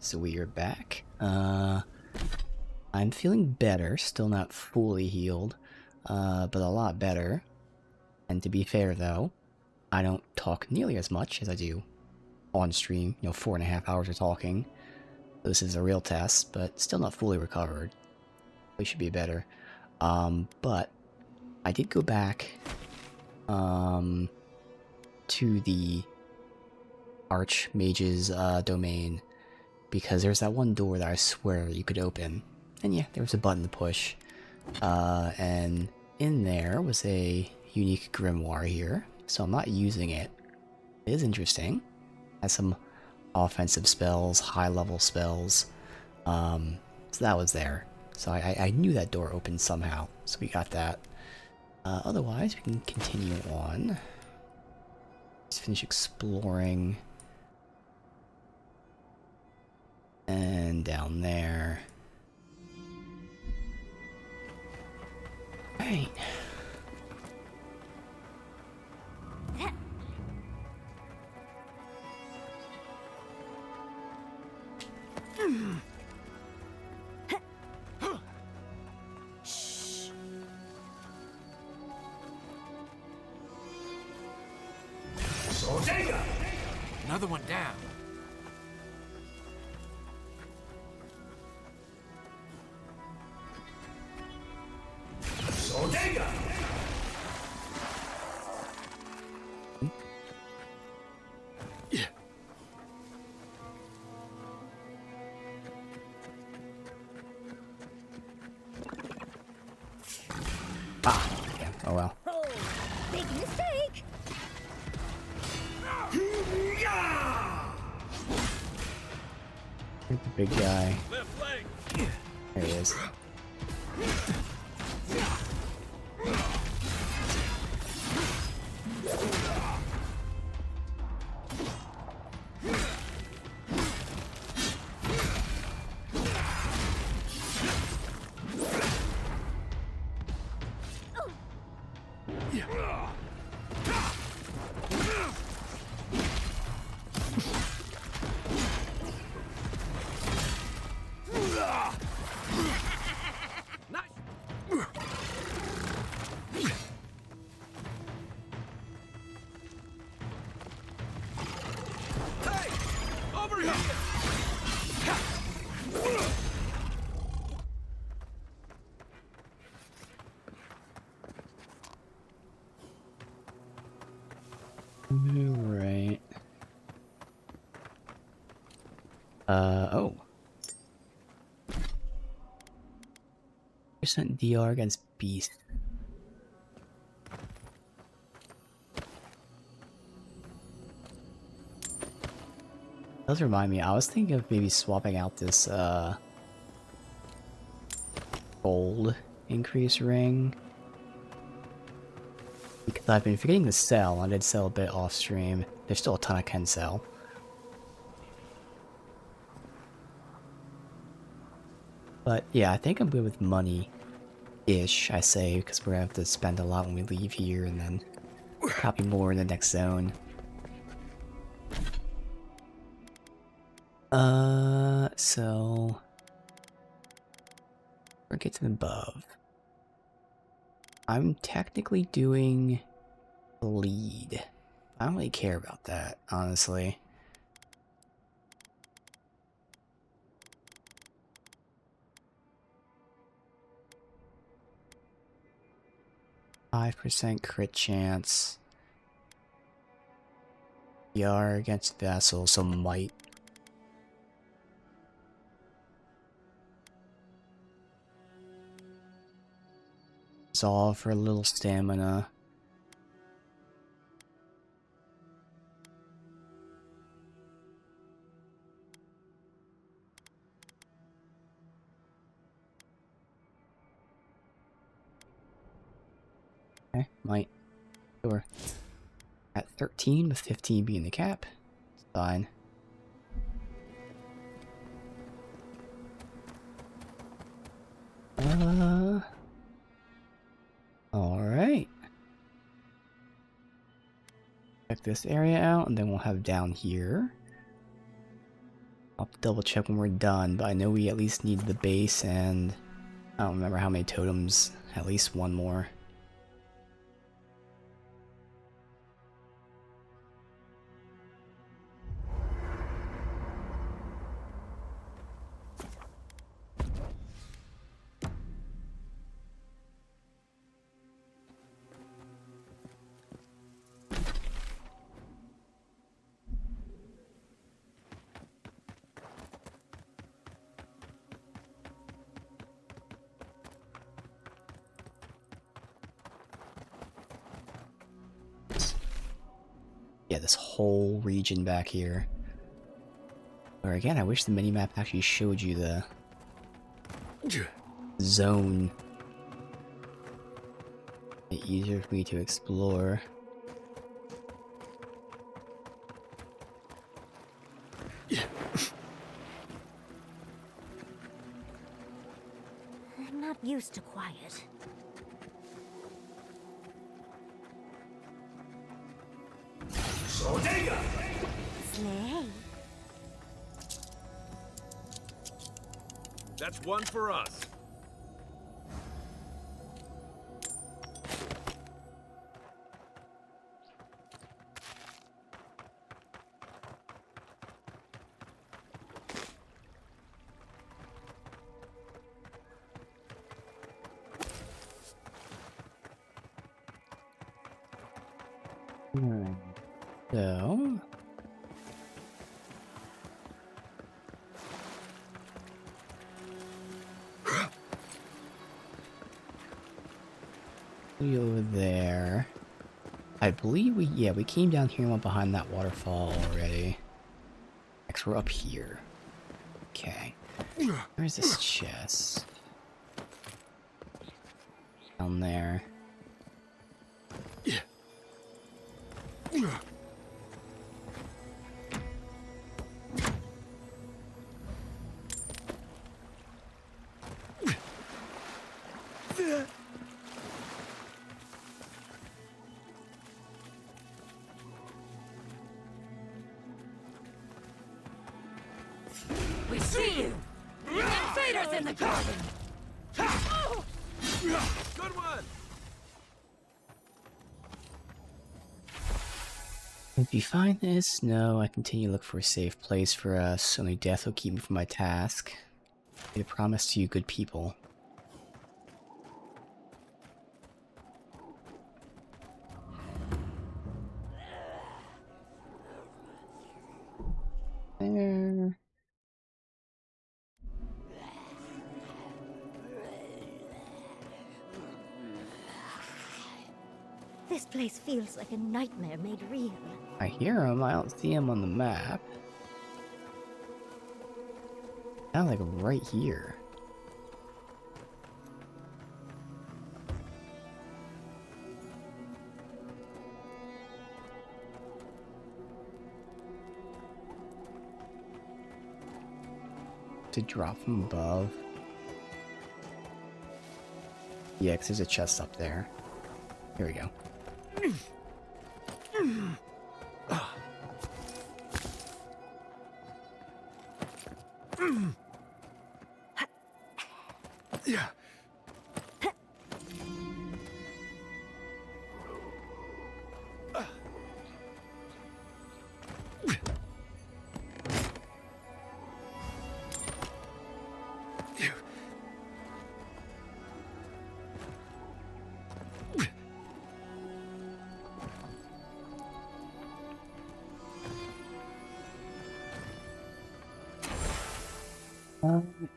So we are back. I'm feeling better, still not fully healed, but a lot better. And to be fair though, I don't talk nearly as much as I do on stream, 4.5 hours of talking. This is a real test, but still not fully recovered. We should be better. But I did go back to the Archmage's domain, because there's that one door that I swear you could open. And yeah, there was a button to push. And in there was a unique grimoire here, so I'm not using it. It is interesting. Has some offensive spells, high-level spells. So that was there. So I knew that door opened somehow, so we got that. Otherwise, we can continue on. Just finish exploring. And down there. Right. Another one down. Ah, yeah. Oh well. Oh, big mistake! Here's the big guy. Left leg. There he is. Right. Oh. % DR against Beast. Does remind me, I was thinking of maybe swapping out this, gold increase ring. Because I've been forgetting to sell. I did sell a bit off stream. There's still a ton I can sell. But yeah, I think I'm good with money-ish, I say, because we're gonna have to spend a lot when we leave here, and then probably more in the next zone. So we'll get to the above. I'm technically doing the lead. I don't really care about that, honestly. %, crit chance. PR against Vassal, so might. Resolve for a little stamina. Okay, might. Sure. At 13, with 15 being the cap. It's fine. Alright. Check this area out, and then we'll have down here. I'll have to double check when we're done, but I know we at least need the base and I don't remember how many totems, at least one more. Yeah, this whole region back here. Or again, I wish the minimap actually showed you the zone. Make it easier for me to explore. I'm not used to quiet. Slay. That's one for us. Alright. So... over there. I believe we came down here and went behind that waterfall already. Next we're up here. Okay. Where's this chest? Down there. We see you! Invaders in the garden! Good one. If you find this, no, I continue to look for a safe place for us. Only death will keep me from my task. I promise to you, good people. There. This place feels like a nightmare made real. I hear him, I don't see him on the map. Sounds like right here. To drop from above. Yeah, 'cause there's a chest up there. Here we go. Yeah.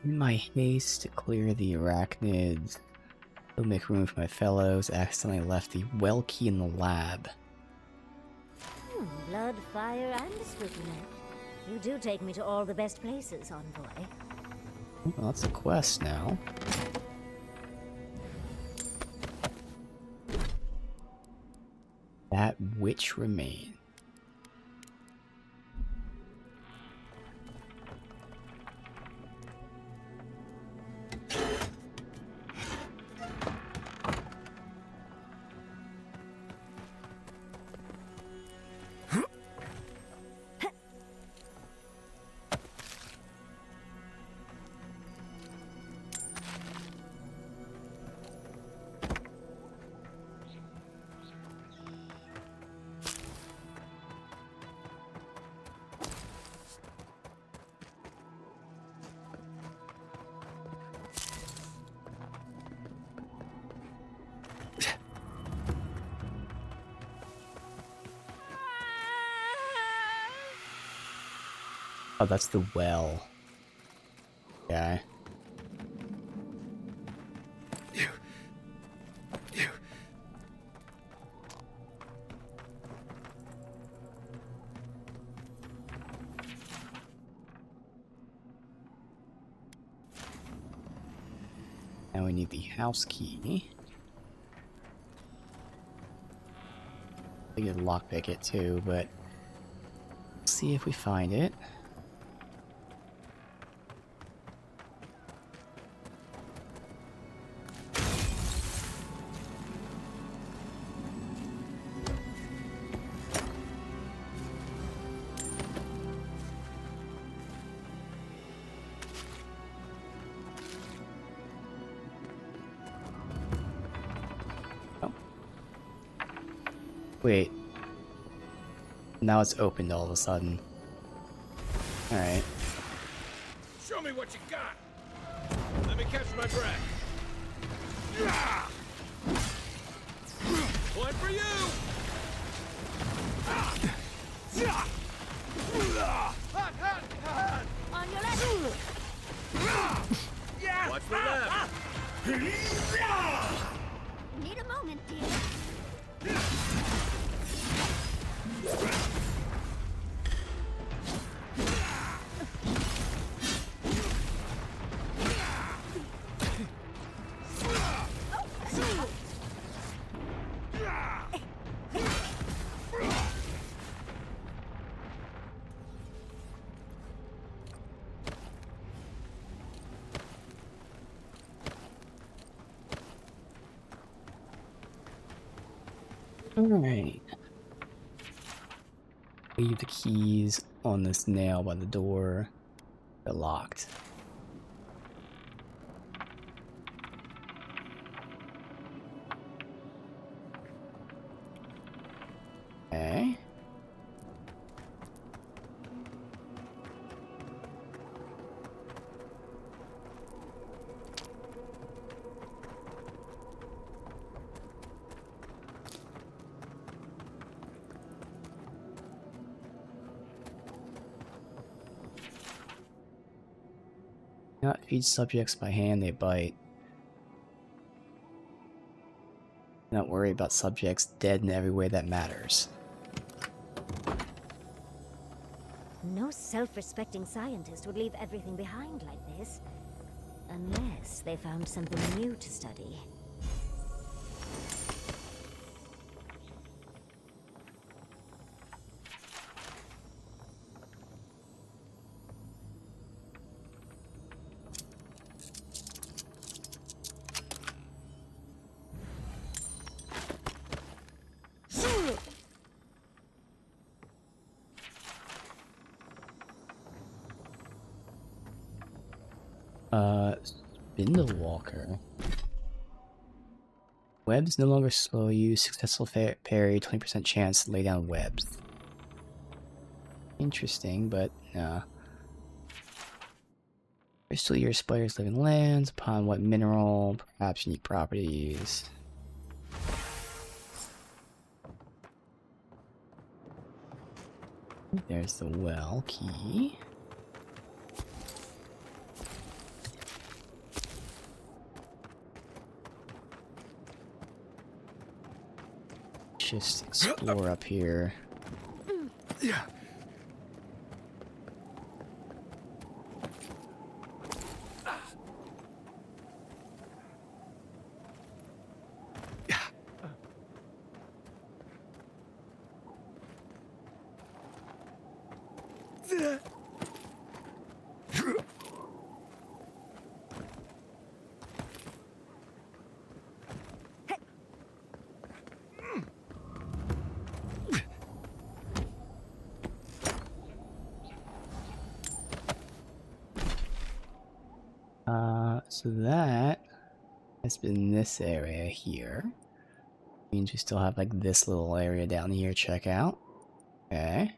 In my haste to clear the arachnids, to make room for my fellows, I accidentally left the well key in the lab. Blood, fire, and a swiftnet. You do take me to all the best places, envoy. Well, that's a quest now. That which remains. Oh, that's the well. Okay. Now we need the house key. I could lockpick it too, but let's see if we find it. Wait. Now it's opened all of a sudden. Alright. Show me what you got. Let me catch my breath. Yeah! One for you. Hot. On your left! Yeah. Watch the left. Need a moment, dear. Alright. Leave the keys on this nail by the door. They're locked. Okay. Not feed subjects by hand, they bite. Not worry about subjects dead in every way that matters. No self-respecting scientist would leave everything behind like this. Unless they found something new to study. Spindle Walker. Webs no longer slow you. Successful parry, 20% chance to lay down webs. Interesting, but crystal your spiders live in lands. Upon what mineral? Perhaps unique properties. There's the well key. Just explore up here. Yeah. So that has been this area here. Means we still have like this little area down here to check out. Okay.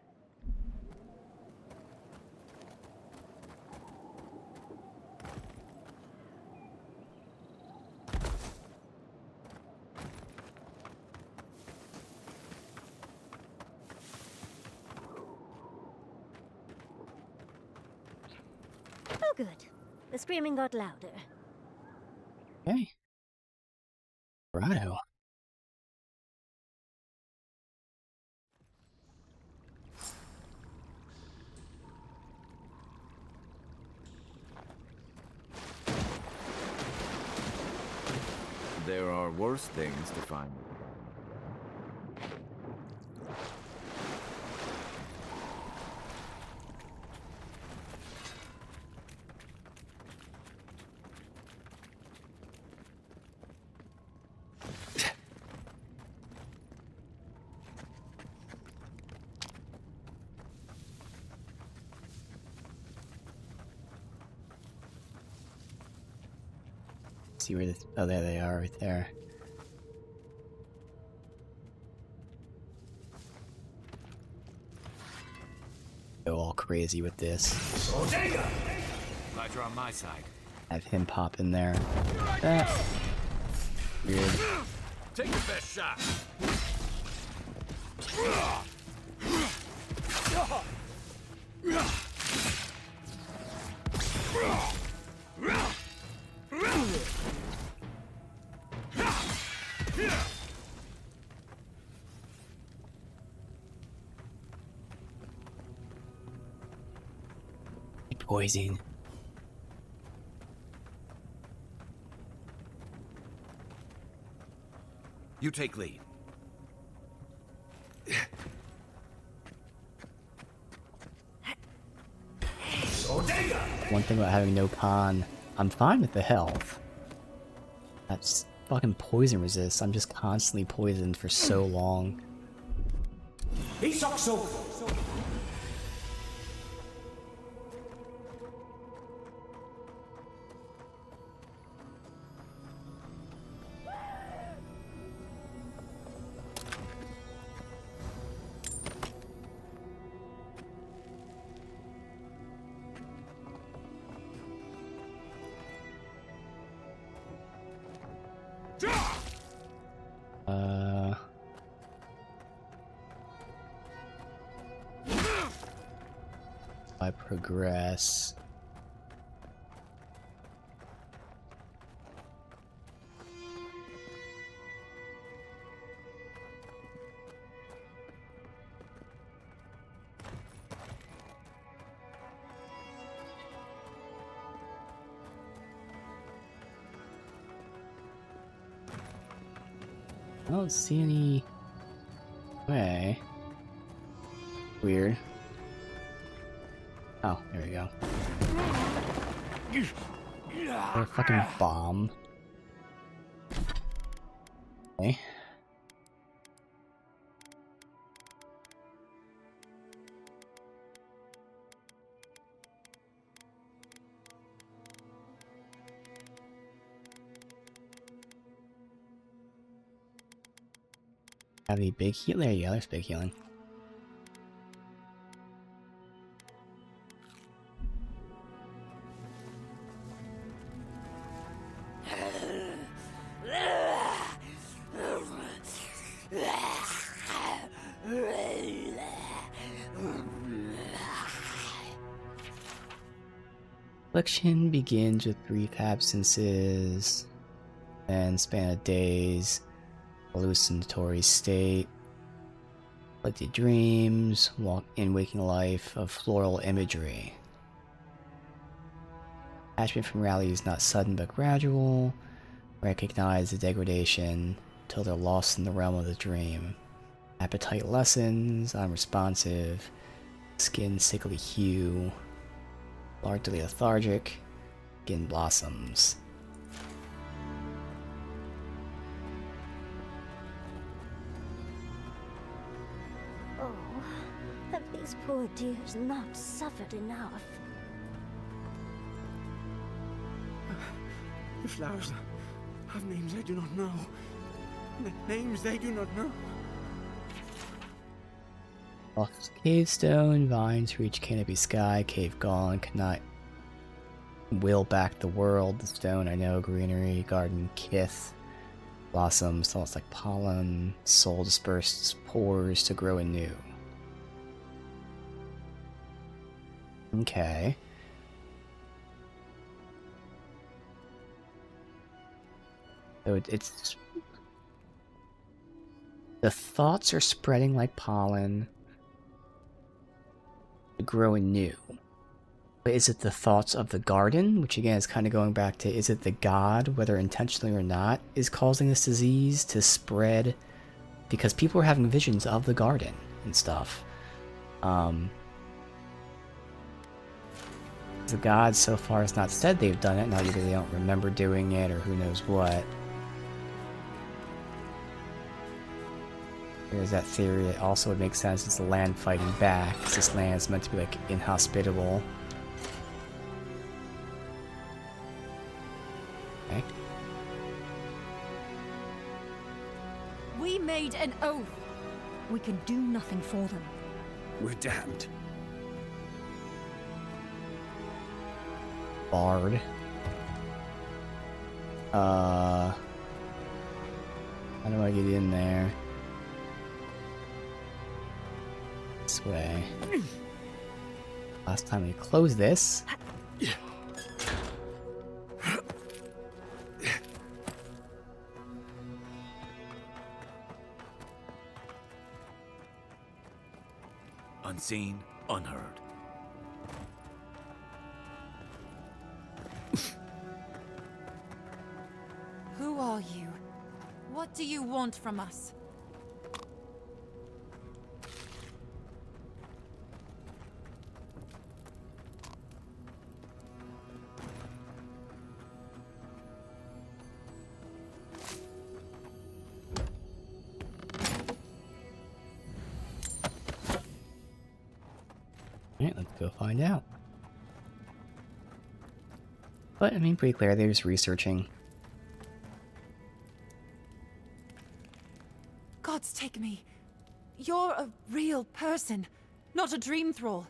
Good. The screaming got louder. Okay. Righto. There are worse things to find. See where the... Oh, there they are, right there. Go all crazy with this. Glad you're on my side. Have him pop in there. Ah. Weird. Take your best shot. Poison. You take lead. One thing about having no con, I'm fine with the health. That's fucking poison resist. I'm just constantly poisoned for so long. I progress. I don't see any way. Weird. Oh, there we go. Or a fucking bomb. Okay. Have any big heal? There you go, there's big healing. Affliction begins with brief absences, then span of days, hallucinatory state, afflicted dreams, walk in waking life of floral imagery. Attachment from rally is not sudden but gradual. Recognize the degradation till they're lost in the realm of the dream. Appetite lessens, unresponsive, skin sickly hue, largely lethargic, skin blossoms. Oh, have these poor dears not suffered enough? The flowers have names I do not know. Names they do not know. Lost cave stone, vines reach canopy sky, cave gone, cannot will back the world. The stone I know, greenery, garden kith, blossoms, almost like pollen, soul dispersed pores to grow anew. Okay. So it's... The thoughts are spreading like pollen, growing new. But is it the thoughts of the garden, which again is kind of going back to, is it the god, whether intentionally or not, is causing this disease to spread? Because people are having visions of the garden and stuff. The god so far has not said they've done it. Now either they don't remember doing it or who knows what. There's that theory that also would make sense. It's the land fighting back, because this land is meant to be like inhospitable. Okay. We made an oath. We can do nothing for them. We're damned. Bard. How do I get in there? This way. Last time we closed this. Unseen, unheard. Who are you? What do you want from us? Alright, let's go find out. But, I mean, pretty clear, they're just researching. Gods take me. You're a real person, not a dream thrall.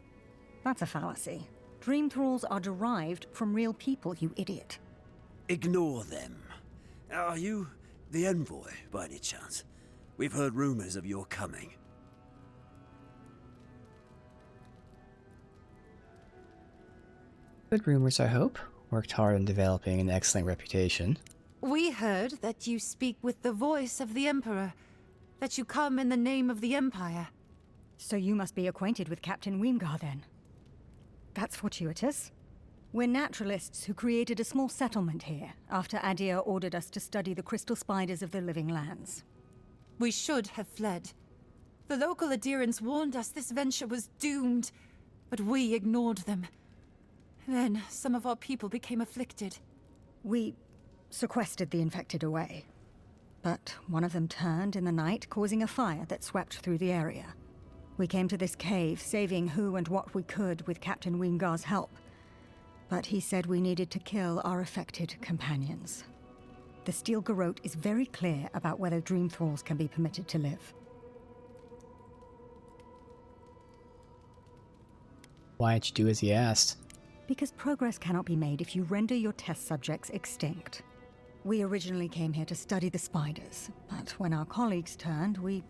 That's a fallacy. Dream thralls are derived from real people, you idiot. Ignore them. Are you the envoy, by any chance? We've heard rumors of your coming. Good rumors, I hope. Worked hard on developing an excellent reputation. We heard that you speak with the voice of the Emperor, that you come in the name of the Empire. So you must be acquainted with Captain Weemgar, then. That's fortuitous. We're naturalists who created a small settlement here, after Aedyr ordered us to study the crystal spiders of the living lands. We should have fled. The local Aedyrans warned us this venture was doomed, but we ignored them. Then, some of our people became afflicted. We sequestered the infected away. But one of them turned in the night, causing a fire that swept through the area. We came to this cave, saving who and what we could with Captain Weemgar's help. But he said we needed to kill our affected companions. The Steel Garrote is very clear about whether Dream Thralls can be permitted to live. Why'd you do as he asked? Because progress cannot be made if you render your test subjects extinct. We originally came here to study the spiders, but when our colleagues turned, we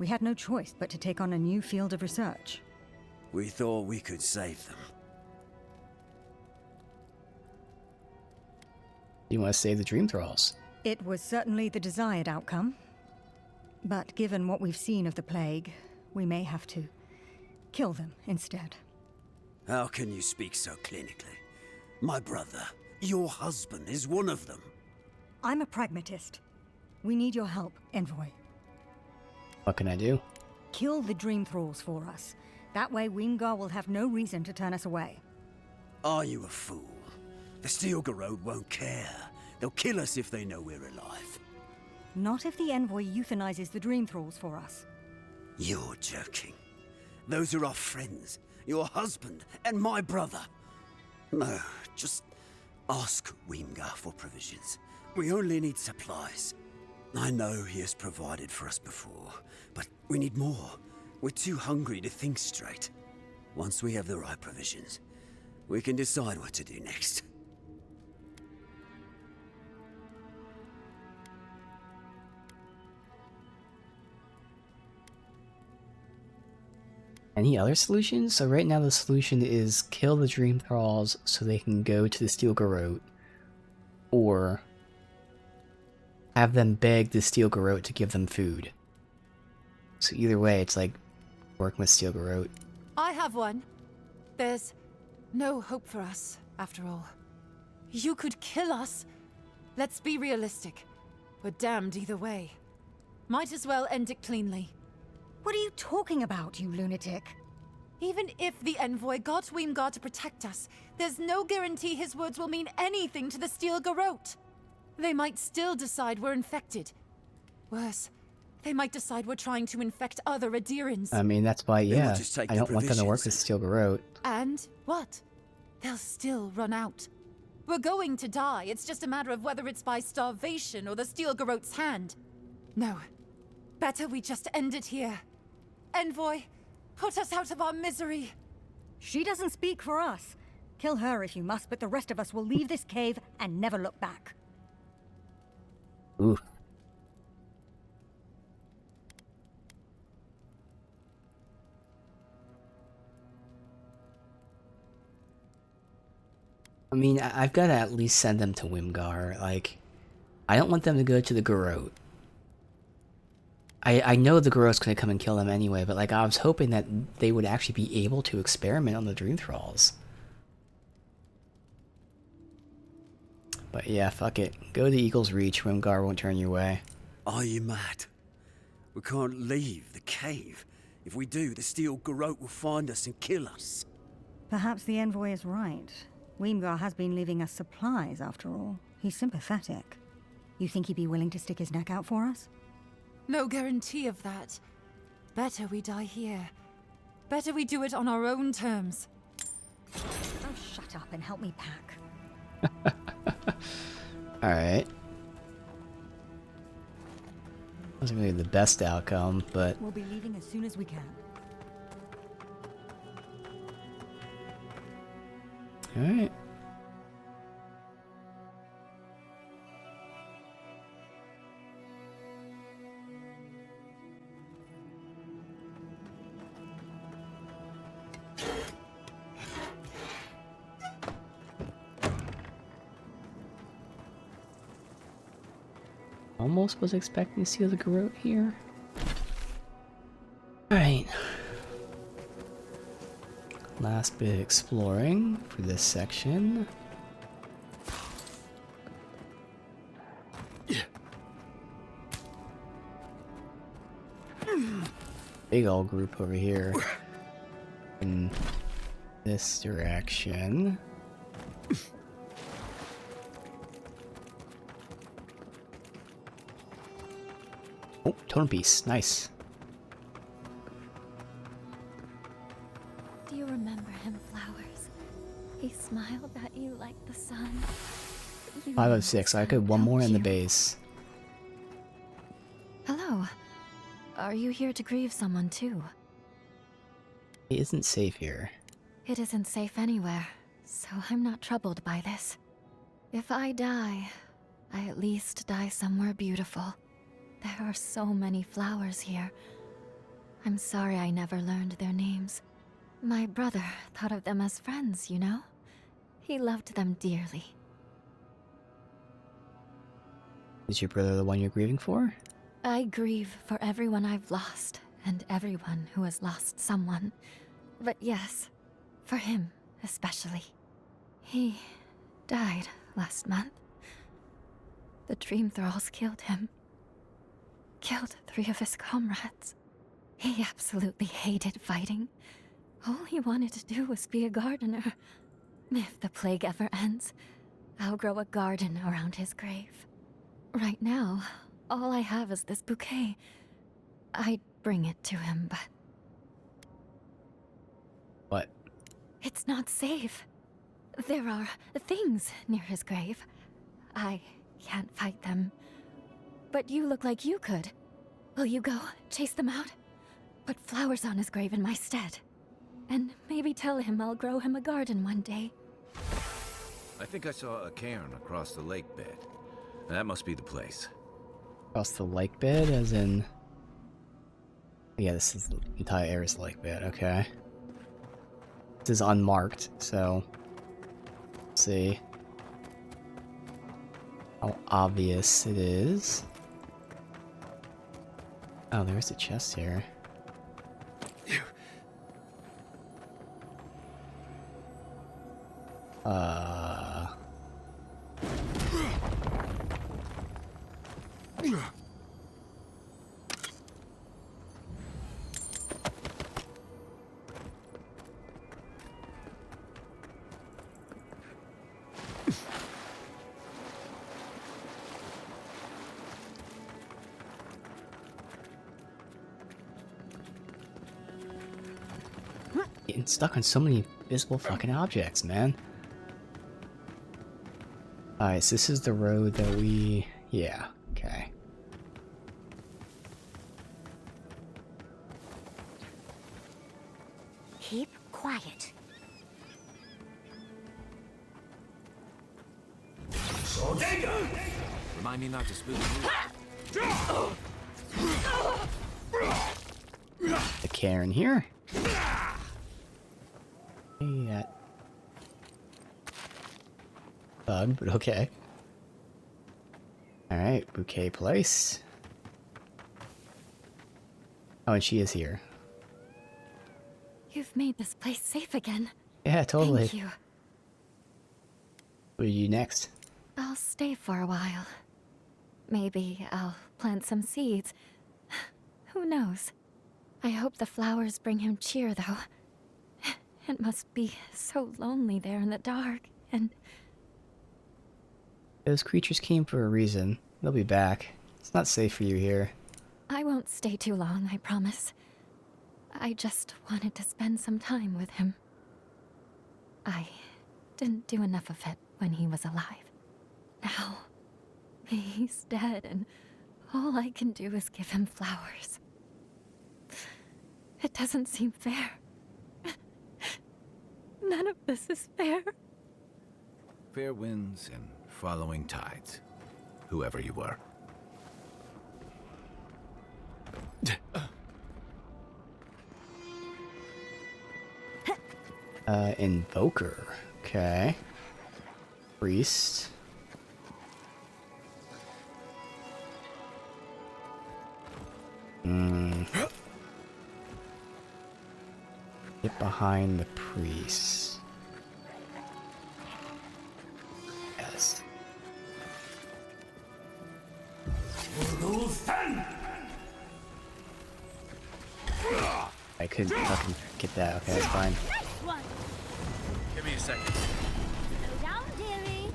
had no choice but to take on a new field of research. We thought we could save them. You want to save the Dream Thralls? It was certainly the desired outcome. But given what we've seen of the plague, we may have to kill them instead. How can you speak so clinically? My brother, your husband, is one of them. I'm a pragmatist. We need your help, Envoy. What can I do? Kill the Dream Thralls for us. That way Weemgar will have no reason to turn us away. Are you a fool? The Steel Garrote won't care. They'll kill us if they know we're alive. Not if the Envoy euthanizes the Dream Thralls for us. You're joking. Those are our friends. Your husband and my brother. No, just ask Weemgar for provisions. We only need supplies. I know he has provided for us before, but we need more. We're too hungry to think straight. Once we have the right provisions, we can decide what to do next. Any other solutions? So right now the solution is kill the Dream Thralls so they can go to the Steel Garrote, or have them beg the Steel Garrote to give them food. So either way, it's like working with Steel Garrote. I have one. There's no hope for us, after all. You could kill us. Let's be realistic. We're damned either way. Might as well end it cleanly. What are you talking about, you lunatic? Even if the envoy got Weemgar to protect us, there's no guarantee his words will mean anything to the Steel Garrote. They might still decide we're infected. Worse, they might decide we're trying to infect other Aedyrans. I mean, that's why, yeah, just take I the don't want them to work with provisions. Steel Garrote. And what? They'll still run out. We're going to die. It's just a matter of whether it's by starvation or the Steel Garrote's hand. No. Better we just end it here. Envoy, put us out of our misery. She doesn't speak for us. Kill her if you must, but the rest of us will leave this cave and never look back. Ooh. I mean, I've got to at least send them to Weemgar. Like, I don't want them to go to the Garrote. I know the Garrote's going to come and kill them anyway, but like, I was hoping that they would actually be able to experiment on the Dream Thralls. But yeah, fuck it. Go to Eagle's Reach. Weemgar won't turn your way. Are you mad? We can't leave the cave. If we do, the Steel Garrote will find us and kill us. Perhaps the envoy is right. Weemgar has been leaving us supplies, after all. He's sympathetic. You think he'd be willing to stick his neck out for us? No guarantee of that. Better we die here. Better we do it on our own terms. Oh, shut up and help me pack. Alright. Wasn't really the best outcome, but We'll be leaving as soon as we can. alright. Almost was expecting to see the Garrote here. Alright. Last bit of exploring for this section. Big old group over here. In this direction. Oh, totem piece. Nice. Do you remember him, Flowers? He smiled at you like the sun. You 5 know of 6. the I could sun, one more don't in the you? base. Hello. Are you here to grieve someone too? It isn't safe here. It isn't safe anywhere, so I'm not troubled by this. If I die, I at least die somewhere beautiful. There are so many flowers here. I'm sorry I never learned their names. My brother thought of them as friends, you know? He loved them dearly. Is your brother the one you're grieving for? I grieve for everyone I've lost, and everyone who has lost someone. But yes, for him especially. He died last month. The Dream Thralls killed him. Killed 3 of his comrades. He absolutely hated fighting. All he wanted to do was be a gardener. If the plague ever ends, I'll grow a garden around his grave. Right now, all I have is this bouquet. I'd bring it to him, but What? it's not safe. There are things near his grave. I can't fight them. But you look like you could. Will you go chase them out? Put flowers on his grave in my stead. And maybe tell him I'll grow him a garden one day. I think I saw a cairn across the lake bed. That must be the place. Across the lake bed, as in... Yeah, this is the entire area's lake bed, okay. This is unmarked, so... Let's see. how obvious it is. Oh, there's a chest here. Getting stuck on so many invisible fucking objects, man. Alright, so this is the road that we... Yeah, okay. Keep quiet. Remind me not to spook you. The Cairn here. Hey, that bug, but okay. Alright, bouquet place. Oh, and she is here. You've made this place safe again. Yeah, totally. Thank you. What do you do next? I'll stay for a while. Maybe I'll plant some seeds. Who knows? I hope the flowers bring him cheer, though. It must be so lonely there in the dark, and... Those creatures came for a reason. They'll be back. It's not safe for you here. I won't stay too long, I promise. I just wanted to spend some time with him. I didn't do enough of it when he was alive. Now, he's dead, and all I can do is give him flowers. It doesn't seem fair. None of this is fair. Fair winds and following tides. Whoever you were. Invoker. Okay. Priest. Get behind the priest. Yes. I couldn't fucking get that. Okay, that's fine. Give me a second. Slow down, dearie.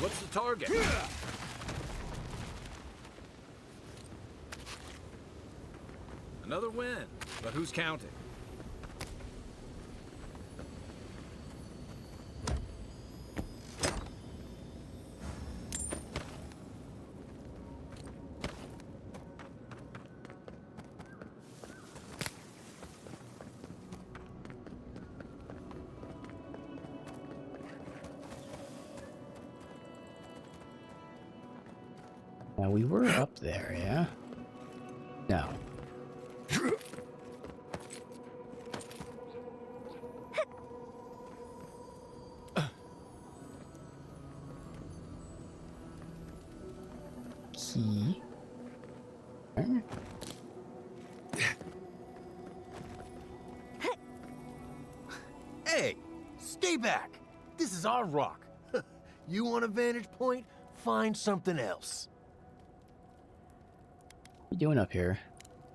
What's the target? Another win, but who's counting? Now we were up there, yeah? No. Key. Hey, stay back. This is our rock. You want a vantage point? Find something else. What are you doing up here?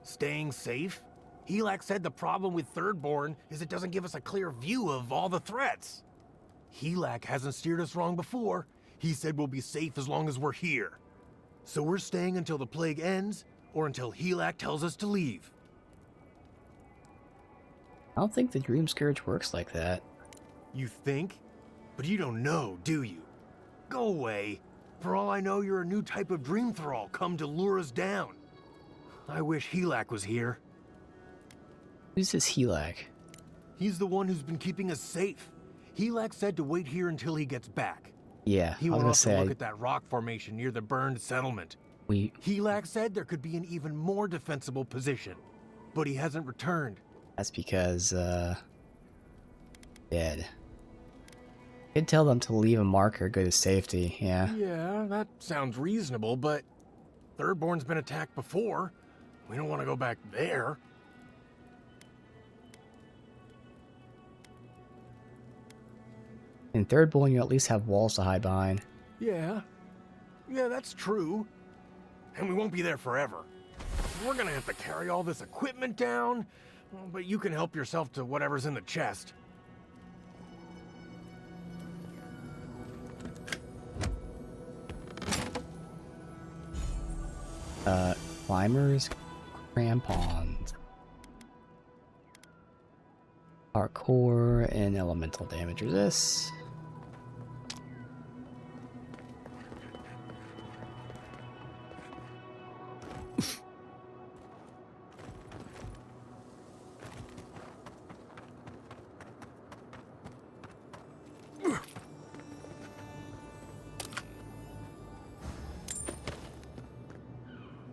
Staying safe? Helak said the problem with Thirdborn is it doesn't give us a clear view of all the threats. Helak hasn't steered us wrong before. He said we'll be safe as long as we're here. So we're staying until the plague ends, or until Helak tells us to leave. I don't think the Dreamscourge works like that. You think? But you don't know, do you? Go away. For all I know, you're a new type of dream thrall come to lure us down. I wish Helak was here. Who's this Helak? He's the one who's been keeping us safe. Helak said to wait here until he gets back. Yeah, He I was went gonna off to say look at that rock formation near the burned settlement. we. Helak said there could be an even more defensible position, but he hasn't returned. That's because dead. Could tell them to leave a marker, go to safety. Yeah. Yeah, that sounds reasonable, but Thirdborn's been attacked before. We don't want to go back there. In Thirdborn, you at least have walls to hide behind. Yeah, that's true. And we won't be there forever. We're gonna have to carry all this equipment down, but you can help yourself to whatever's in the chest. Climbers, crampons, parkour, and elemental damage resist.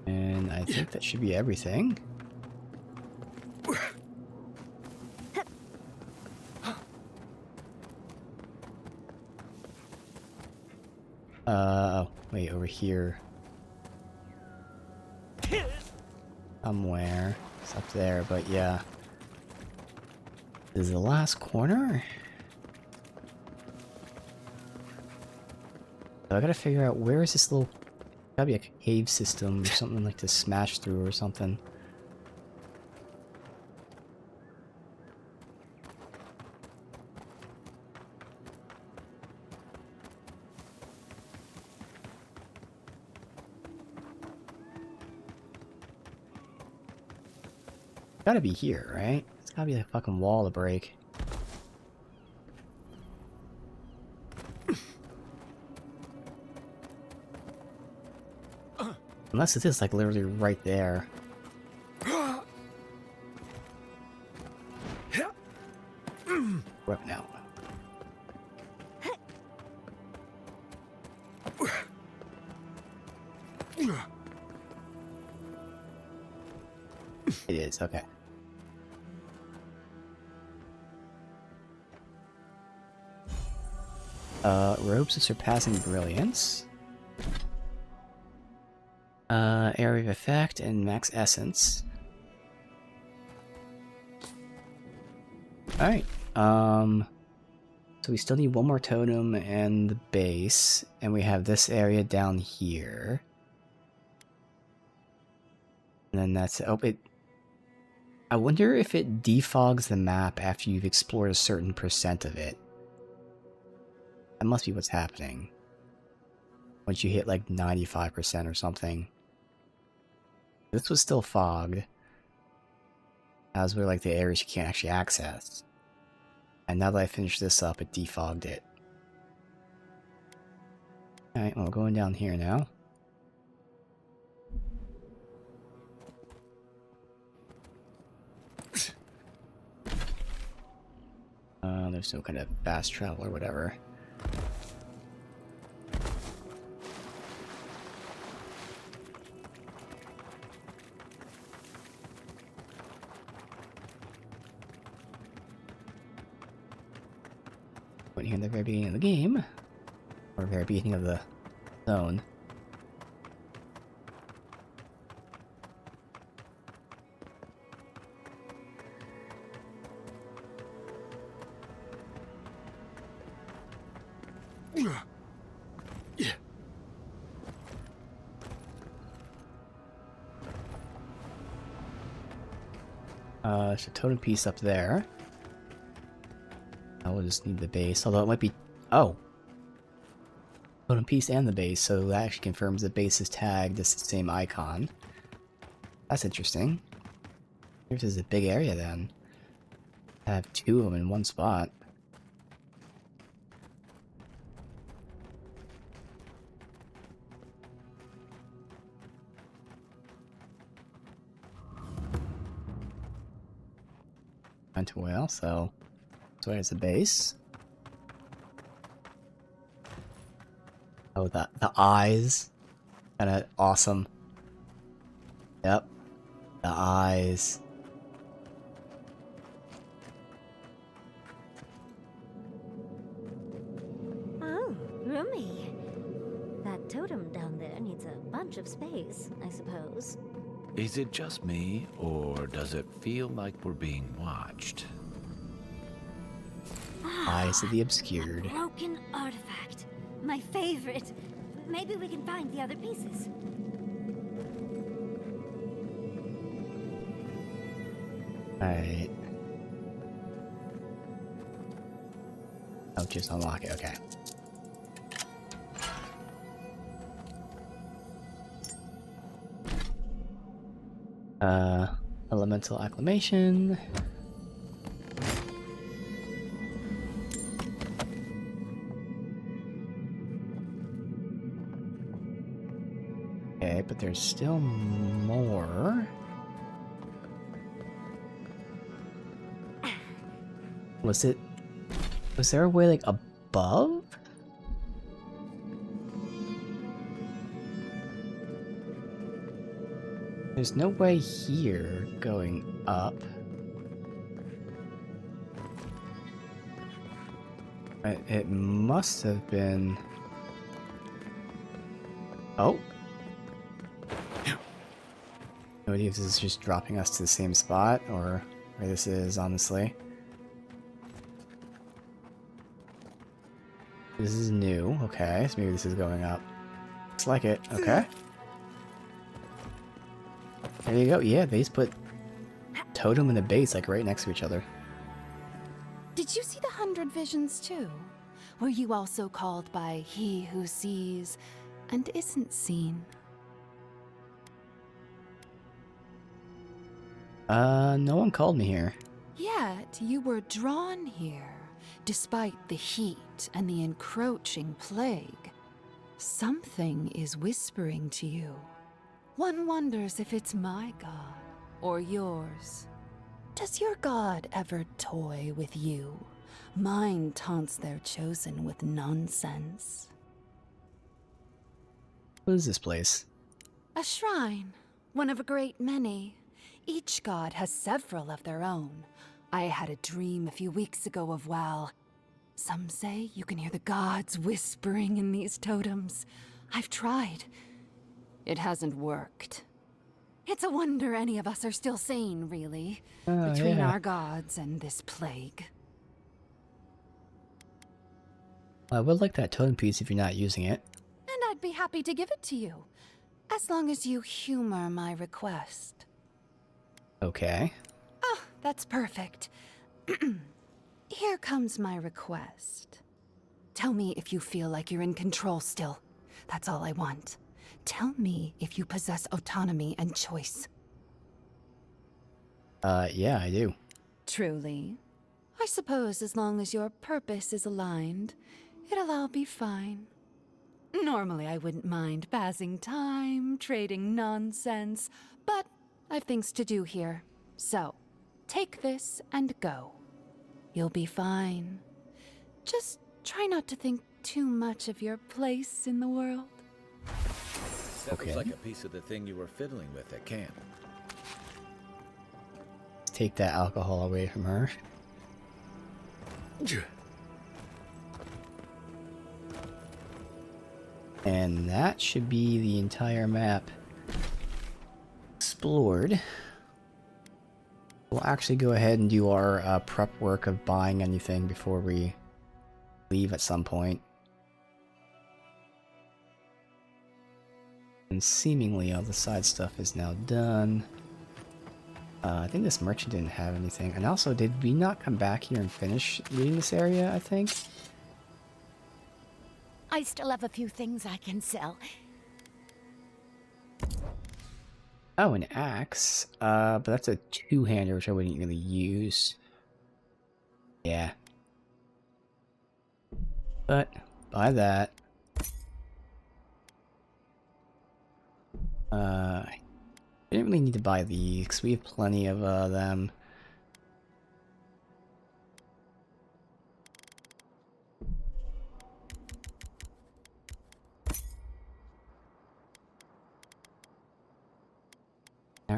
And I think that should be everything. Oh, wait, over here. Somewhere. It's up there, but yeah. This is the last corner? So I gotta figure out where is this little... Gotta be a cave system or something like to smash through or something. Gotta be here, right? It's gotta be a fucking wall to break. Unless it is like literally right there. Right now. It is, okay. Robes of surpassing brilliance. Area of effect and max essence. Alright, so we still need one more totem and the base, and we have this area down here. And then that's it. Oh, I wonder if it defogs the map after you've explored a certain percent of it. That must be what's happening. Once you hit like 95% or something. This was still fogged. As were like the areas you can't actually access. And now that I finished this up, it defogged it. Alright, well, going down here now. There's no kind of fast travel or whatever. When here at the very beginning of the game, or very beginning of the zone. There's a totem piece up there. I will just need the base, although it might be... Oh! Totem piece and the base, so that actually confirms the base is tagged as the same icon. That's interesting. This is a big area then. I have two of them in one spot. Went well, so there's the base. Oh, the eyes. Kinda awesome. Yep. The eyes. Oh, roomy. That totem down there needs a bunch of space, I suppose. Is it just me, or does it feel like we're being watched? Eyes of the obscured. Broken artifact. My favorite. Maybe we can find the other pieces. Alright. Oh, just unlock it, okay. Elemental acclamation. Okay, but there's still more. Was there a way, like, above? There's no way here going up. It must have been... Oh! No idea if this is just dropping us to the same spot, or where this is, honestly. This is new, okay, so maybe this is going up. Looks like it, okay. There you go, yeah, they just put totem and the base like right next to each other. Did you see the 100 visions too? Were you also called by he who sees and isn't seen? No one called me here. Yet you were drawn here, despite the heat and the encroaching plague. Something is whispering to you. One wonders if it's my god or yours. Does your god ever toy with you? Mine taunts their chosen with nonsense. What is this place? A shrine, one of a great many. Each god has several of their own. I had a dream a few weeks ago of, well, some say you can hear the gods whispering in these totems. I've tried. It hasn't worked. It's a wonder any of us are still sane, really, between our gods and this plague. I would like that totem piece if you're not using it. And I'd be happy to give it to you, as long as you humor my request. Okay. Oh, that's perfect. Here comes my request. Tell me if you feel like you're in control still. That's all I want. Tell me if you possess autonomy and choice. Yeah, I do. Truly? I suppose as long as your purpose is aligned, it'll all be fine. Normally I wouldn't mind passing time, trading nonsense, but I've things to do here. So, take this and go. You'll be fine. Just try not to think too much of your place in the world. That Okay. was like a piece of the thing you were fiddling with at camp. Take that alcohol away from her. And that should be the entire map explored. We'll actually go ahead and do our prep work of buying anything before we leave at some point. And seemingly all the side stuff is now done. I think this merchant didn't have anything. And also, did we not come back here and finish looting this area, I think? I still have a few things I can sell. Oh, an axe. But that's a two-hander, which I wouldn't really use. Yeah. But, buy that. I didn't really need to buy these, because we have plenty of them.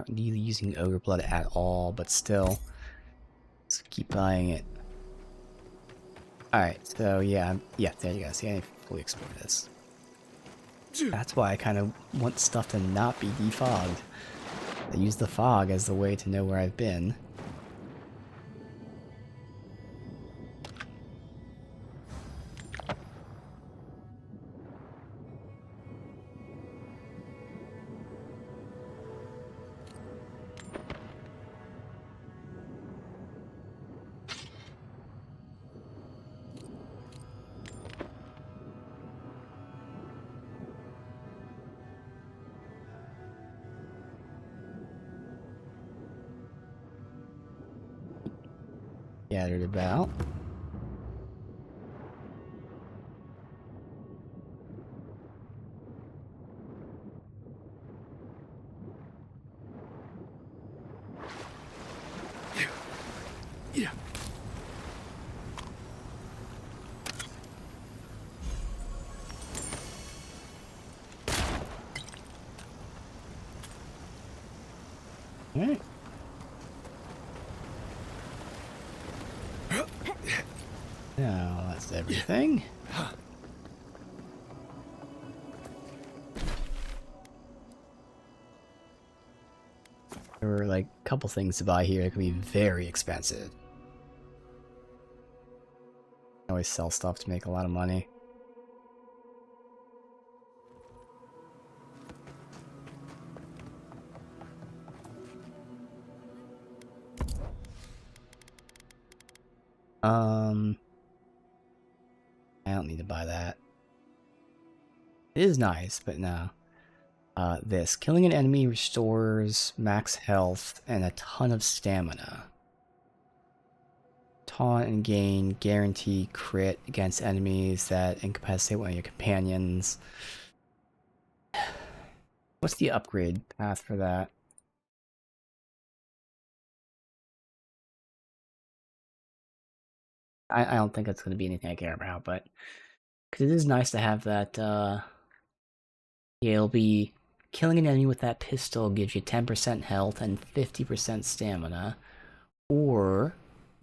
not really using ogre blood at all, but still. Let's keep buying it. Alright, so yeah, there you go. See, I fully explored this. That's why I kind of want stuff to not be defogged. I use the fog as the way to know where I've been. Gathered about. Yeah. Alright. Now that's everything. There were like a couple things to buy here that could be very expensive. I always sell stuff to make a lot of money. I don't need to buy that. It is nice, but no. This. Killing an enemy restores max health and a ton of stamina. Taunt and gain guarantee crit against enemies that incapacitate one of your companions. What's the upgrade path for that? I don't think that's going to be anything I care about, but because it is nice to have that. Yeah, it'll be killing an enemy with that pistol gives you 10% health and 50% stamina, or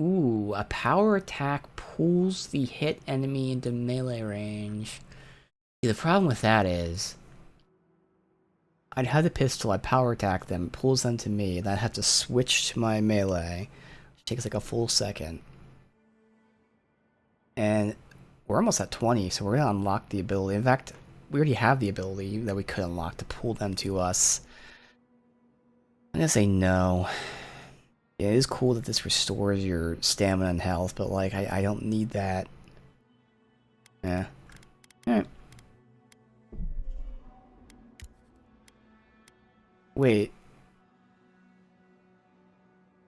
ooh, a power attack pulls the hit enemy into melee range. See, the problem with that is I'd have the pistol, I'd power attack them, it pulls them to me, and I'd have to switch to my melee, which takes like a full second. And we're almost at 20, so we're going to unlock the ability. In fact, we already have the ability that we could unlock to pull them to us. I'm going to say no. Yeah, it is cool that this restores your stamina and health, but like, I don't need that. Yeah. Alright. Wait.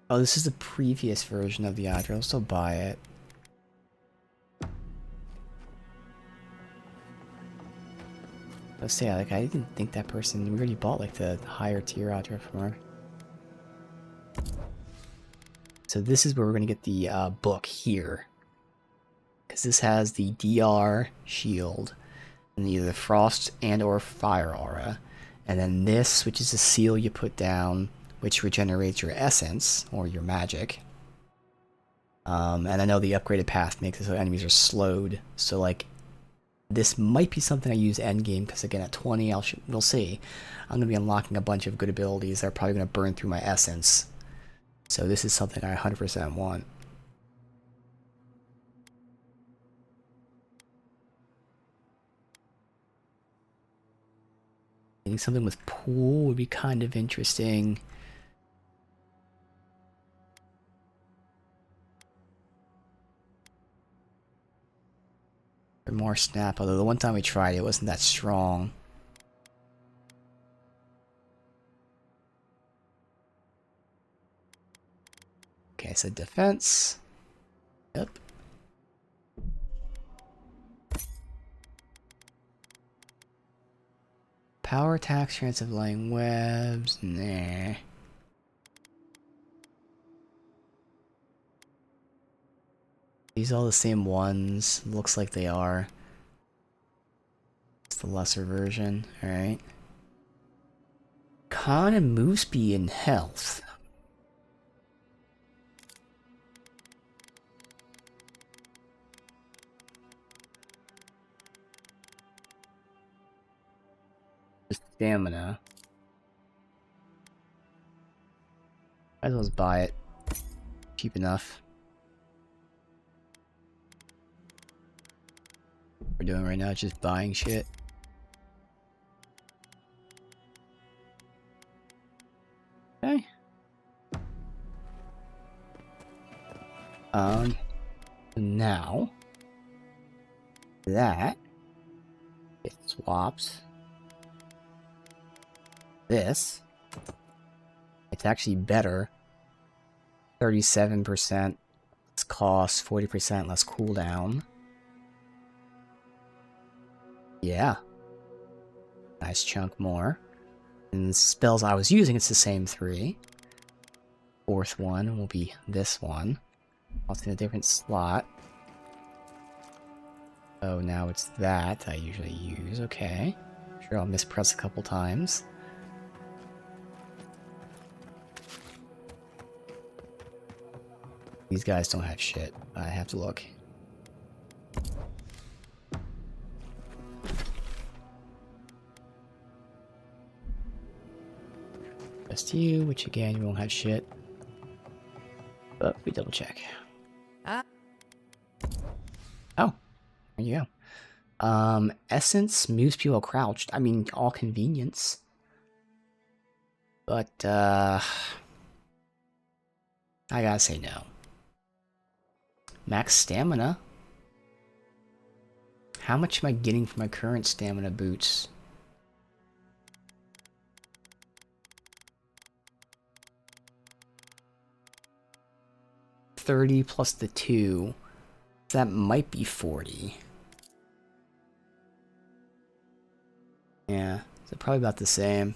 Oh, this is the previous version of the Aedyran. I'll still buy it. Let's say, like, I didn't think that person. We already bought like the higher tier Aedyran from her. So this is where we're gonna get the book here, because this has the DR shield and either the frost and or fire aura, and then this, which is a seal you put down, which regenerates your essence or your magic. And I know the upgraded path makes it so enemies are slowed. So like, this might be something I use endgame, because again at 20, we'll see. I'm gonna be unlocking a bunch of good abilities that are probably gonna burn through my essence. So this is something I 100% want. Getting something with pool would be kind of interesting. Or more snap, although the one time we tried it wasn't that strong. Okay, so defense. Yep. Power attacks, chance of laying webs. Nah. These are all the same ones. Looks like they are. It's the lesser version. Alright. Con and move speed and health. Stamina. Might as well just buy it. Cheap enough. What we're doing right now is just buying shit. Okay. Now that it swaps this, it's actually better. 37% less cost, 40% less cooldown. Yeah. Nice chunk more. And the spells I was using, it's the same 3. Fourth one will be this one. Also in a different slot. Oh, now it's that I usually use. Okay. Sure, I'll mispress a couple times. These guys don't have shit. I have to look. Just you, which again, you won't have shit. But we double check. Oh, there you go. Essence moves people crouched. I mean, all convenience. But, I gotta say no. Max stamina. How much am I getting from my current stamina boots? $30 plus the 2. That might be 40. Yeah, so probably about the same.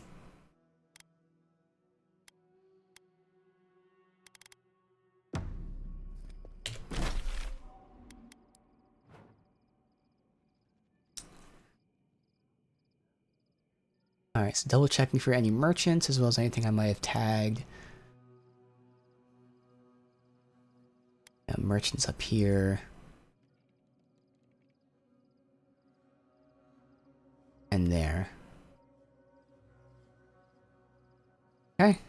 Alright, so double checking for any merchants as well as anything I might have tagged. Yeah, merchants up here. And there. Okay.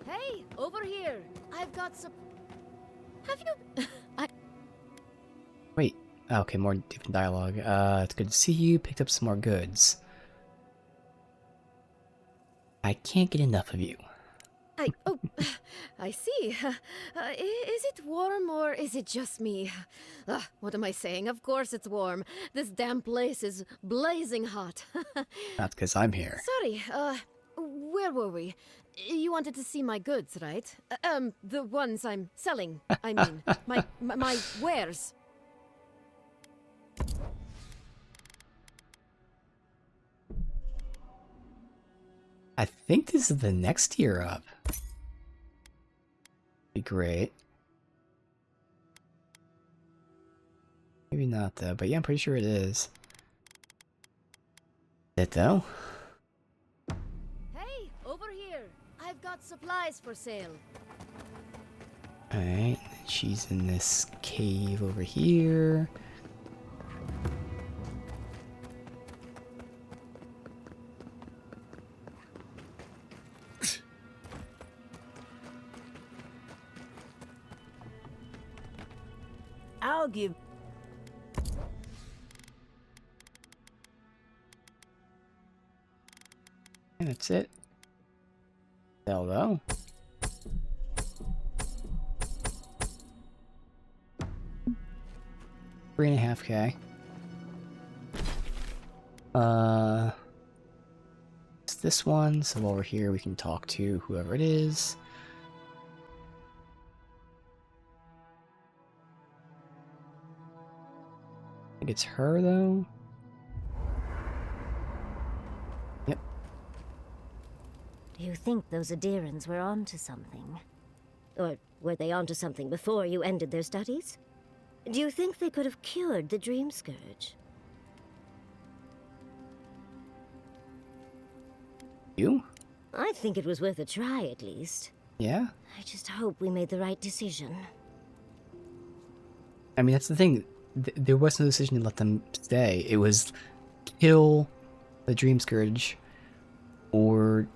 Hey, over here. I've got some... Have you... Wait. Okay, more different dialogue. It's good to see you. Picked up some more goods. I can't get enough of you. Oh, I see. Is it warm or is it just me? What am I saying? Of course it's warm. This damn place is blazing hot. That's because I'm here. Sorry, where were we? You wanted to see my goods, right? The ones I'm selling. I mean, my wares. I think this is the next tier up. Be great. Maybe not though, but yeah, I'm pretty sure it is. Is it though? Hey, over here. I've got supplies for sale. Alright, she's in this cave over here. I'll give... And that's it. Sell though. $3.5K. It's this one, so while we're here we can talk to whoever it is. think it's her, though. Yep. Do you think those Aedyrans were onto something? Or were they onto something before you ended their studies? Do you think they could have cured the Dreamscourge? You? I think it was worth a try, at least. Yeah? I just hope we made the right decision. I mean, that's the thing. There was no decision to let them stay. It was kill the Dreamscourge, or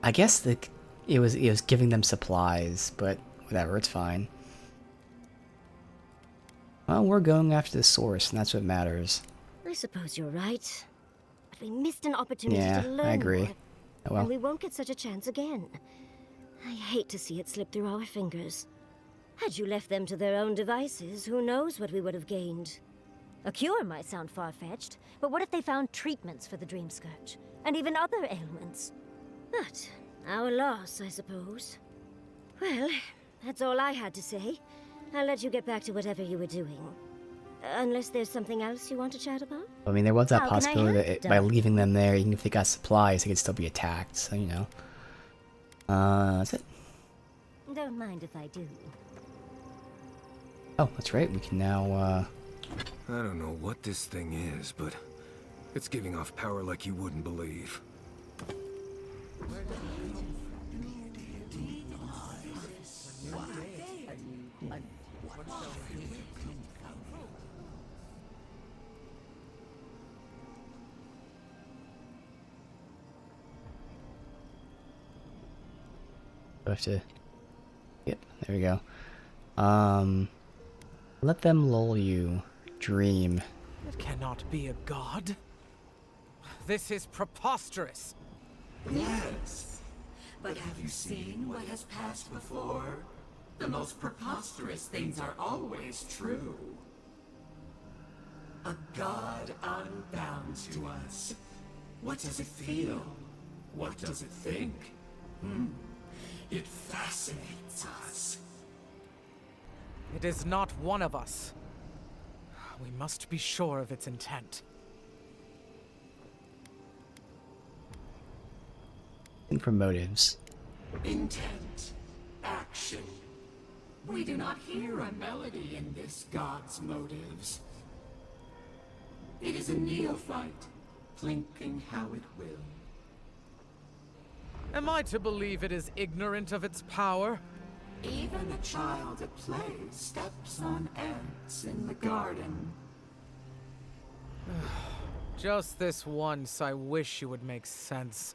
I guess it was giving them supplies, but whatever, it's fine. Well, we're going after the source, and that's what matters. I suppose you're right. But we missed an opportunity to learn I agree. more, Oh, well. and we won't get such a chance again. I hate to see it slip through our fingers. Had you left them to their own devices, who knows what we would have gained. A cure might sound far-fetched, but what if they found treatments for the Dreamscourge, and even other ailments? But our loss, I suppose. Well, that's all I had to say. I'll let you get back to whatever you were doing. Unless there's something else you want to chat about? I mean, there was that How can I possibility help, that by Doug? leaving them there, even if they got supplies, they could still be attacked, so, you know. That's it. Don't mind if I do. Oh, that's right, we can now, I don't know what this thing is, but it's giving off power like you wouldn't believe. have to... Yep, there we go. Let them lull you. Dream. It cannot be a god. This is preposterous. Yes, but have you seen what has passed before? The most preposterous things are always true. A god unbound to us. What does it feel? What does it think? It fascinates us. It is not one of us. We must be sure of its intent. And for motives. Intent. Action. We do not hear a melody in this god's motives. It is a neophyte, plinking how it will. Am I to believe it is ignorant of its power? Even a child at play steps on ants in the garden. Just this once, I wish you would make sense.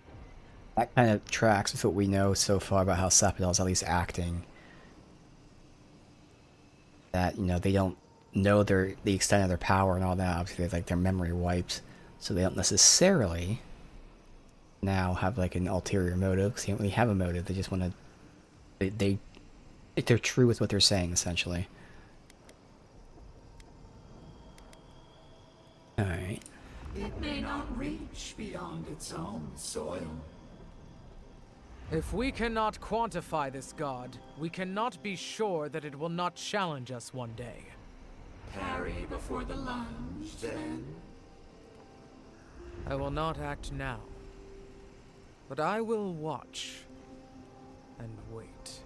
That kind of tracks with what we know so far about how Sapidal's at least acting. That, you know, they don't know the extent of their power and all that. Obviously, they have, like, their memory wiped. So they don't necessarily now have, like, an ulterior motive. Because they don't really have a motive. They just want to... They're true with what they're saying, essentially. Alright. It may not reach beyond its own soil. If we cannot quantify this god, we cannot be sure that it will not challenge us one day. Parry before the lunge, then. I will not act now, but I will watch and wait.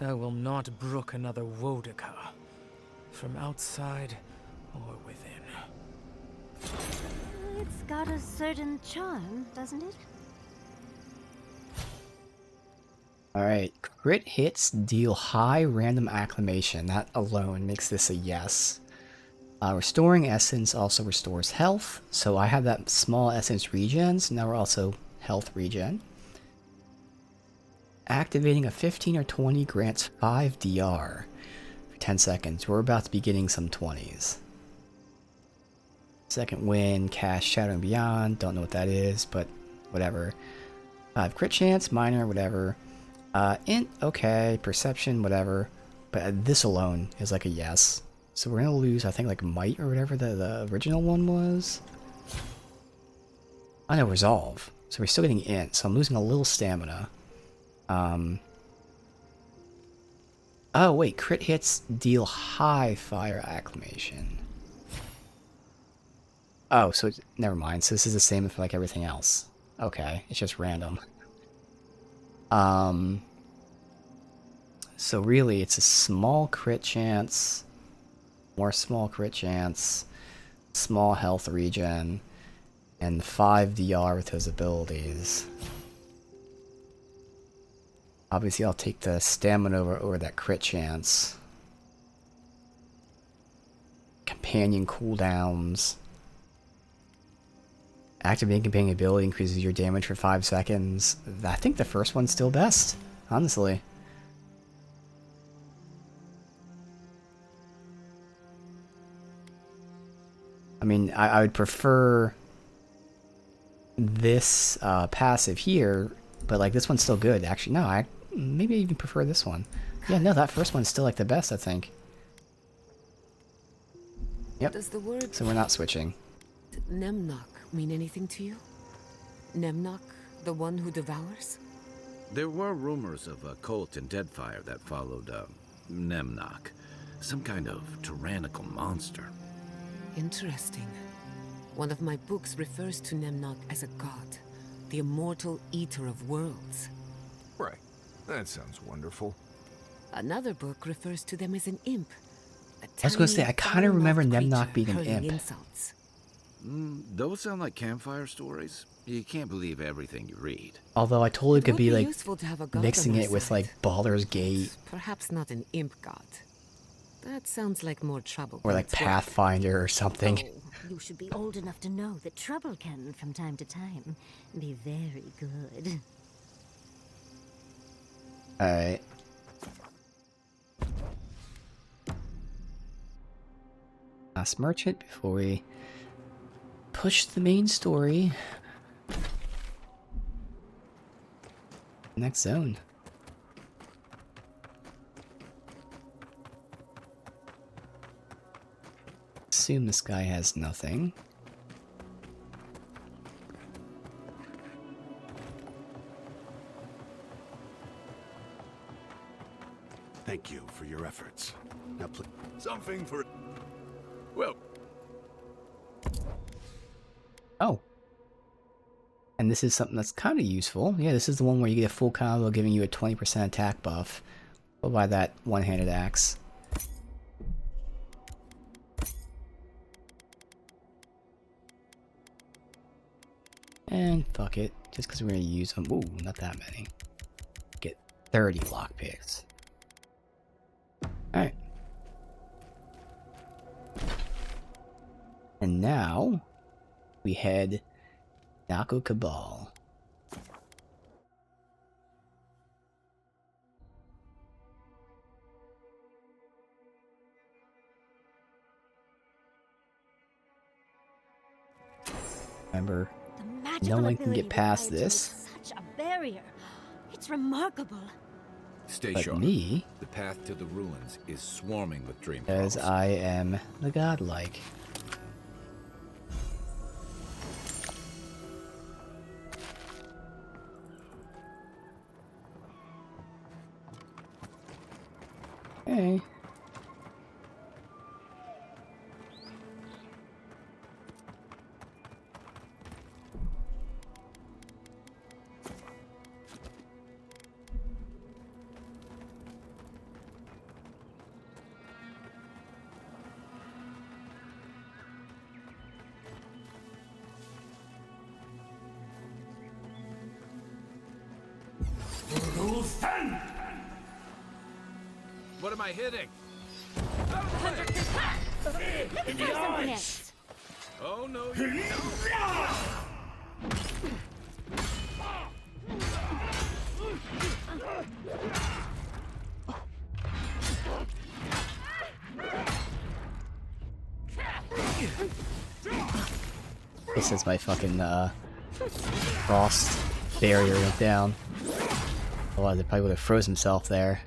I will not brook another Wodika, from outside or within. It's got a certain charm, doesn't it? Alright, crit hits deal high random acclamation. That alone makes this a yes. Restoring essence also restores health, so I have that small essence regen, so now we're also health regen. Activating a 15 or 20 grants 5 DR for 10 seconds. We're about to be getting some 20s. Second wind, cast Shadow and Beyond, don't know what that is, but whatever. 5 crit chance, minor, whatever. Int, okay, perception, whatever. But this alone is like a yes. So we're gonna lose, I think, like might or whatever the original one was. I know, resolve. So we're still getting int, so I'm losing a little stamina. Oh wait, crit hits deal high fire acclamation. Oh, so never mind. So this is the same for like everything else. Okay, it's just random. So really, it's a small crit chance, more small crit chance, small health regen, and 5 DR with those abilities. Obviously, I'll take the stamina over that crit chance. Companion cooldowns. Activating companion ability increases your damage for 5 seconds. I think the first one's still best, honestly. I mean, I would prefer this passive here, but like this one's still good. Actually, no, maybe I even prefer this one. Yeah, no, that first one's still like the best, I think. Yep. Does the word So we're not switching. Nemnock mean anything to you? Nemnock, the one who devours? There were rumors of a cult in Deadfire that followed Nemnock. Some kind of tyrannical monster. Interesting. One of my books refers to Nemnock as a god, the immortal eater of worlds. Right. That sounds wonderful. Another book refers to them as an imp. I was going to say, I kind of remember Nemnock being an hurling imp. insults. Those sound like campfire stories. You can't believe everything you read. Although I totally could be like useful to have a god mixing on our it with side. like Baldur's Gate Perhaps not an imp god. That sounds like more trouble. or than like it's worth. Pathfinder or something. You should be old enough to know that trouble can, from time to time, be very good. Alright. Last merchant before we push the main story. Next zone. Assume this guy has nothing. Thank you for your efforts. Now, please, something for. Well, Oh. And this is something that's kind of useful. Yeah, this is the one where you get a full combo giving you a 20% attack buff. Go buy that one-handed axe. And fuck it, just because we're going to use them. Ooh, not that many. Get 30 lockpicks. Alright. And now, we head Naco Cabal. Remember, no one can get past this. Such a barrier. It's remarkable. Stay But sharp. me, The path to the ruins is swarming with dream as trolls. I am the Godlike. Hey. What am I hitting? Let's try something else. Oh no, you don't. This is my fucking frost barrier went down. Otherwise, I probably would have froze himself there.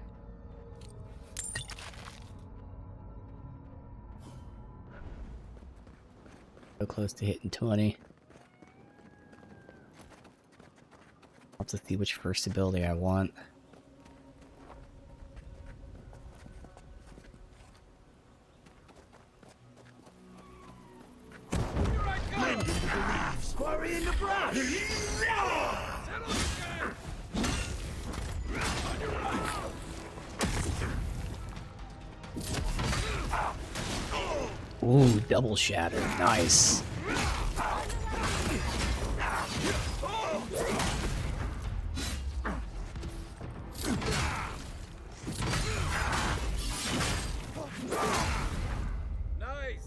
So close to hitting 20. I'll have to see which first ability I want. Quarry in the brush! Ooh, double shatter. Nice. Nice!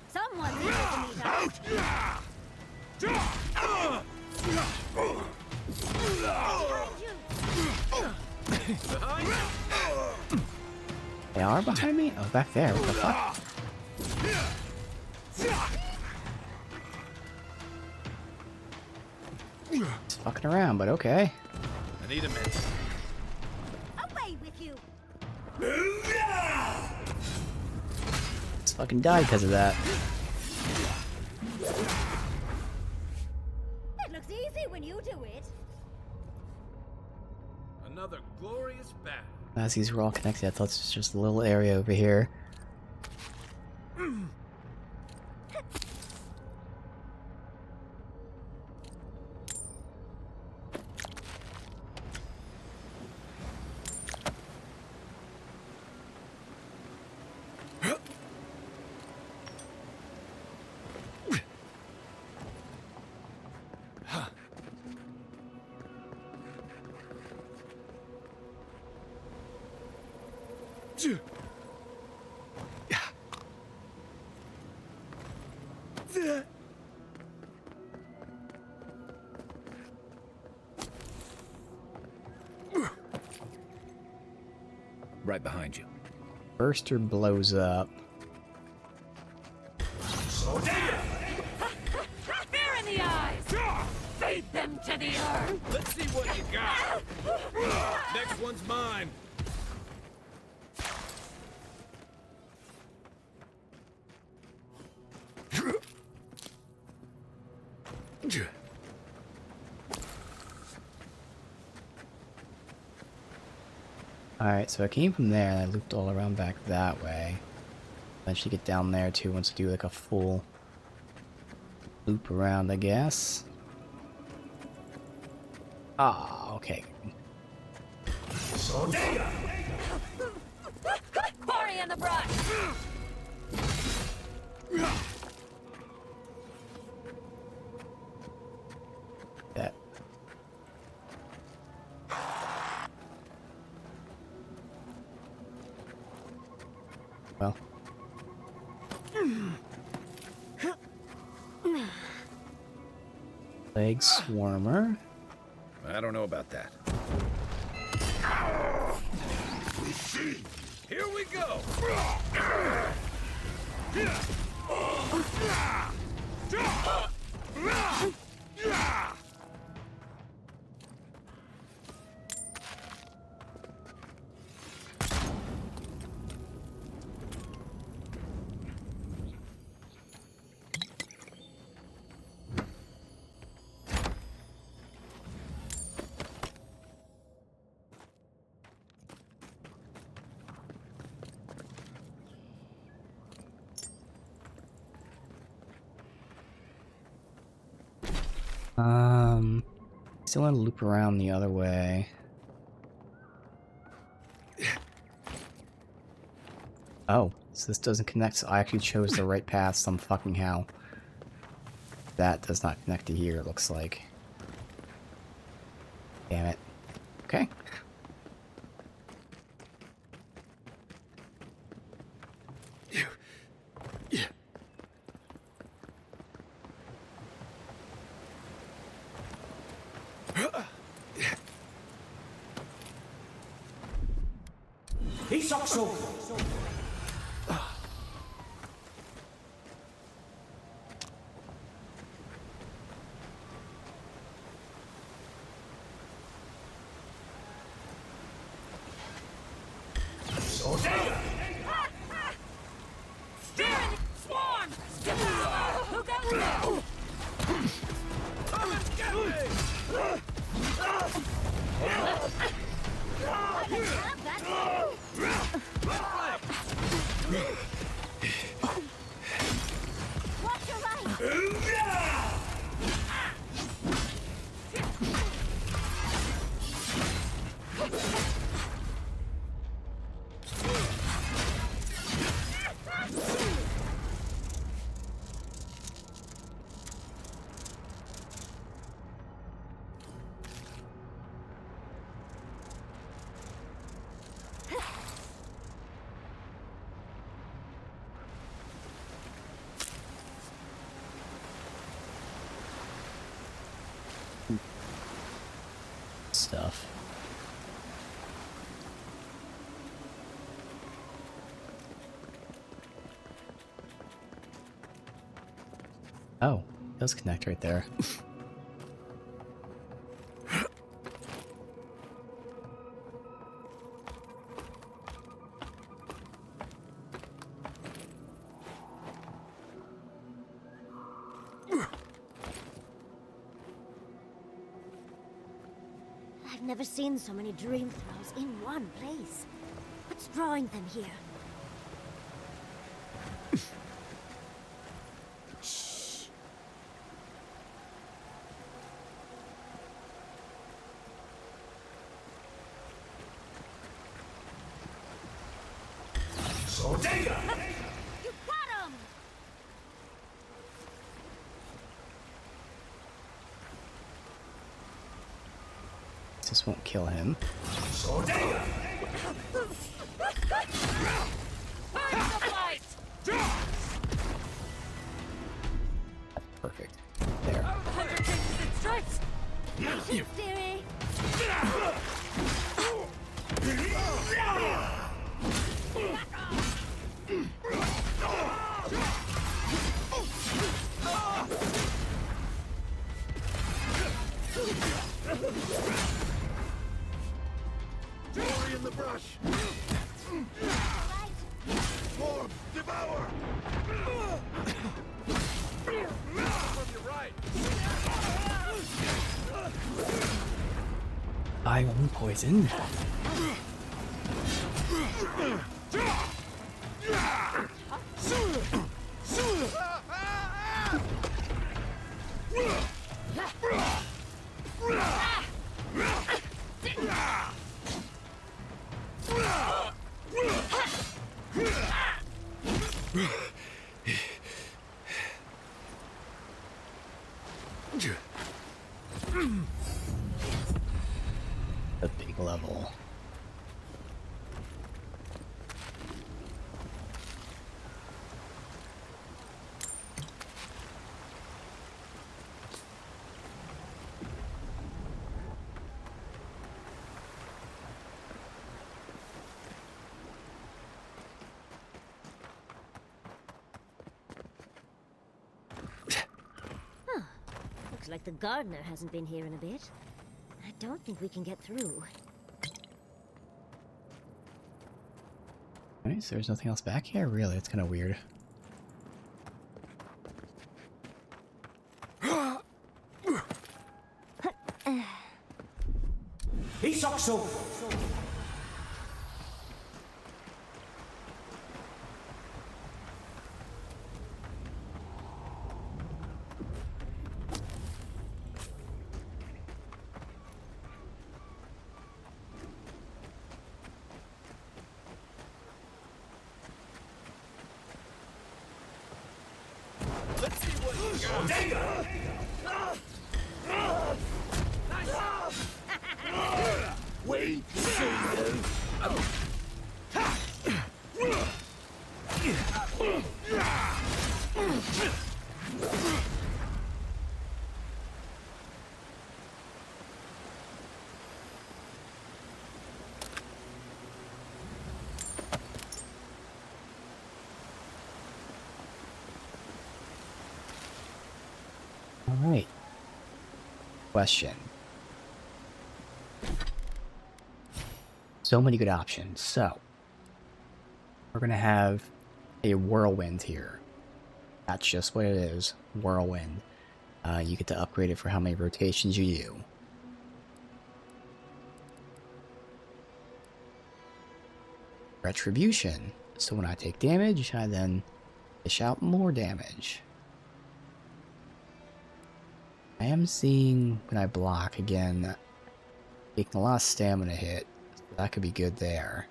Someone's here to meet us. They are behind me? Oh, back there. What the fuck? Just fucking around, but okay. I need a minute. Away with you. Just fucking died because of that. It looks easy when you do it. Another glorious battle. As these were all connected, I thought this was just a little area over here. Right behind you. Burster blows up. Fear in the eyes! Feed them to the earth! Let's see what you got. Next one's mine. Alright, so I came from there and I looped all around back that way. Eventually get down there too once I do like a full loop around, I guess. Ah, okay. Quarry in the brush! That. Well. Leg swarmer. I don't know about that. Here we go. Still want to loop around the other way. Oh, so this doesn't connect, so I actually chose the right path some fucking how. That does not connect to here, it looks like. Damn it. Okay. stuff. Oh, it does connect right there. I've never seen so many dream throws in one place. What's drawing them here? Shh. So data! You got him! This won't kill him. So data! Perfect. There. Hunter takes its stripes! Patience, dearie! Glory in the brush! Form, devour! From your right! I am poisoned. A big level. Looks like the gardener hasn't been here in a bit. I don't think we can get through. Alright, so there's nothing else back here? Really? It's kind of weird. Isokso! Let's see what you got! Data! Wait, Saber! Alright. Question. So many good options. So, we're going to have a whirlwind here. That's just what it is. Whirlwind. You get to upgrade it for how many rotations you do. Retribution. So when I take damage, I then dish out more damage. I am seeing when I block again, taking a lot of stamina hit. So that could be good there.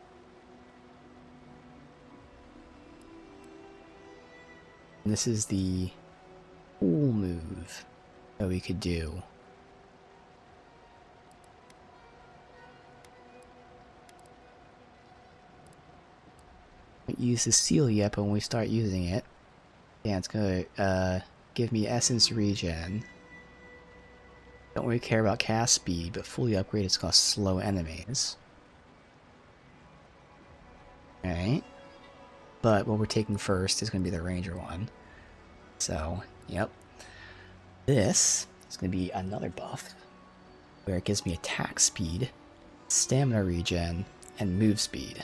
And this is the cool move that we could do. Haven't used the seal yet, but when we start using it, yeah, it's gonna give me essence regen. Don't really care about cast speed, but fully upgraded is gonna slow enemies. Alright. But what we're taking first is gonna be the ranger one. So, yep. This is gonna be another buff, where it gives me attack speed, stamina regen, and move speed.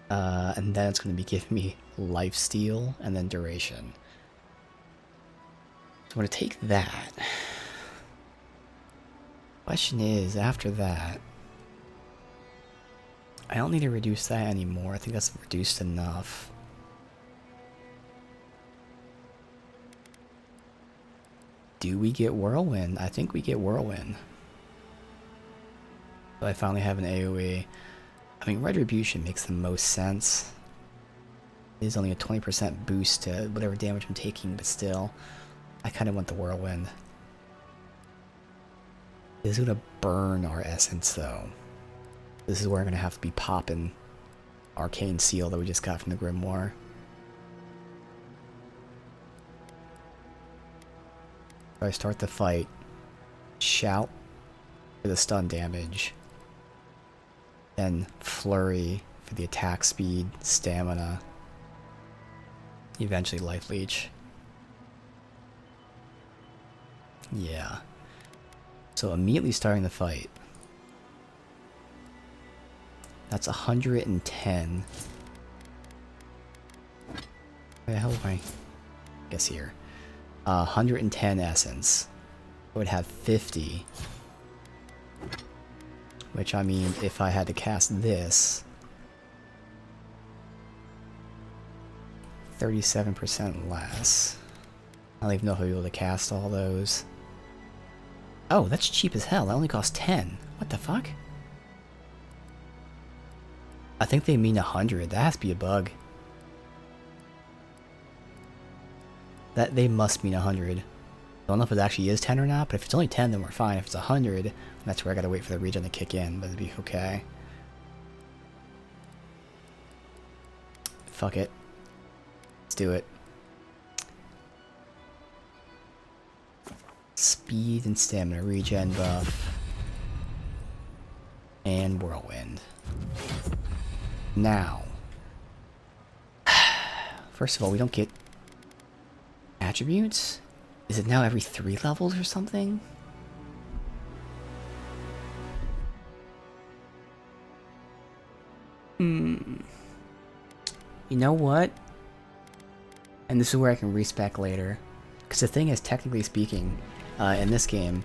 And then it's going to be giving me lifesteal and then duration. So I'm going to take that. Question is, after that, I don't need to reduce that anymore. I think that's reduced enough. Do we get Whirlwind? I think we get Whirlwind. So I finally have an AoE. I mean, Retribution makes the most sense. It is only a 20% boost to whatever damage I'm taking, but still, I kind of want the Whirlwind. This is going to burn our essence, though. This is where I'm going to have to be popping Arcane Seal that we just got from the Grimoire. So I start the fight. Shout for the stun damage. Then Flurry for the attack speed, stamina, eventually Life Leech. Yeah. So immediately starting the fight. That's 110. Where the hell am I? Guess here. 110 essence. I would have 50. Which, I mean, if I had to cast this, 37% less. I don't even know if I'll be able to cast all those. Oh, that's cheap as hell. That only costs 10. What the fuck? I think they mean 100. That has to be a bug. That they must mean 100. I don't know if it actually is 10 or not, but if it's only 10, then we're fine. If it's 100, that's where I gotta wait for the regen to kick in, but it'd be okay. Fuck it. Let's do it. Speed and stamina regen buff. And Whirlwind. Now. First of all, we don't get attributes? Is it now every 3 levels or something? You know what? And this is where I can respec later. Because the thing is, technically speaking, in this game,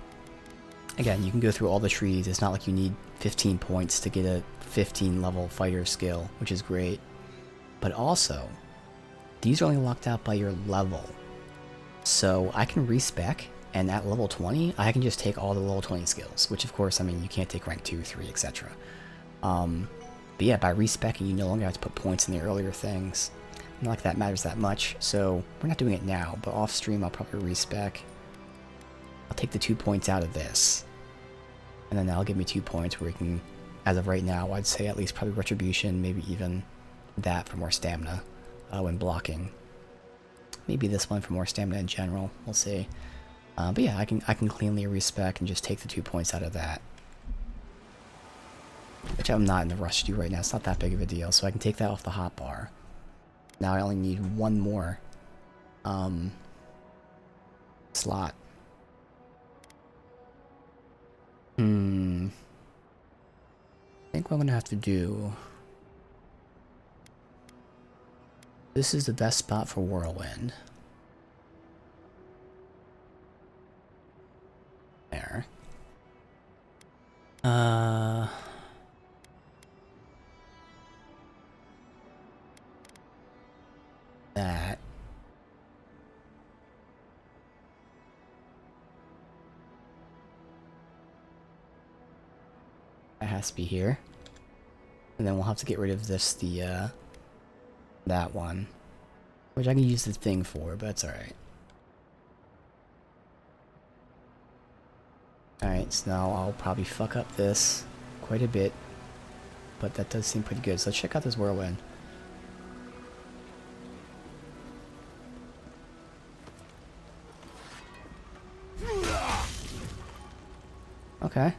again, you can go through all the trees. It's not like you need 15 points to get a 15 level fighter skill, which is great. But also, these are only locked out by your level. So I can respec, and at level 20, I can just take all the level 20 skills, which of course, I mean, you can't take rank 2, 3, etc. But yeah, by respecing, you no longer have to put points in the earlier things. Not like that matters that much, so we're not doing it now, but off stream I'll probably respec. I'll take the 2 points out of this, and then that'll give me 2 points where we can, as of right now, I'd say at least probably Retribution, maybe even that for more stamina when blocking. Maybe this one for more stamina in general, we'll see. But yeah, I can cleanly respec and just take the 2 points out of that. Which I'm not in the rush to do right now, it's not that big of a deal, so I can take that off the hotbar. Now I only need one more slot. I think what I'm gonna have to do. This is the best spot for Whirlwind. There. That. That has to be here. And then we'll have to get rid of this, that one. Which I can use the thing for, but that's alright. Alright, so now I'll probably fuck up this quite a bit. But that does seem pretty good, so let's check out this Whirlwind. Okay.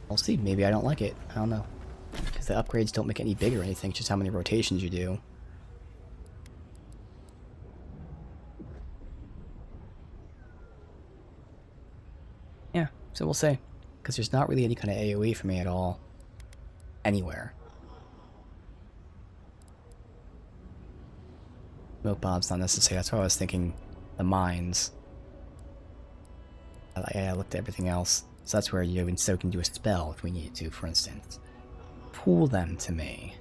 We'll see. Maybe I don't like it. I don't know. Because the upgrades don't make it any bigger or anything, it's just how many rotations you do. Yeah, so we'll say. Because there's not really any kind of AoE for me at all. Anywhere. Smoke bomb's not necessary. That's why I was thinking the mines. I looked at everything else. So that's where you can do a spell if we need to, for instance. Pull them to me.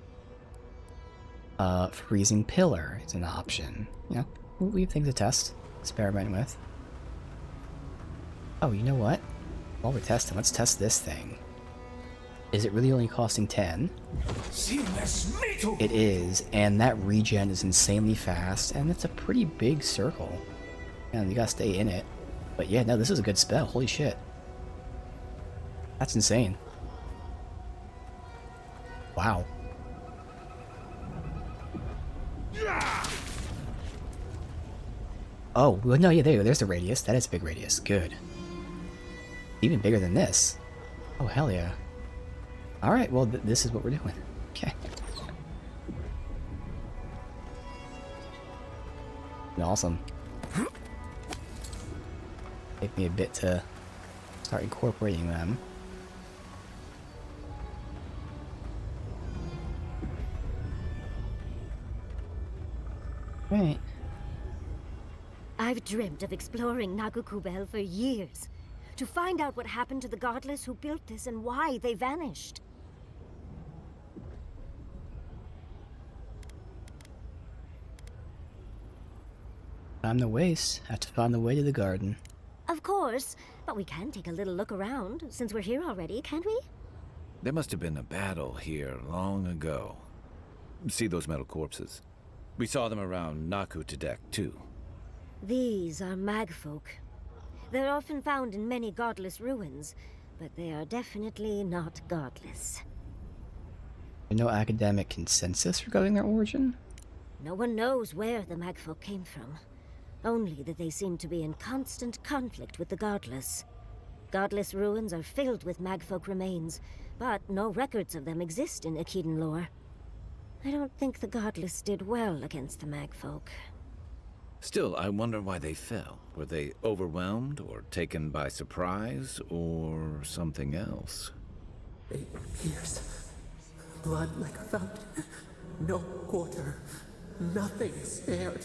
Freezing pillar is an option. You know, we have things to test, experiment with. Oh, you know what? While we're testing, let's test this thing. Is it really only costing 10? It is, and that regen is insanely fast, and it's a pretty big circle. And you gotta stay in it. But yeah, no, this is a good spell. Holy shit. That's insane. Wow. Oh, well, no, yeah, there's the radius. That is a big radius. Good. Even bigger than this. Oh, hell yeah. Alright, well, this is what we're doing. Okay. Awesome. Take me a bit to start incorporating them. Right. I've dreamt of exploring Nagukubel for years. To find out what happened to the godless who built this and why they vanished. Time to waste. Have to find the way to the garden. Of course, but we can take a little look around, since we're here already, can't we? There must have been a battle here long ago. See those metal corpses? We saw them around Nakutadek, too. These are magfolk. They're often found in many godless ruins, but they are definitely not godless. No academic consensus regarding their origin? No one knows where the magfolk came from. Only that they seem to be in constant conflict with the godless. Godless ruins are filled with magfolk remains, but no records of them exist in Aedyran lore. I don't think the godless did well against the magfolk. Still, I wonder why they fell. Were they overwhelmed, or taken by surprise, or something else? They pierce. Blood like a fountain. No quarter. Nothing spared.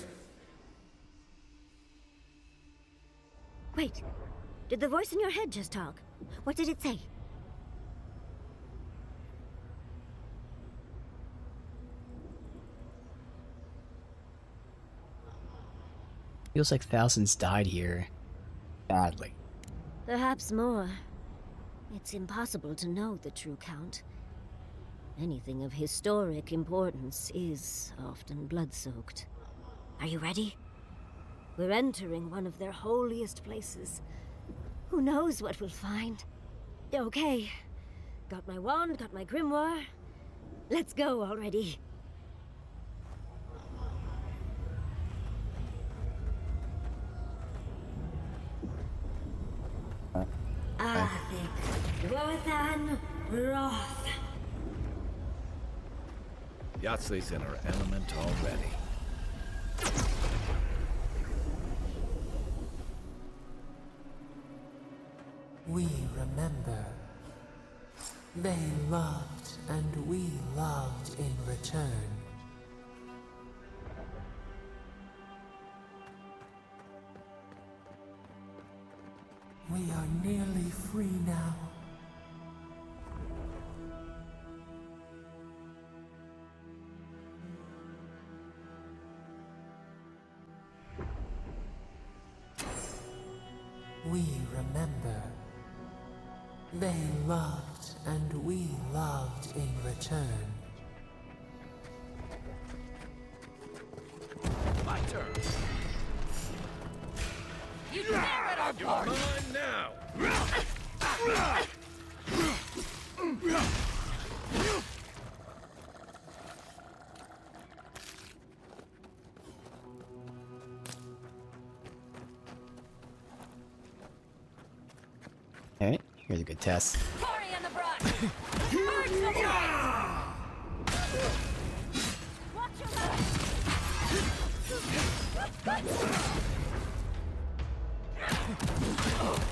Wait. Did the voice in your head just talk? What did it say? Feels like thousands died here. Badly. Perhaps more. It's impossible to know the true count. Anything of historic importance is often blood-soaked. Are you ready? We're entering one of their holiest places. Who knows what we'll find? Okay. Got my wand, got my grimoire. Let's go already. Athic, Rothan, Roth. Yahtzei's in her element already. We remember. They loved, and we loved in return. We are nearly free now. We remember. They loved, and we loved in return. My turn. You tear it apart. You're mine now. Okay, here's a good test.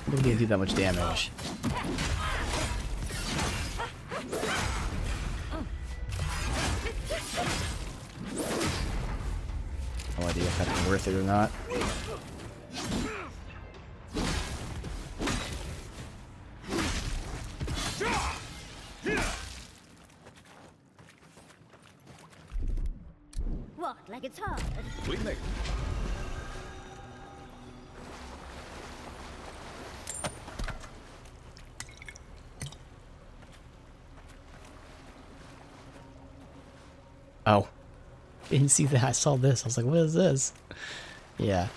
It didn't do that much damage. No idea if that's worth it or not. What, like it's hard? We make Oh. Didn't see that. I saw this. I was like, what is this? Yeah.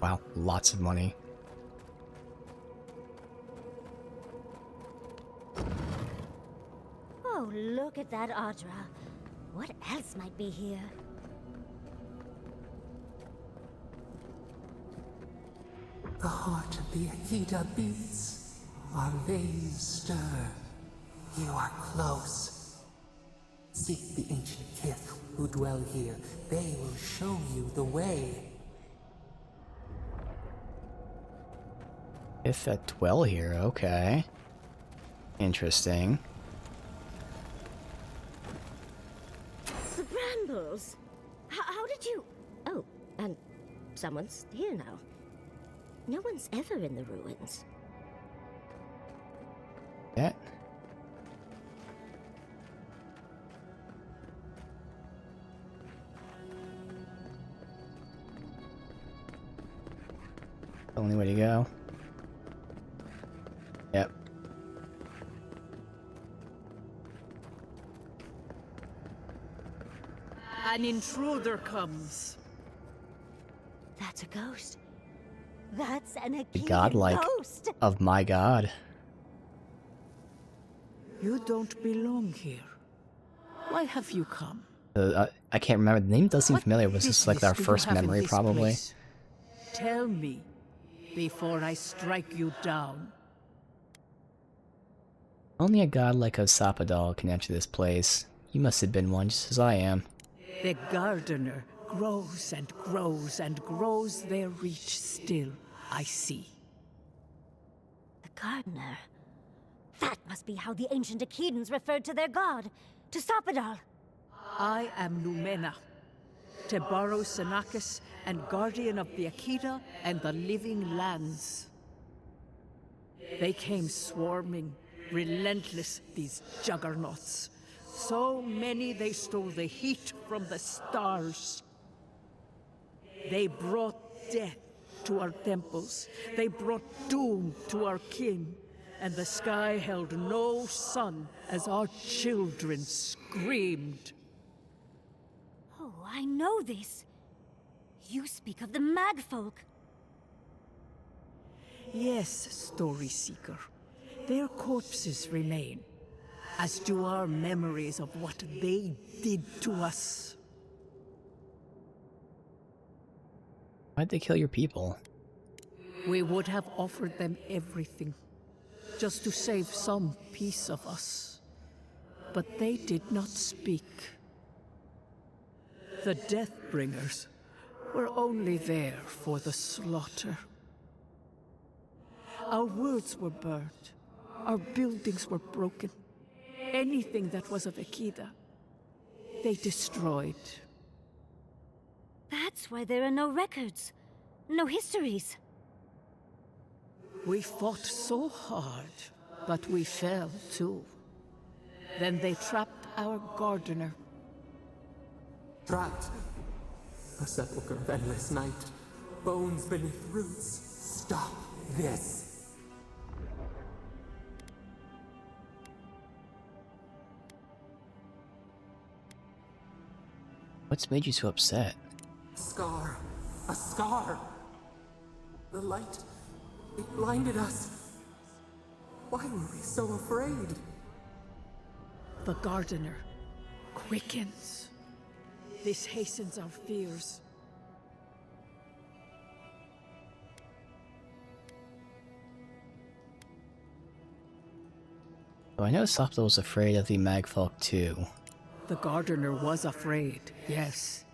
Wow, lots of money. Oh, look at that Aedyran. What else might be here? The heart of the Aedyran beats. Our veins stir. You are close. Seek the ancient kith who dwell here. They will show you the way. If that dwell here, okay. Interesting. The brambles. How did you... Oh, and someone's here now. No one's ever in the ruins. Yeah. Only way to go. Yep. An intruder comes. That's a ghost. That's an The Aedyran godlike ghost. of my god. You don't belong here. Why have you come? I can't remember. The name does seem What familiar. Was this like business our do you first have in memory, this probably? place? Tell me, before I strike you down. Only a god like Osapadal can enter this place. You must have been one, just as I am. The gardener grows and grows and grows their reach still, I see. The gardener. That must be how the ancient Aedyans referred to their god, to Sapadal. I am Numena, Tebaro Senakis, and guardian of the Aedyran and the living lands. They came swarming, relentless, these juggernauts. So many they stole the heat from the stars. They brought death to our temples. They brought doom to our kin. And the sky held no sun as our children screamed. Oh, I know this. You speak of the Magfolk. Yes, Story Seeker. Their corpses remain, as do our memories of what they did to us. Why'd they kill your people? We would have offered them everything, just to save some piece of us. But they did not speak. The Deathbringers were only there for the slaughter. Our words were burned. Our buildings were broken. Anything that was of Aedyran, they destroyed. That's why there are no records, no histories. We fought so hard, but we fell too. Then they trapped our gardener. Trapped. A sepulchre of endless night. Bones beneath roots. Stop this. What's made you so upset? Scar. A scar. The light. It blinded us. Why were we so afraid? The Gardener quickens. This hastens our fears. Oh, I know Sopla was afraid of the Magfolk too. The Gardener was afraid, yes.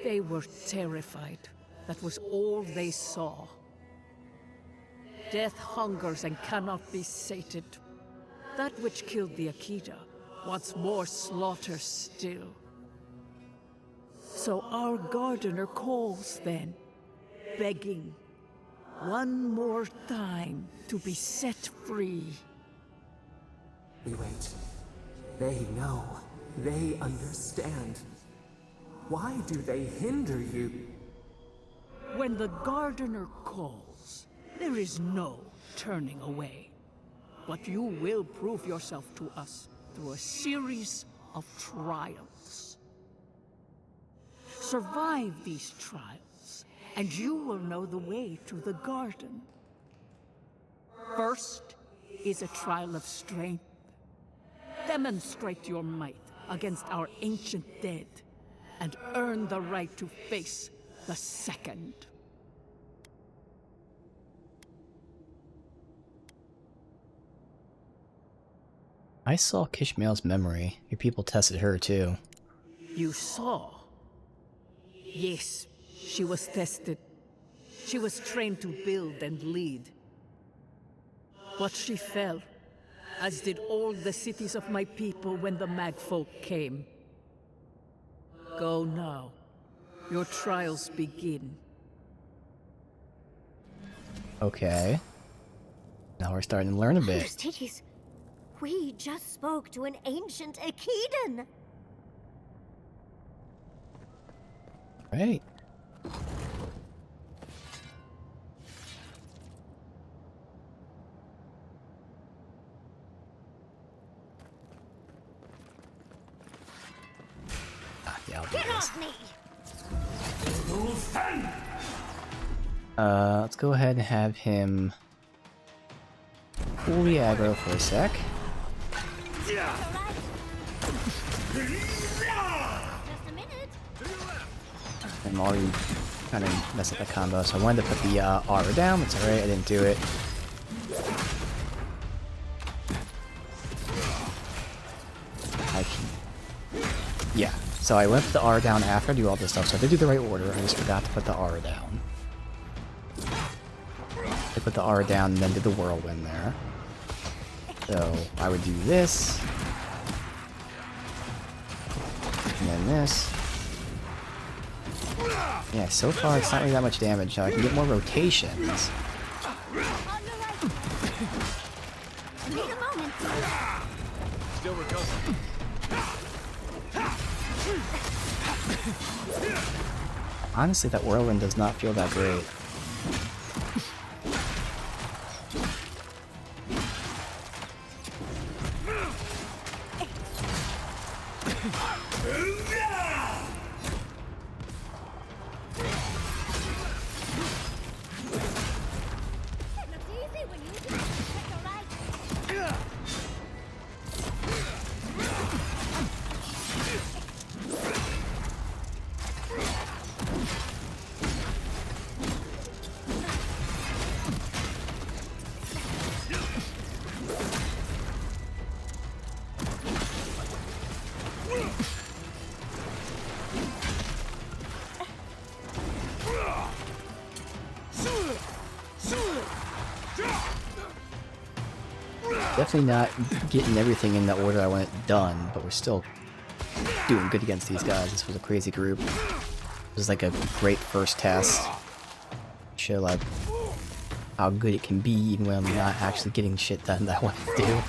They were terrified. That was all they saw. Death hungers and cannot be sated. That which killed the Akita wants more slaughter still. So our Gardener calls then, begging one more time to be set free. We wait. They know. They understand. Why do they hinder you? When the Gardener calls, there is no turning away. But you will prove yourself to us through a series of trials. Survive these trials, and you will know the way to the garden. First is a trial of strength. Demonstrate your might against our ancient dead, and earn the right to face the second. I saw Kishmael's memory. Your people tested her too. You saw? Yes, she was tested. She was trained to build and lead. But she fell, as did all the cities of my people when the Magfolk came. Go now. Your trials begin. Okay. Now we're starting to learn a bit. Aristides, we just spoke to an ancient Aedyran. Right. Yeah, I'll do Get this. off me! Let's go ahead and have him pull the aggro for a sec. I'm already kind of messed up the combo, so I wanted to put the R down. That's alright, I didn't do it. I can... Yeah, so I went with the R down after I do all this stuff, so I did do the right order, I just forgot to put the R down. I put the R down and then did the whirlwind there. So I would do this. And then this. Yeah, so far it's not really that much damage, so I can get more rotations. Still recovering. Honestly, that whirlwind does not feel that great. Definitely not getting everything in the order I want it done, but we're still doing good against these guys. This was a crazy group. This was like a great first test. Show like how good it can be even when I'm not actually getting shit done that I want to do.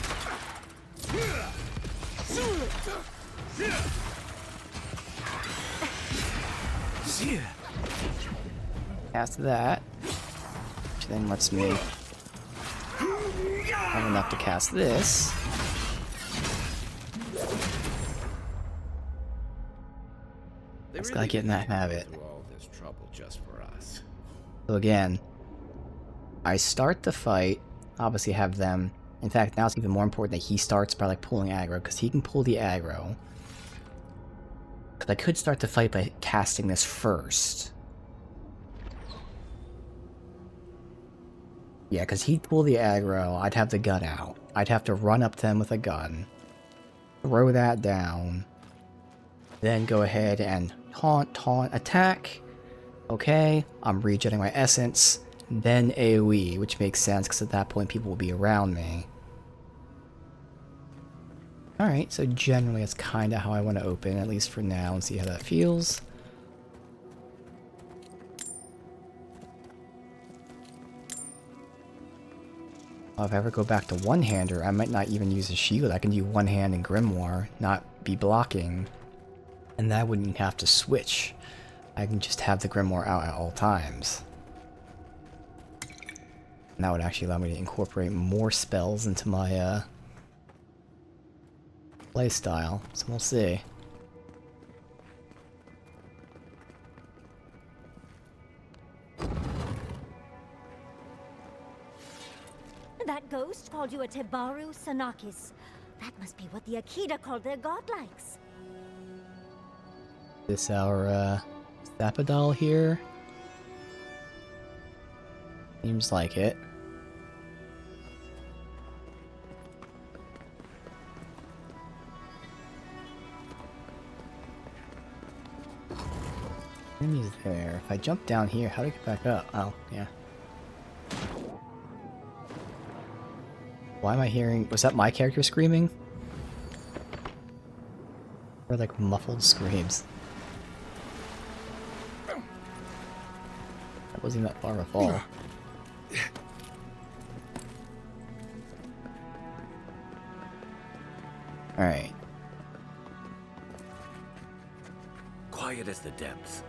After that, which then lets me have enough to cast this. Just gotta get in that habit. All this trouble just for us. So again, I start the fight, obviously have them In fact, now it's even more important that he starts by like pulling aggro, because he can pull the aggro. Because I could start the fight by casting this first. Yeah, because he'd pull the aggro, I'd have the gun out. I'd have to run up to them with a gun, throw that down, then go ahead and taunt, attack. Okay, I'm regenerating my essence, then AoE, which makes sense because at that point people will be around me. Alright, so generally that's kind of how I want to open, at least for now, and see how that feels. If I ever go back to one-hander, I might not even use a shield. I can do one hand in Grimoire, not be blocking. And that wouldn't have to switch. I can just have the Grimoire out at all times. And that would actually allow me to incorporate more spells into my playstyle. So we'll see. That ghost called you a Tebaru Sanakis. That must be what the Akita called their godlikes. This our Zapadal here? Seems like it. Enemy's there. If I jump down here, how do I get back up? Oh, yeah. Why am I hearing... Was that my character screaming? Or like muffled screams? That wasn't that far of a fall. Alright. Quiet as the depths.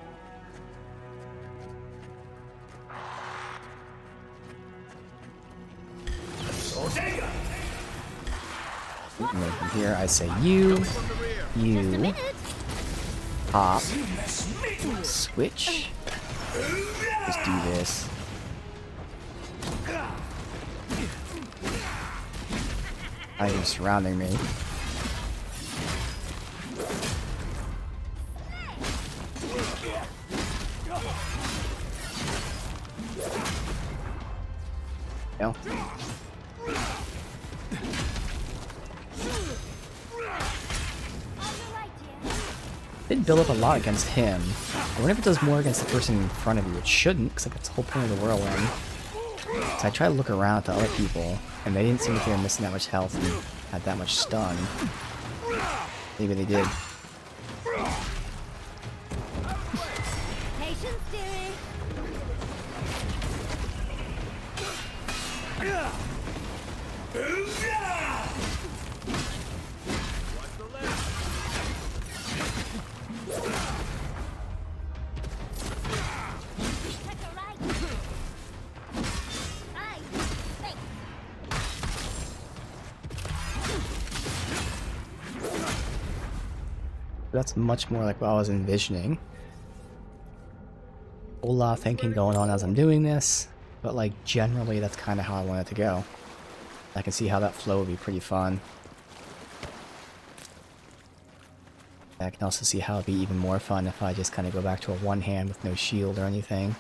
And then from here I say you, pop, switch, just do this. Items surrounding me. No. Did build up a lot against him. I wonder if it does more against the person in front of you. It shouldn't, because that's the whole point of the whirlwind. So I try to look around at the other people, and they didn't seem like they were missing that much health and had that much stun. Maybe they did. Patience, dearie. That's much more like what I was envisioning. A whole lot of thinking going on as I'm doing this, but like generally that's kind of how I want it to go. I can see how that flow would be pretty fun. I can also see how it'd be even more fun if I just kind of go back to a one hand with no shield or anything.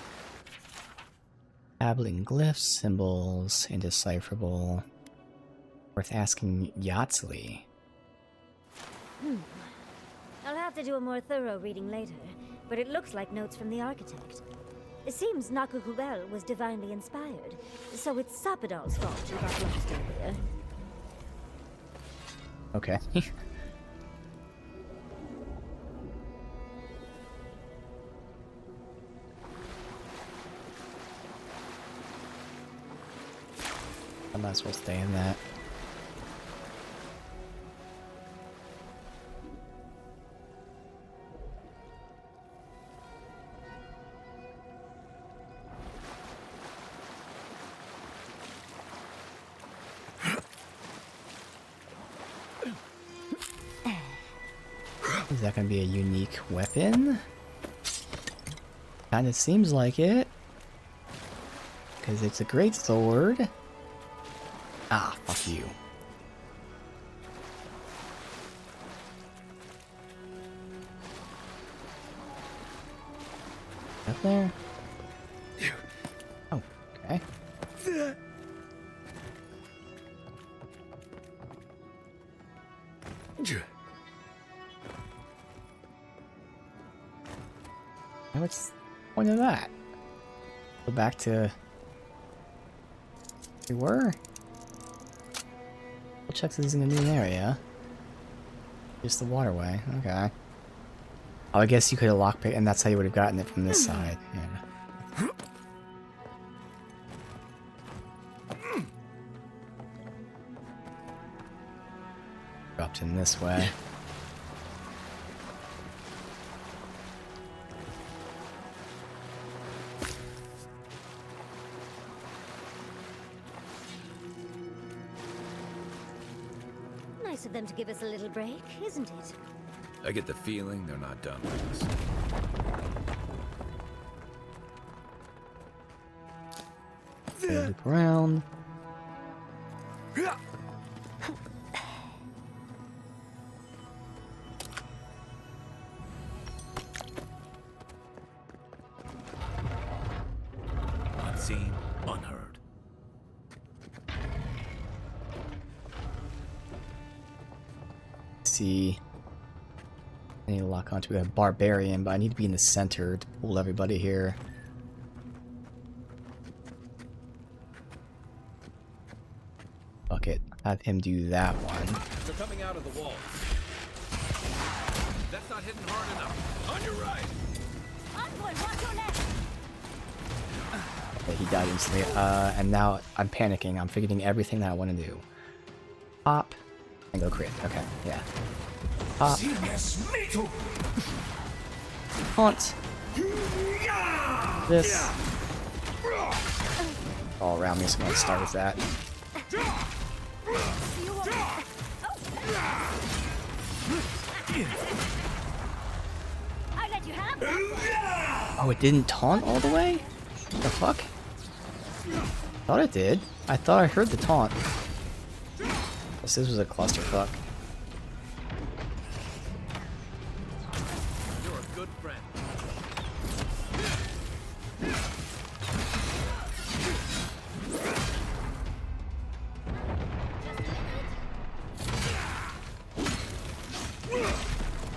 Babbling glyphs, symbols, indecipherable. Worth asking Yahtzee. I'll have to do a more thorough reading later, but it looks like notes from the architect. It seems Nakukugel was divinely inspired, so it's Sapadal's fault you got lost earlier. Okay. I might as well stay in that. Is that going to be a unique weapon? Kind of seems like it. Because it's a great sword. Ah, fuck you. Up there? Oh, okay. Now what's the point of that? Go back to... we were? We'll check this is in a new area. Just the waterway, okay. Oh, I guess you could have lockpicked, and that's how you would have gotten it from this side, yeah. Dropped in this way. Nice of them to give us a little break, isn't it? I get the feeling they're not done with us. Loop around. Unseen, unheard. See. I need to lock onto a barbarian, but I need to be in the center to pull everybody here. Fuck it. Have him do that one. They're coming out of the wall. That's not hitting hard enough. On your right. Envoy, watch your left. Okay, he died instantly. And now I'm panicking. I'm forgetting everything that I want to do. Pop. And go crit. Okay, yeah. Pop. Haunt. This. All around me, so I'm gonna start with that. I let you have that. Oh, it didn't taunt all the way? The fuck? Thought it did. I thought I heard the taunt. This was a clusterfuck. You're a good friend.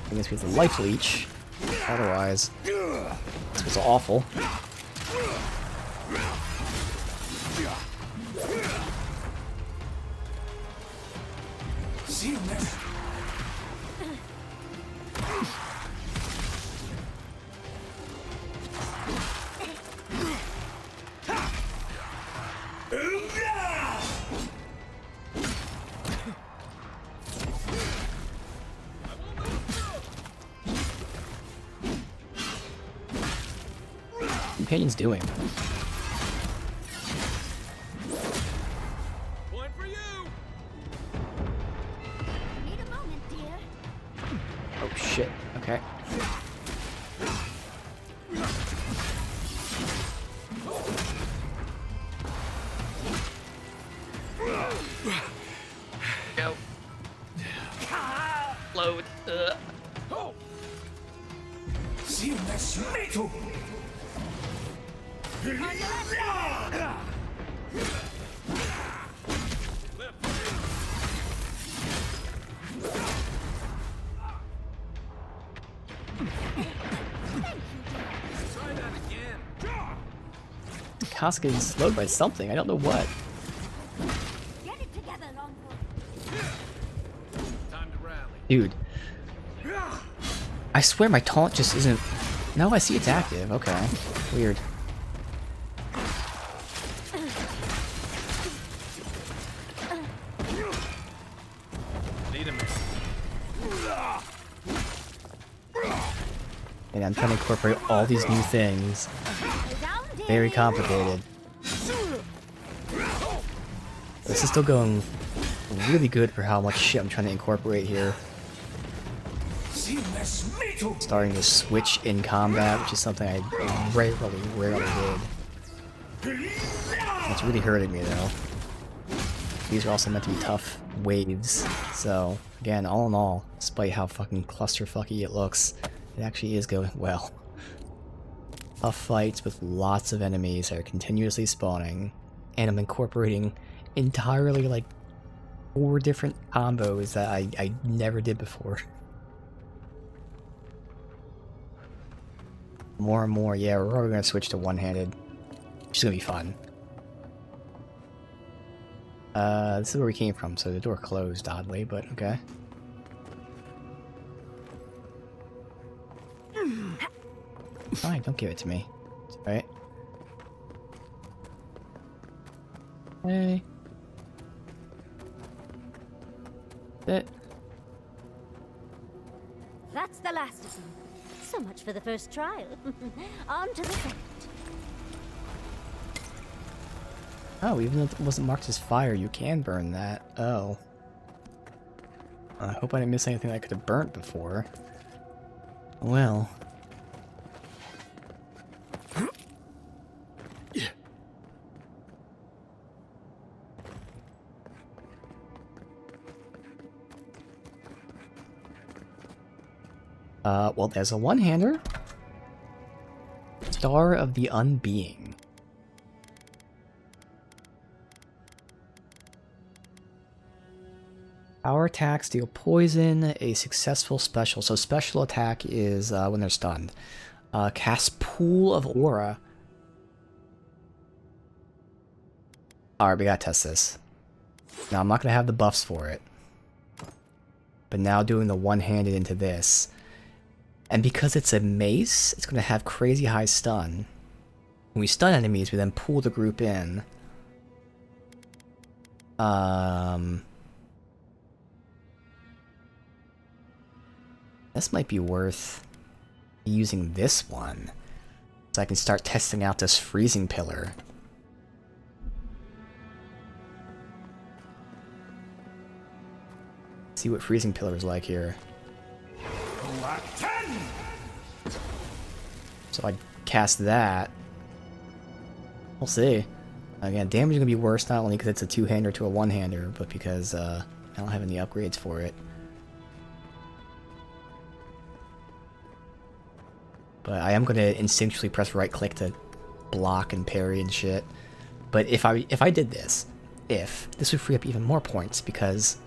I guess we have the life leech. Otherwise, this was awful. See you next. Companion's doing? One for you. Need a moment, dear. Oh shit. Okay. Go. Load. See you next meeting. Casca is slowed by something. I don't know what. Get it together, Longbow. Time to rally. Dude. I swear my taunt just isn't... No, I see it's active. Okay. Weird. Need a minute. And I'm trying to incorporate all these new things. Very complicated. This is still going really good for how much shit I'm trying to incorporate here. Starting to switch in combat, which is something I rarely did. It's really hurting me though. these are also meant to be tough waves. So, again, all in all, despite how fucking clusterfucky it looks, it actually is going well. Tough fights with lots of enemies that are continuously spawning, and I'm incorporating entirely like 4 different combos that I never did before. More and more, yeah, we're probably gonna switch to one-handed, which is gonna be fun. This is where we came from, so the door closed oddly, but okay. Fine, don't give it to me. It's alright. Hey. That's the last of them. So much for the first trial. On to the second. Oh, even though it wasn't marked as fire, you can burn that. Oh. I hope I didn't miss anything I could have burnt before. Well. Well, there's a one-hander. Star of the Unbeing. Power attacks deal poison, a successful special. So special attack is when they're stunned. Cast Pool of Aura. Alright, we gotta test this. Now, I'm not gonna have the buffs for it. But now doing the one-handed into this. And because it's a mace, it's gonna have crazy high stun. When we stun enemies, we then pull the group in. This might be worth using this one. So I can start testing out this freezing pillar. See what freezing pillar is like here. So I cast that. We'll see. Again, damage is gonna be worse not only because it's a two-hander to a one-hander, but because I don't have any upgrades for it. But I am gonna instinctually press right-click to block and parry and shit. But if I did this, this would free up even more points because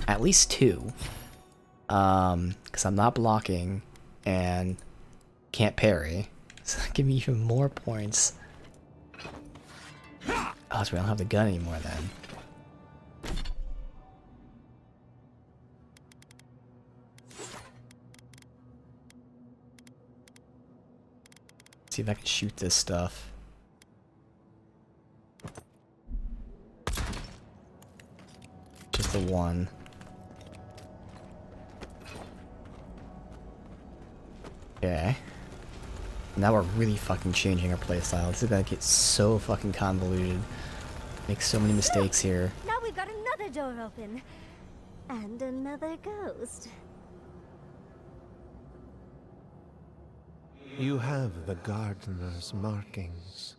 at least 2. Because I'm not blocking and can't parry. So give me even more points. Oh, so we don't have the gun anymore then. See if I can shoot this stuff. Just the one. Okay. Now we're really fucking changing our playstyle. This is gonna get so fucking convoluted. Make so many mistakes here. Now we've got another door open. And another ghost. You have the gardener's markings,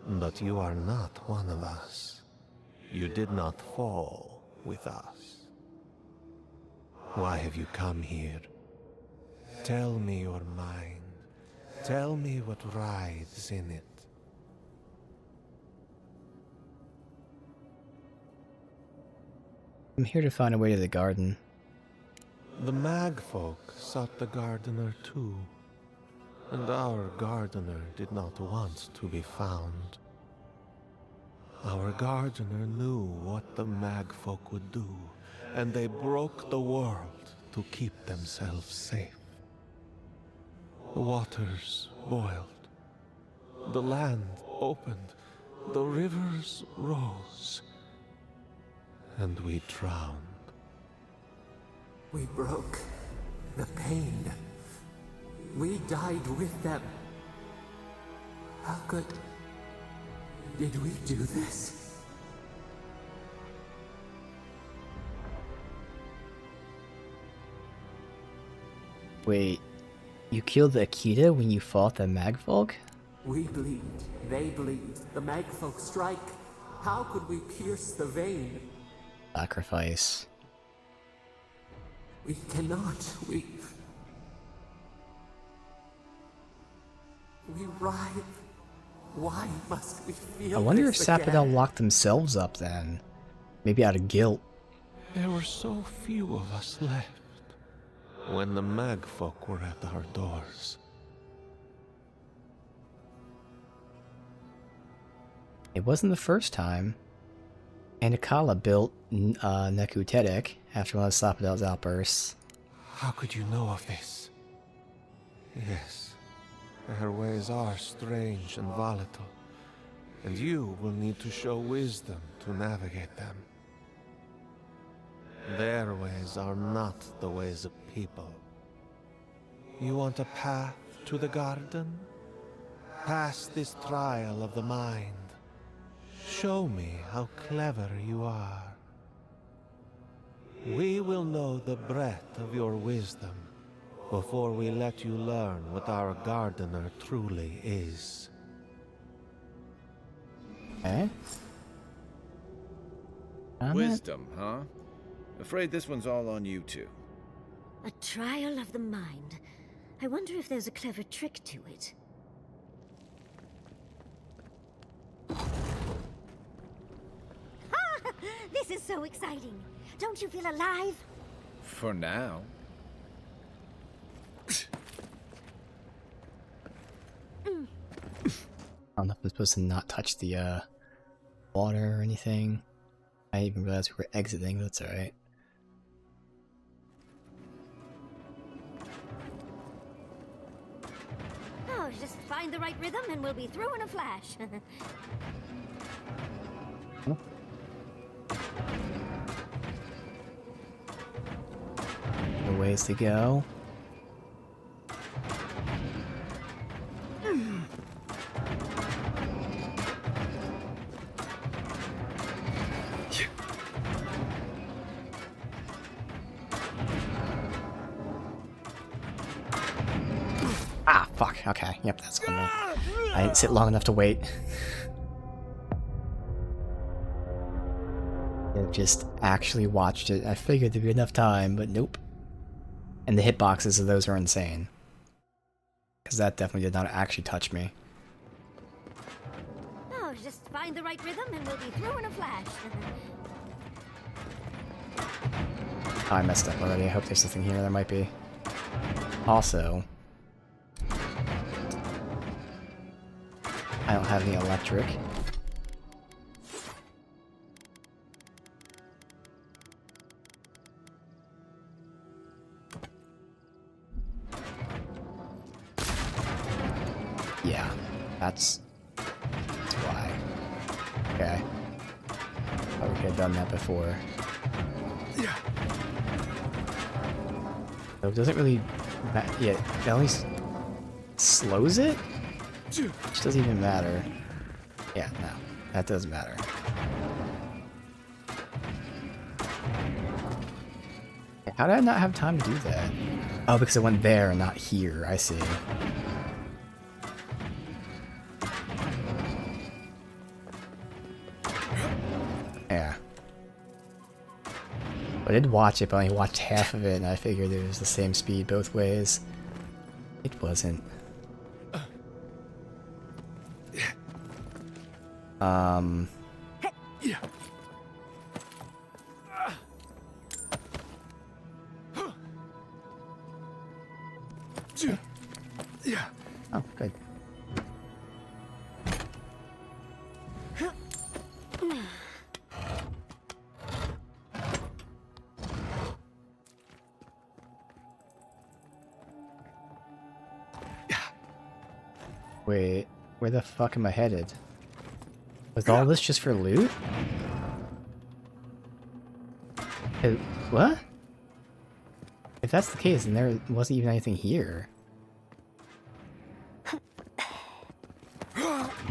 but you are not one of us. You did not fall with us. Why have you come here? Tell me your mind. Tell me what rides in it. I'm here to find a way to the garden. The magfolk sought the gardener too. And our gardener did not want to be found. Our gardener knew what the magfolk would do, and they broke the world to keep themselves safe. The waters boiled. The land opened. The rivers rose. And we drowned. We broke the pain. We died with them. How good did we do this? Wait, you killed the Akita when you fought the magfolk? We bleed, they bleed, the magfolk strike. How could we pierce the vein? Sacrifice. We cannot. We writhe. Why must we feel I wonder if this Sapodel again? locked themselves up then. Maybe out of guilt. There were so few of us left when the Magfolk were at our doors. It wasn't the first time. Anakala built Neku Tedek after one of Sapodel's outbursts. How could you know of this? Yes, their ways are strange and volatile, and you will need to show wisdom to navigate them. Their ways are not the ways of people. You want a path to the garden? Pass this trial of the mind. Show me how clever you are. We will know the breadth of your wisdom before we let you learn what our gardener truly is. Eh? Wisdom, huh? Afraid this one's all on you two. A trial of the mind. I wonder if there's a clever trick to it. This is so exciting. Don't you feel alive? For now. I don't know if I'm supposed to not touch the water or anything. I didn't even realize we were exiting, but that's alright. Oh, just find the right rhythm and we'll be through in a flash. No ways to go. Ah, fuck. Okay. Yep, that's gonna. I didn't sit long enough to wait. I just actually watched it. I figured there'd be enough time, but nope. And the hitboxes of those are insane. Because that definitely did not actually touch me. Oh, just find the right rhythm and we'll be through in a flash. Oh, I messed up already. I hope there's something here. There might be. Also, I don't have any electric. Yeah, that's why. Okay. Thought we could have done that before. So it doesn't really yeah, it at least slows it? Which doesn't even matter. Yeah, no. That doesn't matter. How did I not have time to do that? Oh, because it went there and not here. I see. Yeah. I did watch it, but I only watched half of it, and I figured it was the same speed both ways. It wasn't. Oh, good. Wait, where the fuck am I headed? Was all this just for loot? What? If that's the case, then there wasn't even anything here.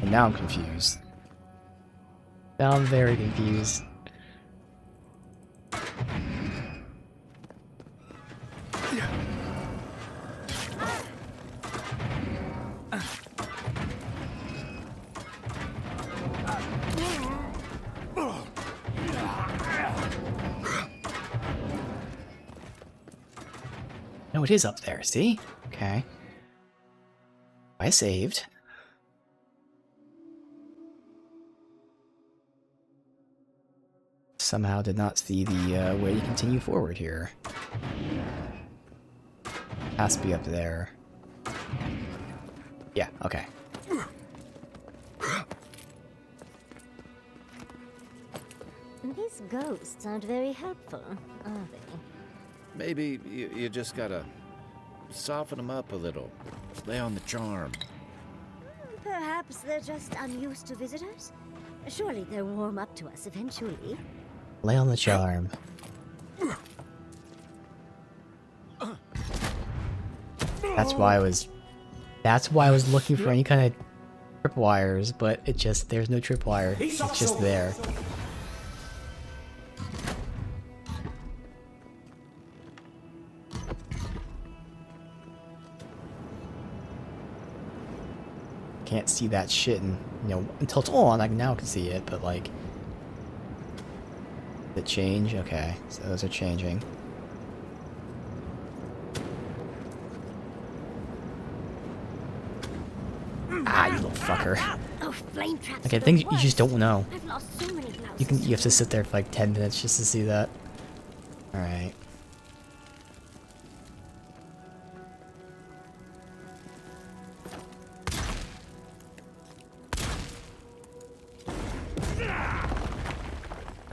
And now I'm confused. Now I'm very confused. No, it is up there, see? Okay. I saved. Somehow did not see the way to continue forward here. Has to be up there. Yeah, okay. These ghosts aren't very helpful, are they? Maybe you just gotta soften them up a little. Lay on the charm. Perhaps they're just unused to visitors? Surely they'll warm up to us eventually. Lay on the charm. That's why I was looking for any kind of tripwires, but there's no tripwire. It's just there. Can't see that shit, and until it's on, like now I can see it, but like, the change. Okay, so those are changing. Ah, you little fucker. Oh, flame traps. Okay, things you just don't know. I've lost so many blouses. You have to sit there for like 10 minutes just to see that. All right.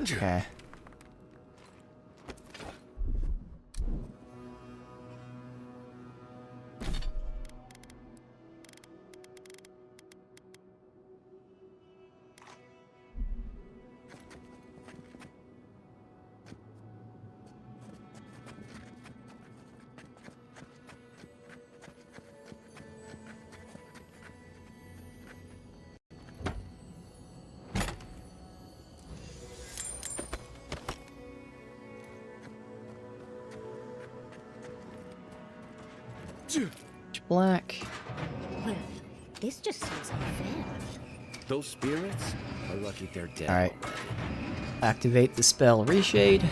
Okay. Black. Well, this just seems unfair. Those spirits are lucky they're dead. Alright. Activate the spell Reshade.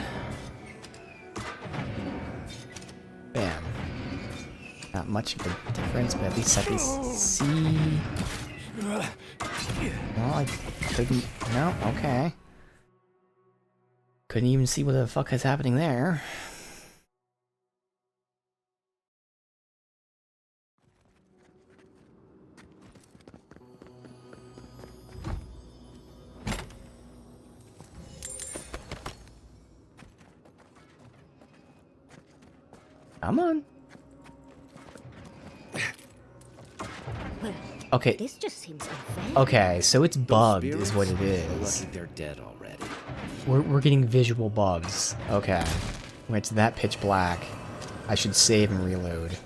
Bam. Not much of a difference, but at least I can see. Well, I couldn't. No, okay. Couldn't even see what the fuck is happening there. Come on. Well, okay. This just seems unfair. Okay, so it's bugged, is what it is. Are lucky they're dead already. We're getting visual bugs. Okay. When it's that pitch black, I should save and reload.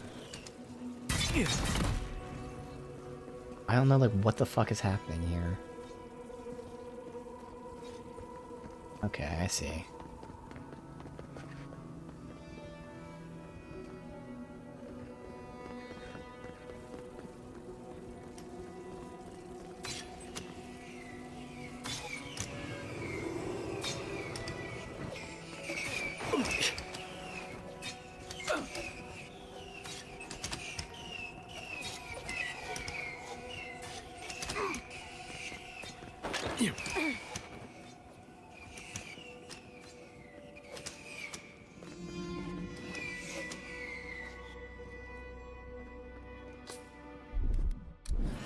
I don't know, like, what the fuck is happening here. Okay, I see.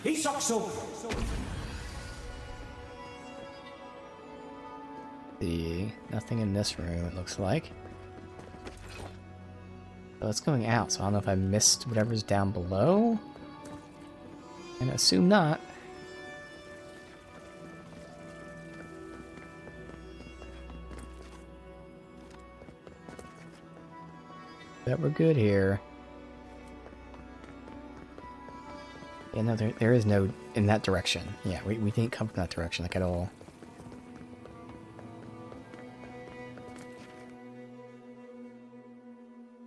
He sucks over. See, nothing in this room, it looks like. But it's going out, so I don't know if I missed whatever's down below. And assume not. Bet we're good here. Yeah, no, there is no in that direction. Yeah, we didn't come from that direction, like, at all.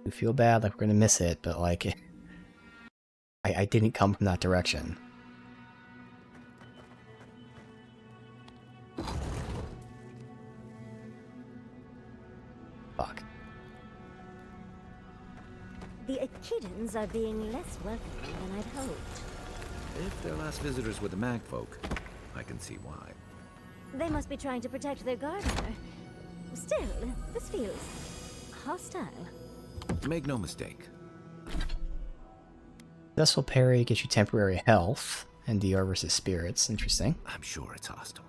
We feel bad, like we're gonna miss it, but, like, I didn't come from that direction. Fuck. The Aedyran are being less welcoming than I'd hoped. If their last visitors were the mag folk, I can see why. They must be trying to protect their gardener. Still, this feels hostile. Make no mistake. Successful parry gets you temporary health, and DR versus spirits. Interesting. I'm sure it's hostile.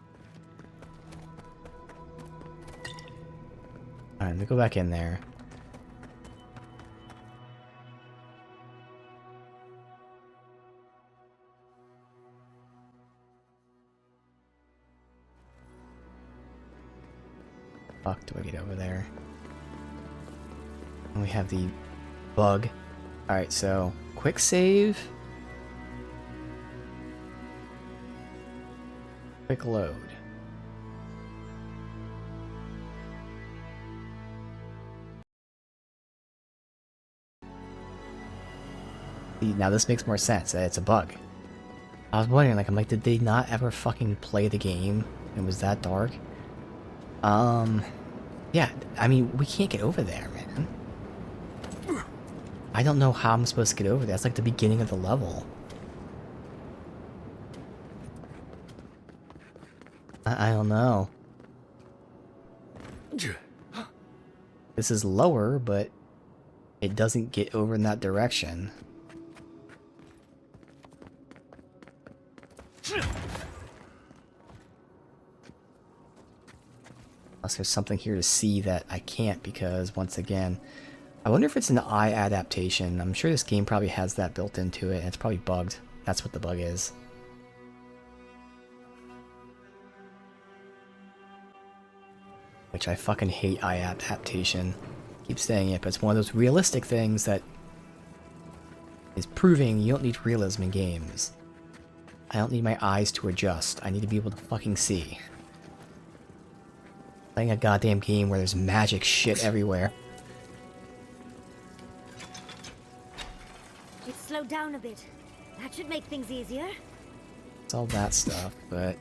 Alright, let me go back in there. Fuck, do I get over there? And we have the bug. Alright, so quick save. Quick load. See, now this makes more sense. It's a bug. I was wondering, like, I'm like, did they not ever fucking play the game? It was that dark? Yeah, I mean, we can't get over there, man. I don't know how I'm supposed to get over there. That's like the beginning of the level. I don't know. This is lower, but it doesn't get over in that direction. Unless there's something here to see that I can't, because once again, I wonder if it's an eye adaptation. I'm sure this game probably has that built into it, and it's probably bugged. That's what the bug is. Which I fucking hate eye adaptation. Keep saying it, but it's one of those realistic things that is proving you don't need realism in games. I don't need my eyes to adjust. I need to be able to fucking see. Playing a goddamn game where there's magic shit everywhere. It's slowed down a bit. That should make things easier. It's all that stuff, but...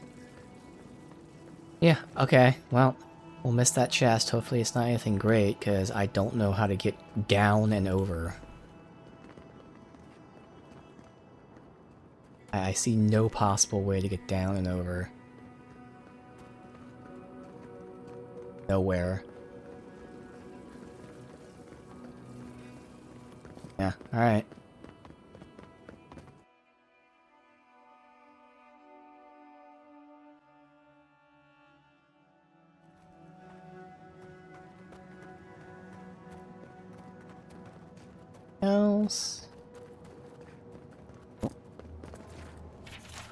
yeah, okay, well, we'll miss that chest. Hopefully it's not anything great, because I don't know how to get down and over. I see no possible way to get down and over. Nowhere. Yeah, alright. Else?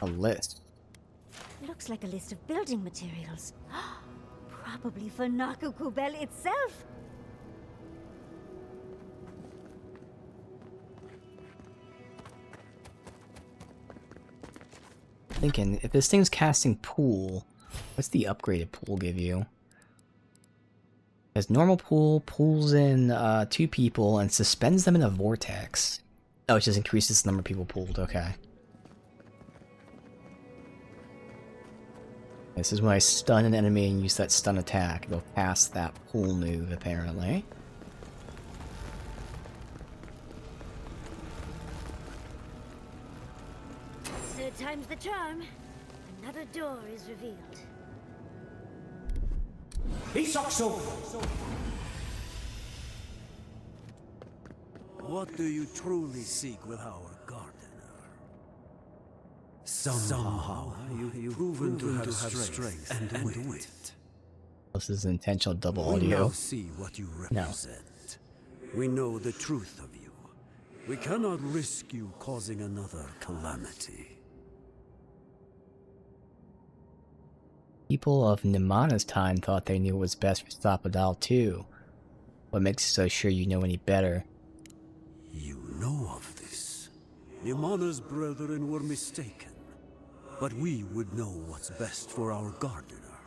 A list. Looks like a list of building materials. Probably for Nakukubel itself. Thinking, if this thing's casting pool, what's the upgraded pool give you? As normal pool pulls in 2 people and suspends them in a vortex. Oh, it just increases the number of people pooled, okay. This is when I stun an enemy and use that stun attack. It'll pass that pool move, apparently. Third time's the charm. Another door is revealed. What do you truly seek with our gardener? Somehow you've proven to have strength and wit. This is intentional double We now audio. see what you represent. We know the truth of you. We cannot risk you causing another calamity. People of Nimana's time thought they knew what was best for Stoppadal too. What makes you so sure you know any better? You know of this. Nimana's brethren were mistaken. But we would know what's best for our gardener.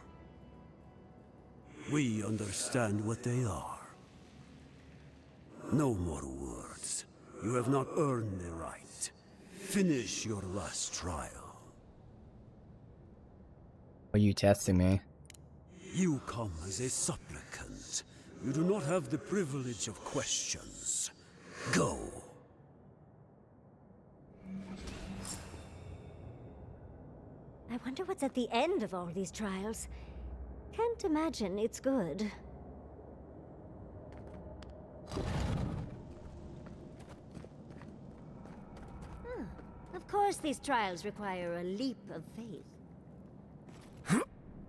We understand what they are. No more words. You have not earned the right. Finish your last trial. Are you testing me? You come as a supplicant. You do not have the privilege of questions. Go. I wonder what's at the end of all these trials. Can't imagine it's good. Of course these trials require a leap of faith.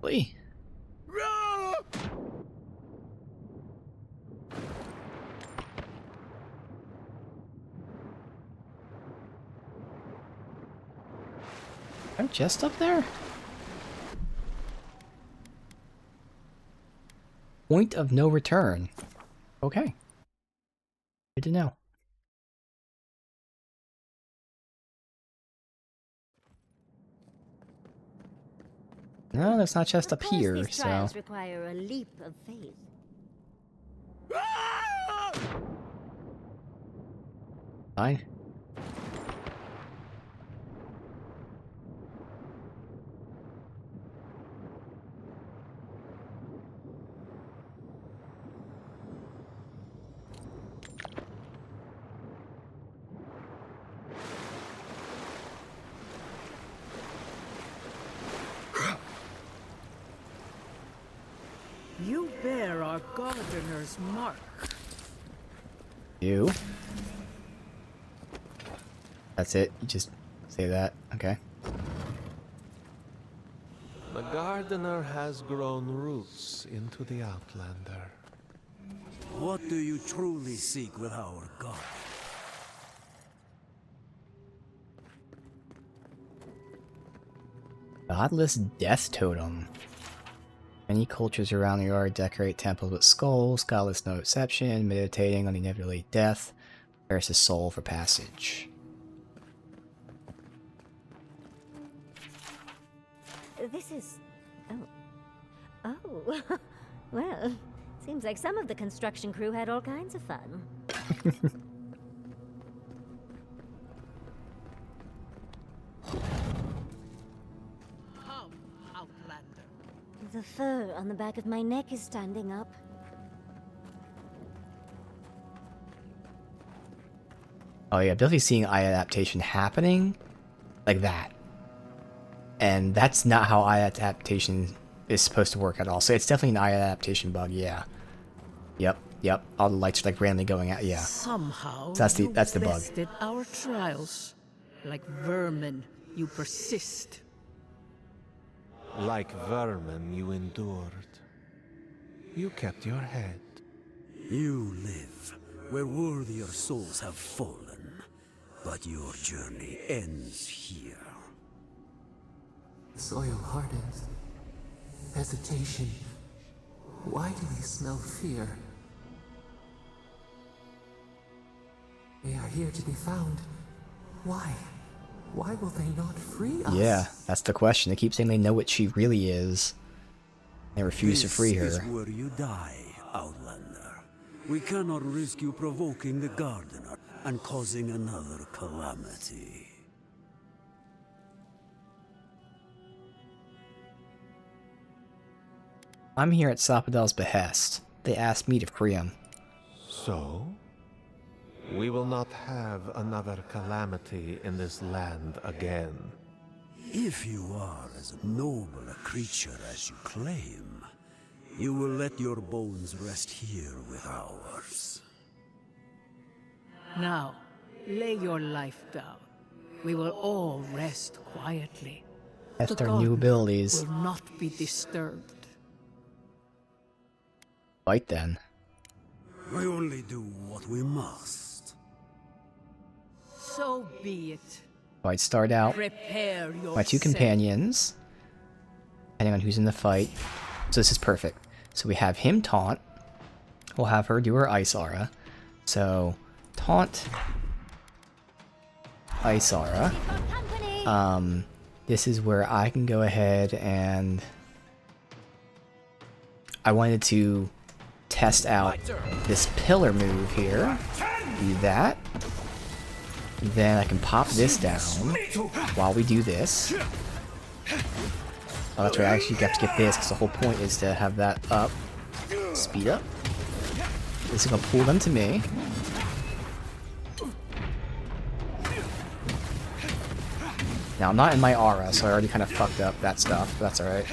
Wait. I'm just up there? Point of no return. Okay. Good to know. No, that's not just up here, These so... trials require a leap of faith. Fine. You bear our gardener's mark. You? That's it? You just say that? Okay. The gardener has grown roots into the Outlander. What do you truly seek with our god? Godless Death Totem. Many cultures around the yard decorate temples with skulls. Godless no exception. Meditating on the inevitability of death. Prepares his soul for passage. This is... Oh. Oh. Well, seems like some of the construction crew had all kinds of fun. Come, Outlander. The fur on the back of my neck is standing up. Oh yeah, I'm definitely seeing eye adaptation happening. Like that. And that's not how eye adaptation is supposed to work at all. So it's definitely an eye adaptation bug, yeah. Yep. All the lights are like randomly going out, yeah. Somehow, So that's the bug. bested our trials. Like vermin, you persist. Like vermin, you endured. You kept your head. You live where worthier souls have fallen, but your journey ends here. The soil hardens. Hesitation. Why do they smell fear? They are here to be found. Why? Why will they not free us? Yeah, that's the question. They keep saying they know what she really is. They refuse to free her. This is where you die, Outlander. We cannot risk you provoking the Gardener and causing another calamity. I'm here at Sopadal's behest. They asked me to free him. So? We will not have another calamity in this land again. If you are as noble a creature as you claim, you will let your bones rest here with ours. Now, lay your life down. We will all rest quietly. That's The their new garden abilities. will not be disturbed. Fight then. We only do what we must. So be it. So I'd start out Prepare your my two companions, depending on who's in the fight. So this is perfect. So we have him taunt. We'll have her do her ice aura. So taunt, ice aura. This is where I can go ahead and I wanted to test out this pillar move here. Do that. Then I can pop this down while we do this. Oh, that's right, I actually have to get this because the whole point is to have that up. Speed up. This is going to pull them to me. Now, I'm not in my aura, so I already kind of fucked up that stuff, but that's alright.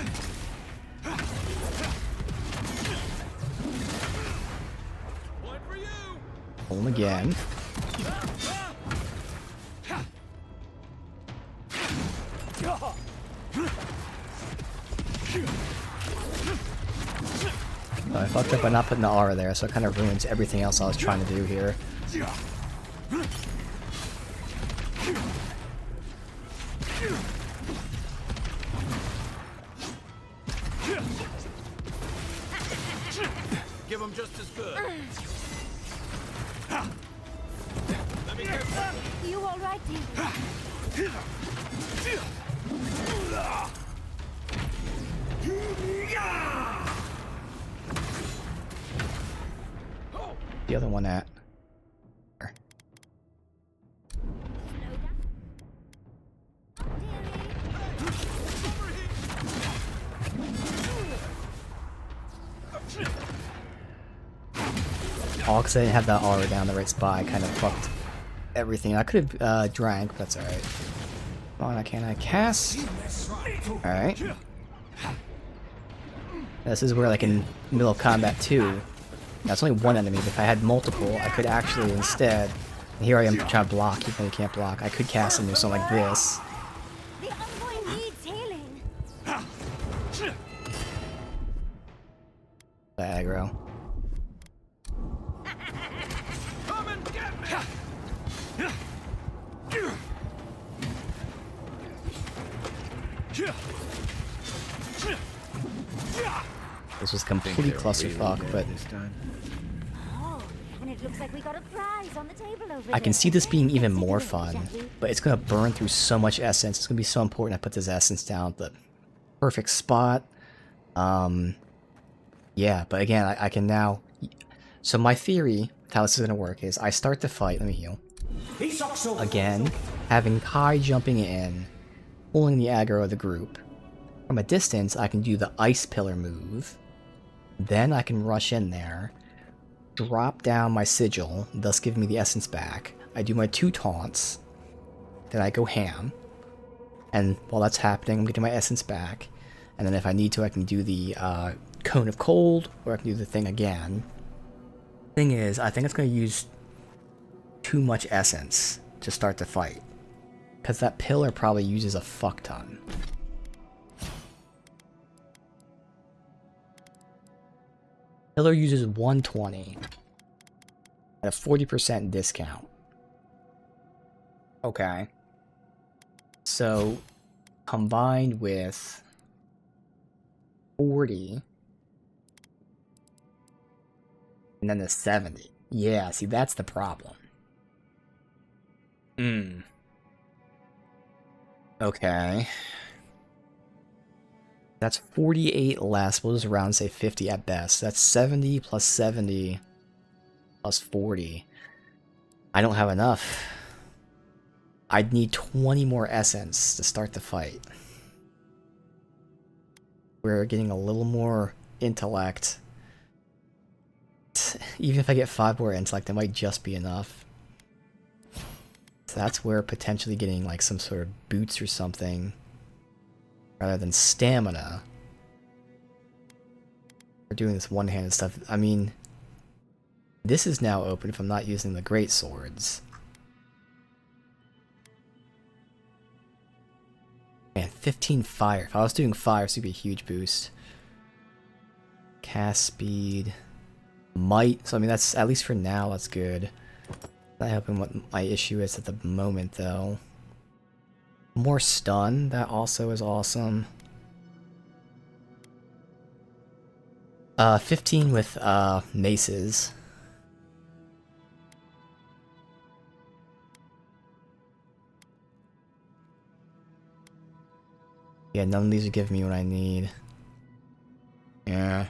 Pull him again. I fucked up by not putting the aura there, so it kind of ruins everything else I was trying to do here. Give him just as good. Let me get You all right, dear? The other one at. All because I didn't have that aura down the right spot, I kind of fucked everything. I could have drank, but that's alright. Come on, can I cast? Alright. This is where, like, in middle of combat too, that's only one enemy, but if I had multiple, I could actually instead, and here I am trying to block, even though you can't block, I could cast into something like this. The envoy needs healing. The aggro. Come and get me. This was complete clusterfuck, but Oh, and it looks like we got a prize on the table over I can see this being even more fun, but it's gonna burn through so much essence. It's gonna be so important I put this essence down at the perfect spot. Yeah, but again, I can now. So my theory of how this is gonna work is I start the fight. Let me heal. Again, having Kai jumping in, pulling the aggro of the group. From a distance, I can do the ice pillar move. Then I can rush in there, drop down my sigil, thus giving me the essence back. I do my 2 taunts, then I go ham. And while that's happening, I'm getting my essence back. And then if I need to, I can do the cone of cold, or I can do the thing again. Thing is, I think it's going to use too much essence to start the fight. Because that pillar probably uses a fuck ton. Pillar uses 120 at a 40% discount. Okay. So, combined with 40, and then the 70. Yeah, see, that's the problem. Okay. That's 48 less. We'll just round say 50 at best. That's 70 plus 70 plus 40. I don't have enough. I'd need 20 more essence to start the fight. We're getting a little more intellect. Even if I get 5 more intellect, it might just be enough. So that's where potentially getting like some sort of boots or something, rather than stamina. We're doing this one-handed stuff. I mean, this is now open if I'm not using the great swords. Man, 15 fire. If I was doing fire, this would be a huge boost. Cast speed. Might. So, I mean, that's, at least for now, that's good. Not helping what my issue is at the moment, though. More stun. That also is awesome. 15 with, maces. Yeah, none of these are giving me what I need. Yeah.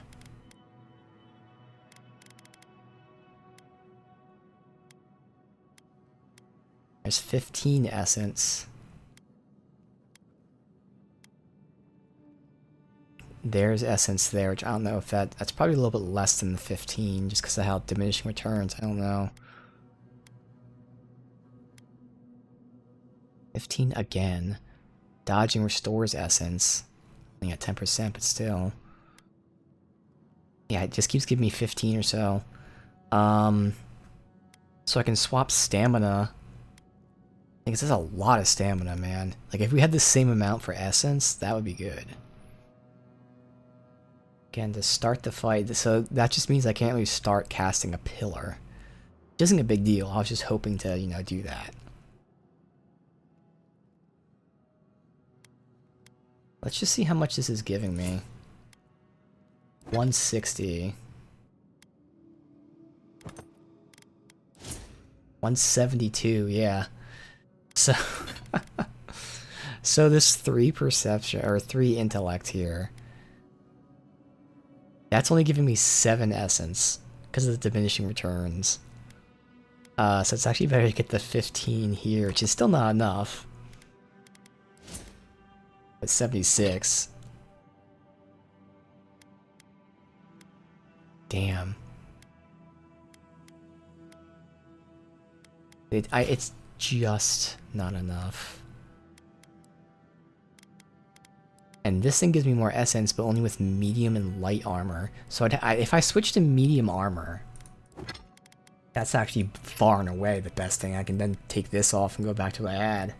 There's 15 essence. There's essence there, which I don't know if that's probably a little bit less than the 15, just because of how diminishing returns. I don't know. 15 again. Dodging restores essence. Only at 10%, but still. Yeah, it just keeps giving me 15 or so. So I can swap stamina. I think this is a lot of stamina, man. Like, if we had the same amount for essence, that would be good. Again, to start the fight, so that just means I can't really start casting a pillar. Which isn't a big deal, I was just hoping to, you know, do that. Let's just see how much this is giving me. 160. 172, yeah. So, so this 3 perception, or 3 intellect here. That's only giving me 7 essence, because of the diminishing returns. So it's actually better to get the 15 here, which is still not enough. But 76. Damn. It's just not enough. And this thing gives me more essence, but only with medium and light armor. So if I switch to medium armor, that's actually far and away the best thing. I can then take this off and go back to what I had.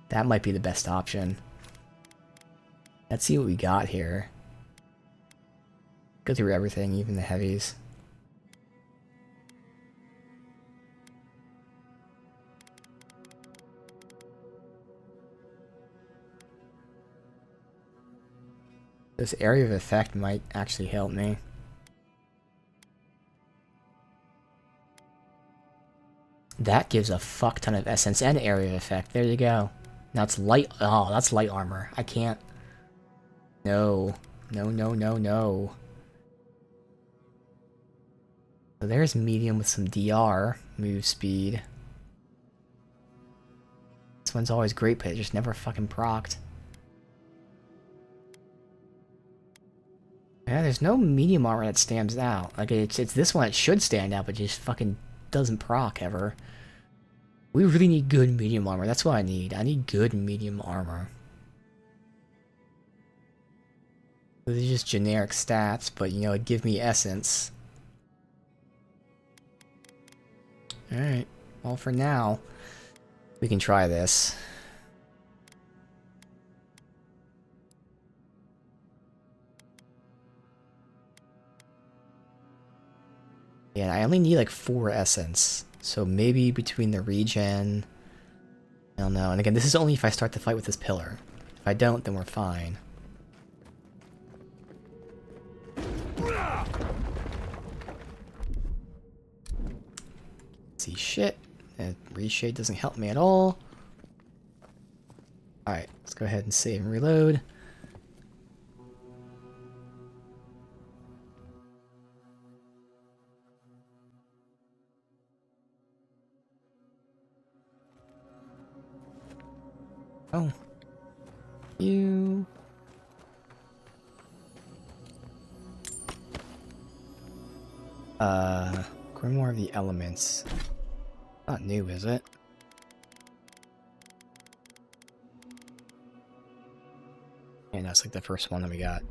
That might be the best option. Let's see what we got here. Go through everything, even the heavies. This area of effect might actually help me. That gives a fuck ton of essence and area of effect. There you go. Now it's light. Oh, that's light armor. I can't. No. No, no, no, no. So there's medium with some DR move speed. This one's always great, but it just never fucking procced. Yeah, there's no medium armor that stands out. Like, it's this one that should stand out, but just fucking doesn't proc ever. We really need good medium armor. That's what I need. I need good medium armor. These are just generic stats, but, you know, it'd give me essence. Alright. Well, for now, we can try this. Yeah, I only need like 4 essence. So maybe between the regen... I don't know. And again, this is only if I start the fight with this pillar. If I don't, then we're fine. See shit. And reshade doesn't help me at all. Alright, let's go ahead and save and reload. Oh. You. Grimoire of the Elements. Not new, is it? Yeah, that's like the first one that we got.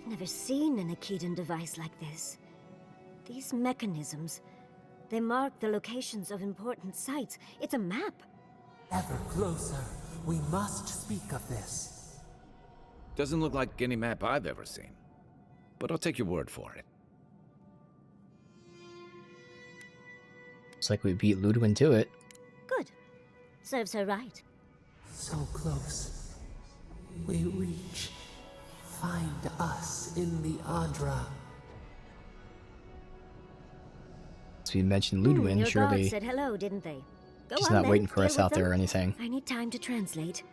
Never seen an Aedyran device like this. These mechanisms, they mark the locations of important sites. It's a map. Ever closer. We must speak of this. Doesn't look like any map I've ever seen. But I'll take your word for it. Looks like we beat Ludwin to it. Good. Serves her right. So close. We reach. Find us in the Adra. So you mentioned Ludwin, your surely. gods said hello, didn't they? Go She's on, not then. waiting for Deal us with out there them. or anything. I need time to translate.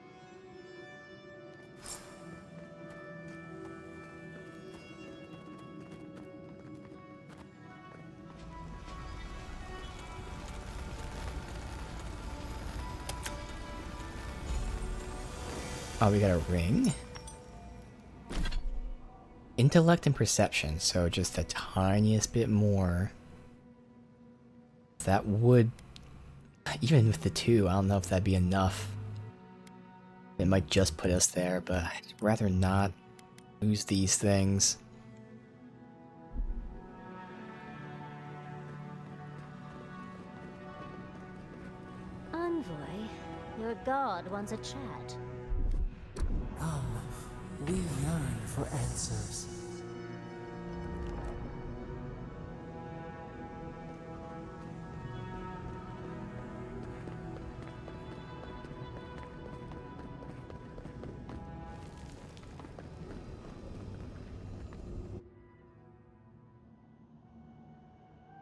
Oh, we got a ring. Intellect and perception, so just the tiniest bit more. That would, even with the 2, I don't know if that'd be enough. It might just put us there, but I'd rather not lose these things. Envoy, your god wants a chat. Come, we yearn for answers.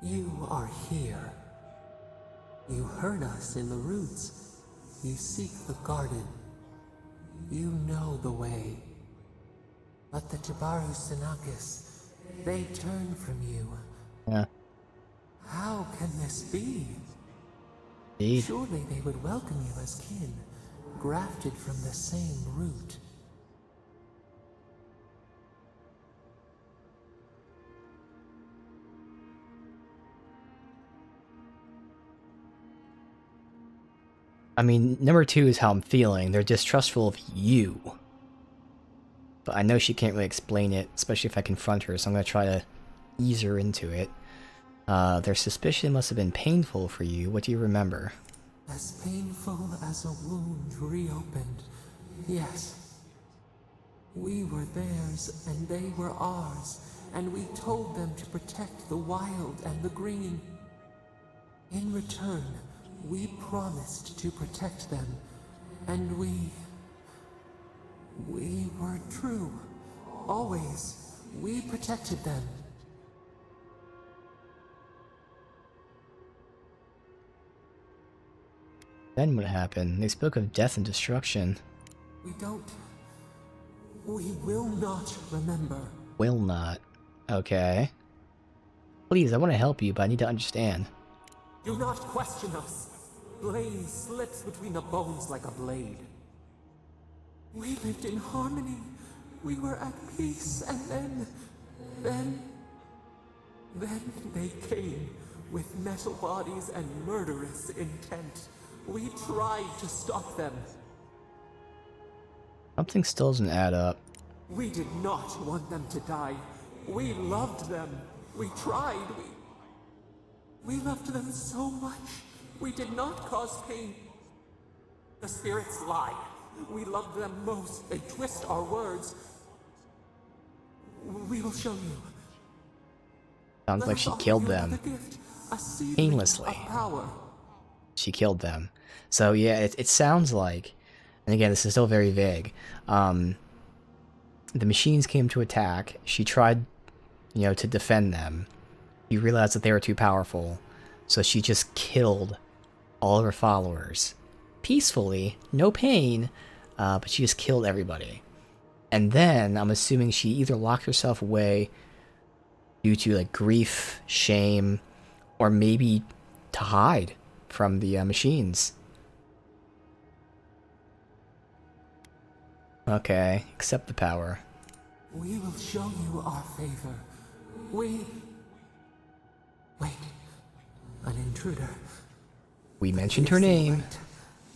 You are here. You heard us in the roots. You seek the garden. You know the way. But the Jabaru Sinakis, they turn from you. Yeah. How can this be? Indeed. Surely they would welcome you as kin, grafted from the same root. I mean, number 2 is how I'm feeling. They're distrustful of you. But I know she can't really explain it, especially if I confront her, so I'm going to try to ease her into it. Their suspicion must have been painful for you. What do you remember? As painful as a wound reopened. Yes. We were theirs, and they were ours, and we told them to protect the wild and the green. In return, we promised to protect them, and we were true. Always. We protected them. Then what happened? They spoke of death and destruction. We will not remember. Will not. Okay. Please, I want to help you, but I need to understand. Do not question us. Blame slips between the bones like a blade. We lived in harmony. We were at peace, and then they came with metal bodies and murderous intent. We tried to stop them. Something still doesn't add up. We did not want them to die. We loved them. We tried. We loved them so much. We did not cause pain. The spirits lie. We love them most. They twist our words. We will show you. Sounds like she killed them. Painlessly. She killed them. So yeah, it sounds like, and again, this is still very vague, the machines came to attack. She tried, to defend them. You realized that they were too powerful, so she just killed all of her followers. Peacefully, no pain, but she just killed everybody. And then, I'm assuming she either locked herself away due to, grief, shame, or maybe to hide from the machines. Okay, accept the power. We will show you our favor. Wait. An intruder. We mentioned her name. Right.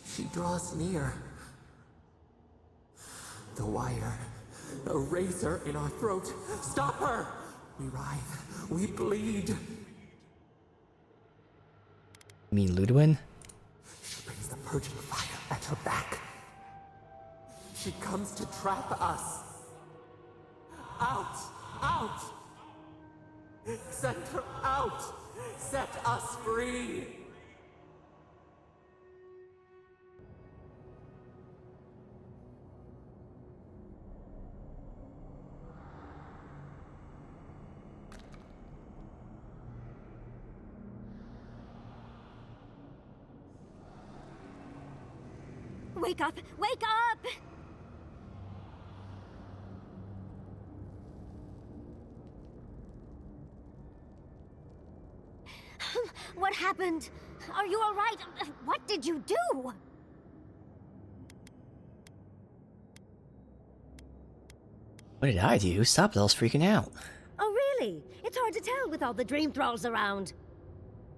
She draws near. The wire. A razor in our throat. Stop her! We writhe. We bleed. You mean Ludwin? She brings the purging fire at her back. She comes to trap us. Out! Out! Send her out! Set us free! Wake up! Wake up! What happened? Are you all right? What did you do? What did I do? Sapdal's freaking out. Oh, really? It's hard to tell with all the dream thralls around.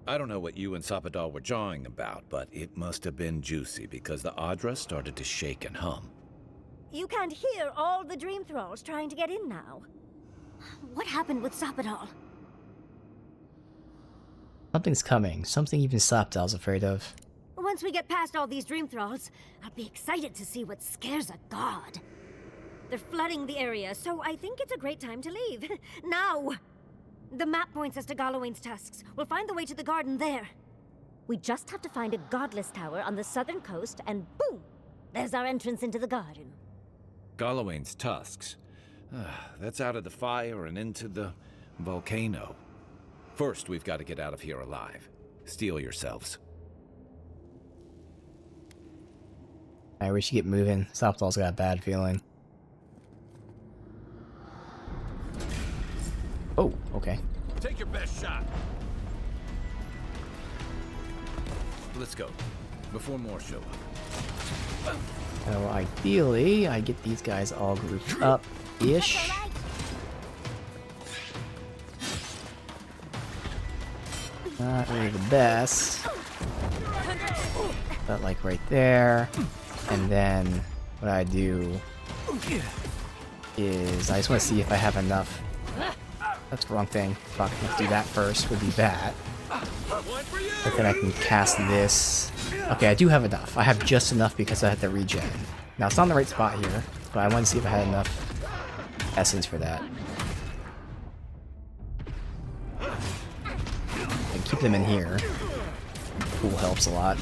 I don't know what you and Sapdal were jawing about, but it must have been juicy because the Aedyran started to shake and hum. You can't hear all the dream thralls trying to get in now. What happened with Sapdal? Something's coming. Something even Sapdal's afraid of. Once we get past all these dream thralls, I'll be excited to see what scares a god. They're flooding the area, so I think it's a great time to leave. Now! The map points us to Galawain's tusks. We'll find the way to the garden there. We just have to find a godless tower on the southern coast, and boom! There's our entrance into the garden. Galawain's tusks. That's out of the fire and into the volcano. First, we've got to get out of here alive. Steel yourselves. Alright, we should get moving. Sapdal's got a bad feeling. Oh, okay. Take your best shot. Let's go, before more show up. So ideally, I get these guys all grouped up-ish. Not really the best. But like right there. And then what I do is I just want to see if I have enough. That's the wrong thing. Fuck, let's do that first. Would be that. But then I can cast this. Okay, I do have enough. I have just enough because I had the regen. Now it's not in the right spot here, but I want to see if I had enough essence for that. And keep them in here. Cool helps a lot.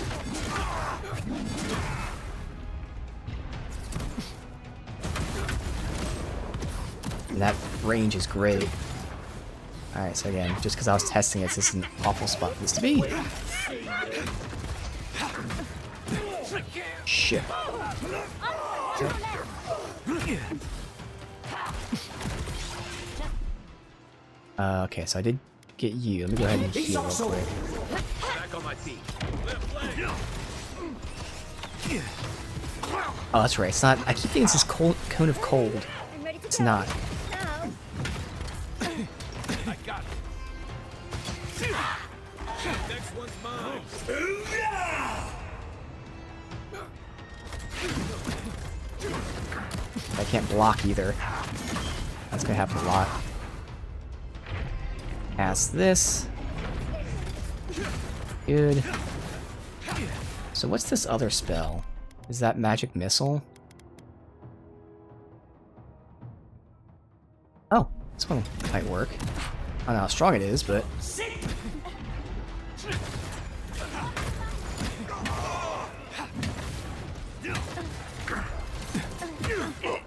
And that range is great. Alright, so again, just because I was testing it, this is an awful spot for this to be. Shit. Okay, so I did get you. Let me go ahead and heal real quick. Back on my feet. Oh, that's right. It's not. I keep thinking it's this cold, cone of cold. It's not. I got it. Next one's mine. I can't block either. That's gonna happen a lot. Cast this. Good. So what's this other spell? Is that magic missile? Oh, this one might work. I don't know how strong it is, but...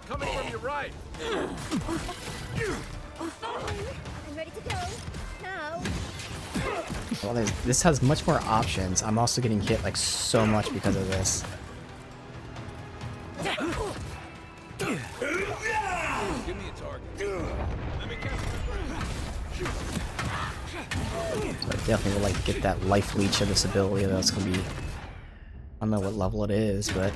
Coming from your right. I'm ready to go. Now. Well, this has much more options. I'm also getting hit like so much because of this. Give me a target. Let me catch my breath. So I definitely would like to get that life leech of this ability. That's gonna be... I don't know what level it is, but...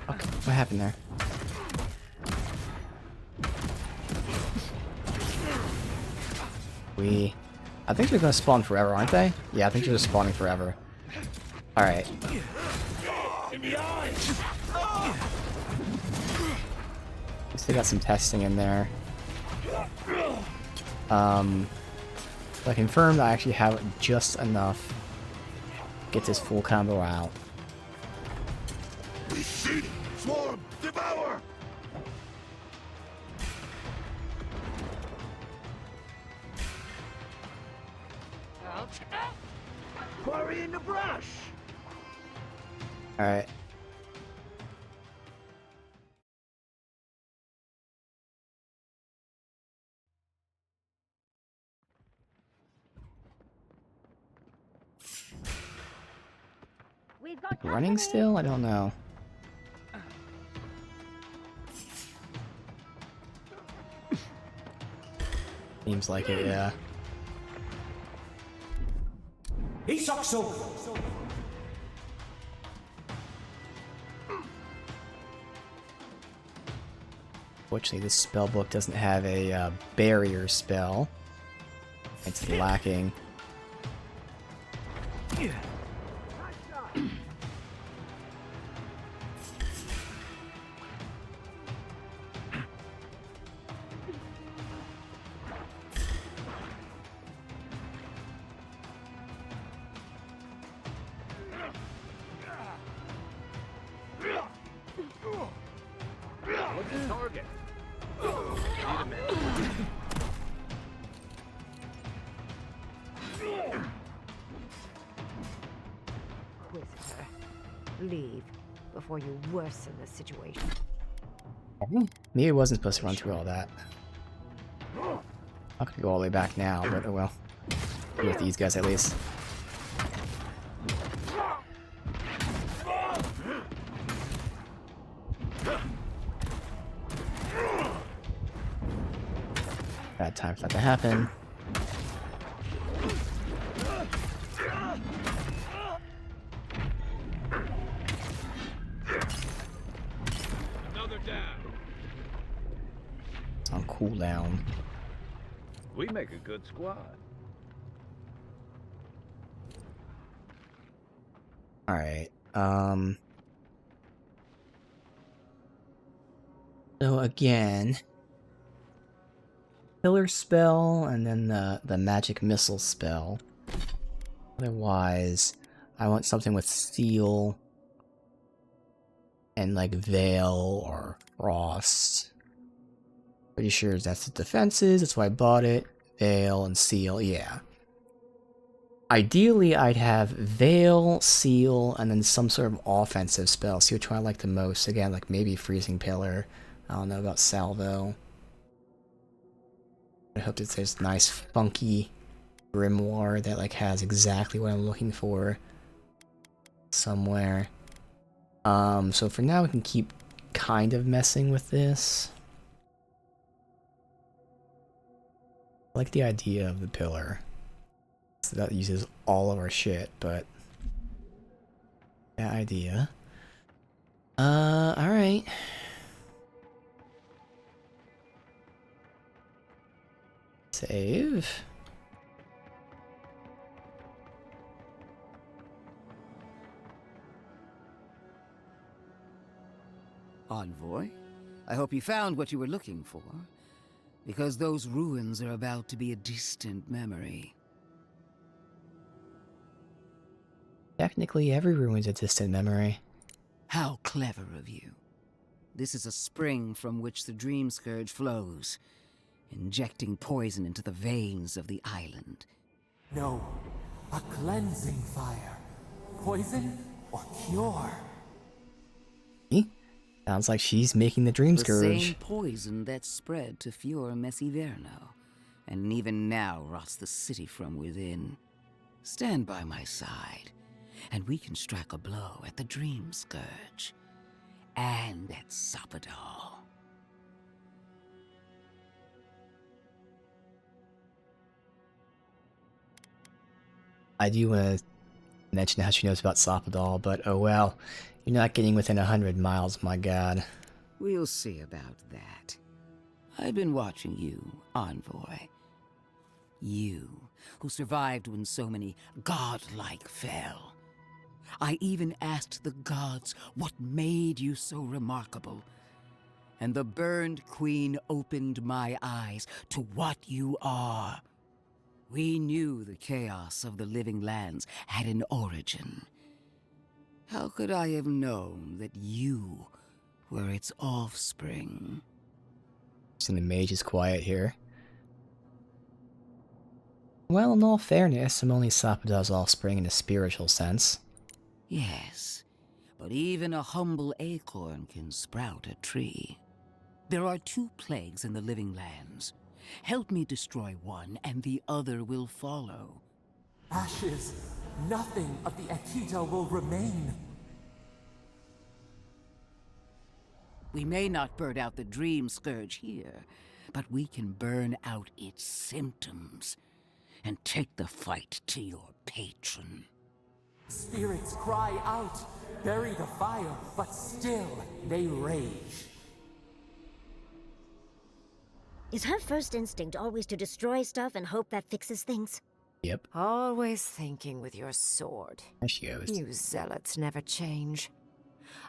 Okay, what happened there? I think they're gonna spawn forever, aren't they? Yeah, I think they're just spawning forever. Alright. Guess they got some testing in there. So I confirmed I actually have just enough to get this full combo out. Swarm, devour! Quarry in the brush! Alright. Running still? I don't know. Seems like it, yeah. Unfortunately, this spell book doesn't have a barrier spell. It's lacking. What's the target? Need a minute. Whisper, leave before you worsen the situation. Maybe it wasn't supposed to run through all that. Not gonna go all the way back now, but oh well. Deal with these guys at least. Bad time for that to happen. Another down. It's on cooldown. We make a good squad. Alright, so again, pillar spell and then the magic missile spell. Otherwise, I want something with seal and like veil or frost. Pretty sure that's the defenses, that's why I bought it. Veil and seal, yeah. Ideally, I'd have veil, seal, and then some sort of offensive spell. See which one I like the most. Again, like maybe freezing pillar. I don't know about salvo. I hope that there's nice funky grimoire that like has exactly what I'm looking for somewhere. So for now we can keep kind of messing with this. I like the idea of the pillar. So that uses all of our shit, but that idea. Alright. Save. Envoy, I hope you found what you were looking for, because those ruins are about to be a distant memory. Technically, every ruin's a distant memory. How clever of you. This is a spring from which the Dreamscourge flows, injecting poison into the veins of the island. No, a cleansing fire. Poison or cure? Sounds like she's making the The Dreamscourge. same poison that spread to Fior Messiverno, and even now rots the city from within. Stand by my side, and we can strike a blow at the Dreamscourge. And at Sopadal. I do want to mention how she knows about Sopadal, but oh well. You're not getting within 100 miles, my god. We'll see about that. I've been watching you, Envoy. You, who survived when so many godlike fell. I even asked the gods what made you so remarkable. And the burned queen opened my eyes to what you are. We knew the chaos of the living lands had an origin. How could I have known that you were its offspring? And the mage is quiet here. Well, in all fairness, I'm only Sopadal's offspring in a spiritual sense. Yes, but even a humble acorn can sprout a tree. There are 2 plagues in the living lands. Help me destroy one, and the other will follow. Ashes. Nothing of the Akita will remain. We may not burn out the Dreamscourge here, but we can burn out its symptoms and take the fight to your patron. Spirits cry out, bury the fire, but still they rage. Is her first instinct always to destroy stuff and hope that fixes things? Yep. Always thinking with your sword. There she goes. You zealots never change.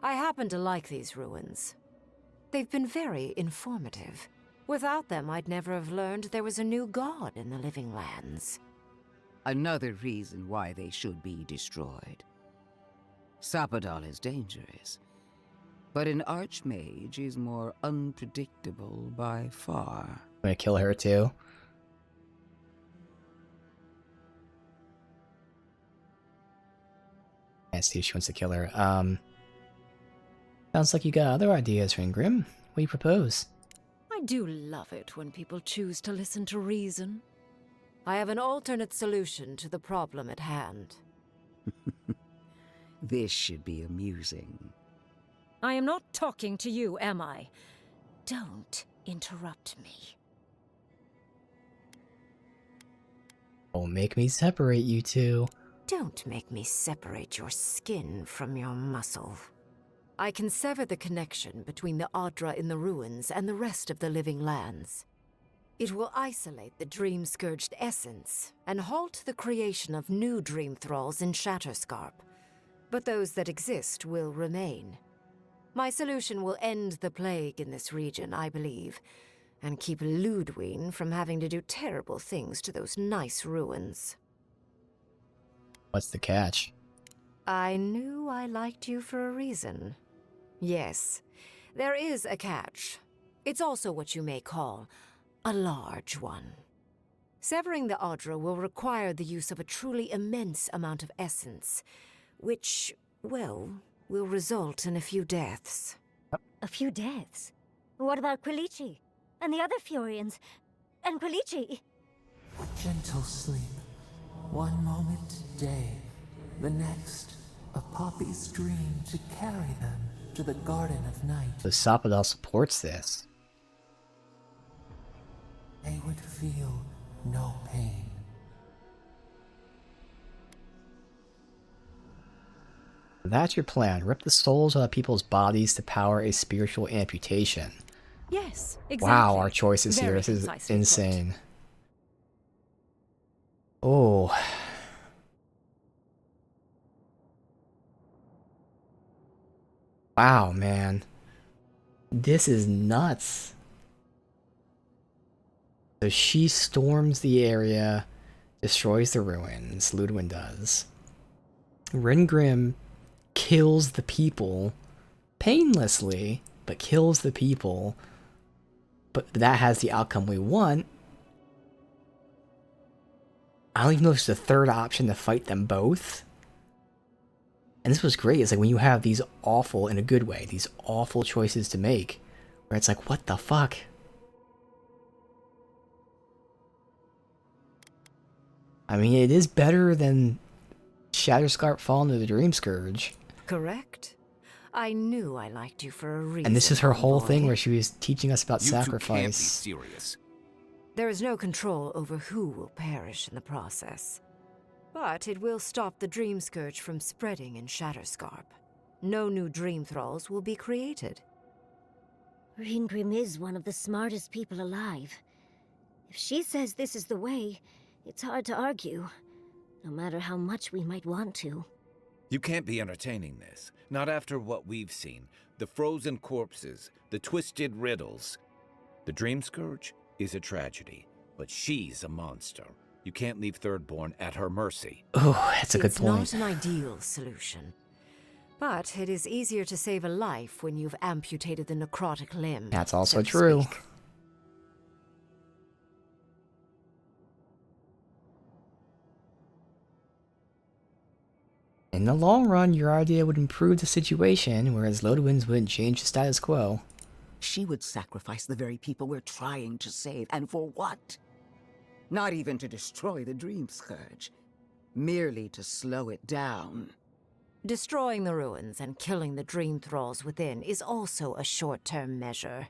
I happen to like these ruins. They've been very informative. Without them, I'd never have learned there was a new god in the Living Lands. Another reason why they should be destroyed. Sapadal is dangerous, but an archmage is more unpredictable by far. I'm gonna kill her too. I see if she wants to kill her. Sounds like you got other ideas, Ringrim. What do you propose? I do love it when people choose to listen to reason. I have an alternate solution to the problem at hand. This should be amusing. I am not talking to you, am I? Don't interrupt me. Don't make me separate you two. Don't make me separate your skin from your muscle. I can sever the connection between the Aedyran in the ruins and the rest of the Living Lands. It will isolate the Dreamscourged essence and halt the creation of new dream thralls in Shatterscarp. But those that exist will remain. My solution will end the plague in this region, I believe, and keep Ludwig from having to do terrible things to those nice ruins. What's the catch? I knew I liked you for a reason. Yes, there is a catch. It's also what you may call a large one. Severing the Aedyran will require the use of a truly immense amount of essence, which, well, will result in a few deaths. A few deaths? What about Quilichi? And the other Furians? And Quilichi? Gentle sleep. One moment day, the next, a poppy's dream to carry them to the Garden of Night. The Sapadal supports this. They would feel no pain. That's your plan. Rip the souls out of people's bodies to power a spiritual amputation. Yes, exactly. Wow, our choices here. This is insane. Oh. Wow, man. This is nuts. So she storms the area, destroys the ruins. Ludwig does. Ringrim kills the people painlessly, but kills the people. But that has the outcome we want. I don't even know if there's a third option to fight them both. And this was great. It's like when you have these awful, in a good way, these awful choices to make, where it's like, what the fuck? I mean, it is better than Shatterscarp falling to the Dreamscourge. Correct. I knew I liked you for a reason. And this is her whole thing where she was teaching us about You two can't be sacrifice. serious. There is no control over who will perish in the process. But it will stop the Dreamscourge from spreading in Shatterscarp. No new Dream Thralls will be created. Ringrim is one of the smartest people alive. If she says this is the way, it's hard to argue, no matter how much we might want to. You can't be entertaining this. Not after what we've seen. The frozen corpses, the twisted riddles. The Dreamscourge is a tragedy, but she's a monster. You can't leave Thirdborn at her mercy. Oh, that's a good point. It's not an ideal solution. But it is easier to save a life when you've amputated the necrotic limb. That's also so to true. speak. In the long run, your idea would improve the situation, whereas Lodwin's wouldn't change the status quo. She would sacrifice the very people we're trying to save, and for what? Not even to destroy the Dreamscourge, merely to slow it down. Destroying the ruins and killing the Dream Thralls within is also a short-term measure.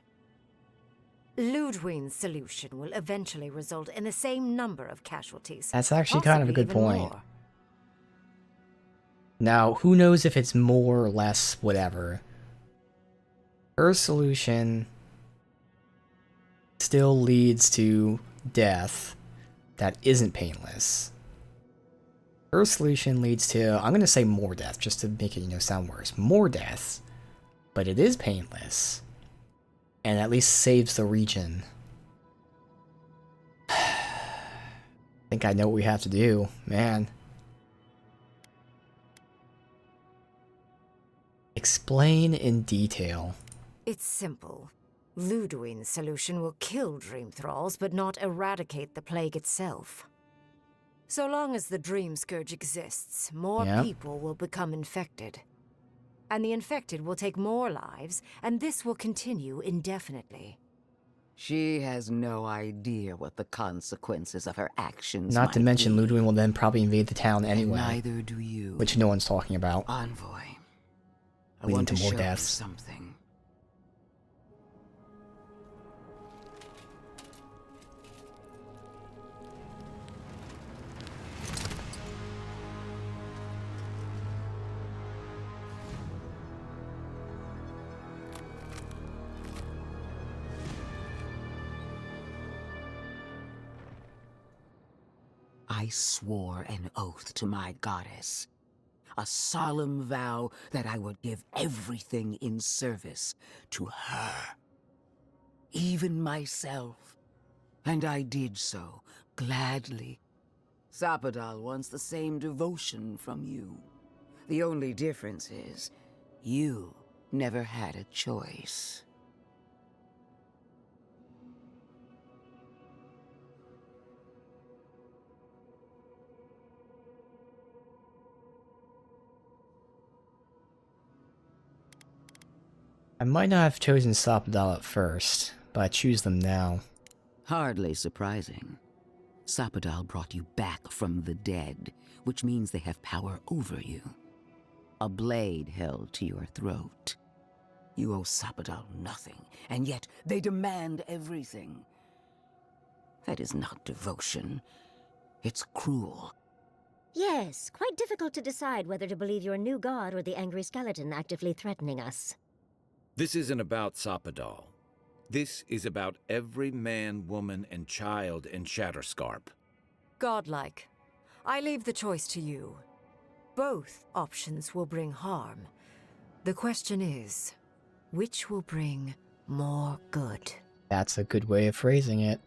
Ludwig's solution will eventually result in the same number of casualties. That's actually kind of a good possibly even point. more. Now, who knows if it's more or less, whatever. Her solution still leads to death that isn't painless. Her solution leads to, I'm going to say more death, just to make it, sound worse. More death, but it is painless. And at least saves the region. I think I know what we have to do, man. Explain in detail. It's simple. Luduin's solution will kill dream thralls, but not eradicate the plague itself. So long as the Dreamscourge exists, more people will become infected. And the infected will take more lives, and this will continue indefinitely. She has no idea what the consequences of her actions Not to might mention, be. Luduin will then probably invade the town anyway. Neither do you. Which no one's talking about. Envoy, I Leading want to to more show deaths. you something. I swore an oath to my goddess. A solemn vow that I would give everything in service to her. Even myself. And I did so, gladly. Sapadal wants the same devotion from you. The only difference is, you never had a choice. I might not have chosen Sapadal at first, but I choose them now. Hardly surprising. Sapadal brought you back from the dead, which means they have power over you. A blade held to your throat. You owe Sapadal nothing, and yet they demand everything. That is not devotion. It's cruel. Yes, quite difficult to decide whether to believe your new god or the angry skeleton actively threatening us. This isn't about Sapadal. This is about every man, woman, and child in Shatterscarp. Godlike, I leave the choice to you. Both options will bring harm. The question is, which will bring more good? That's a good way of phrasing it.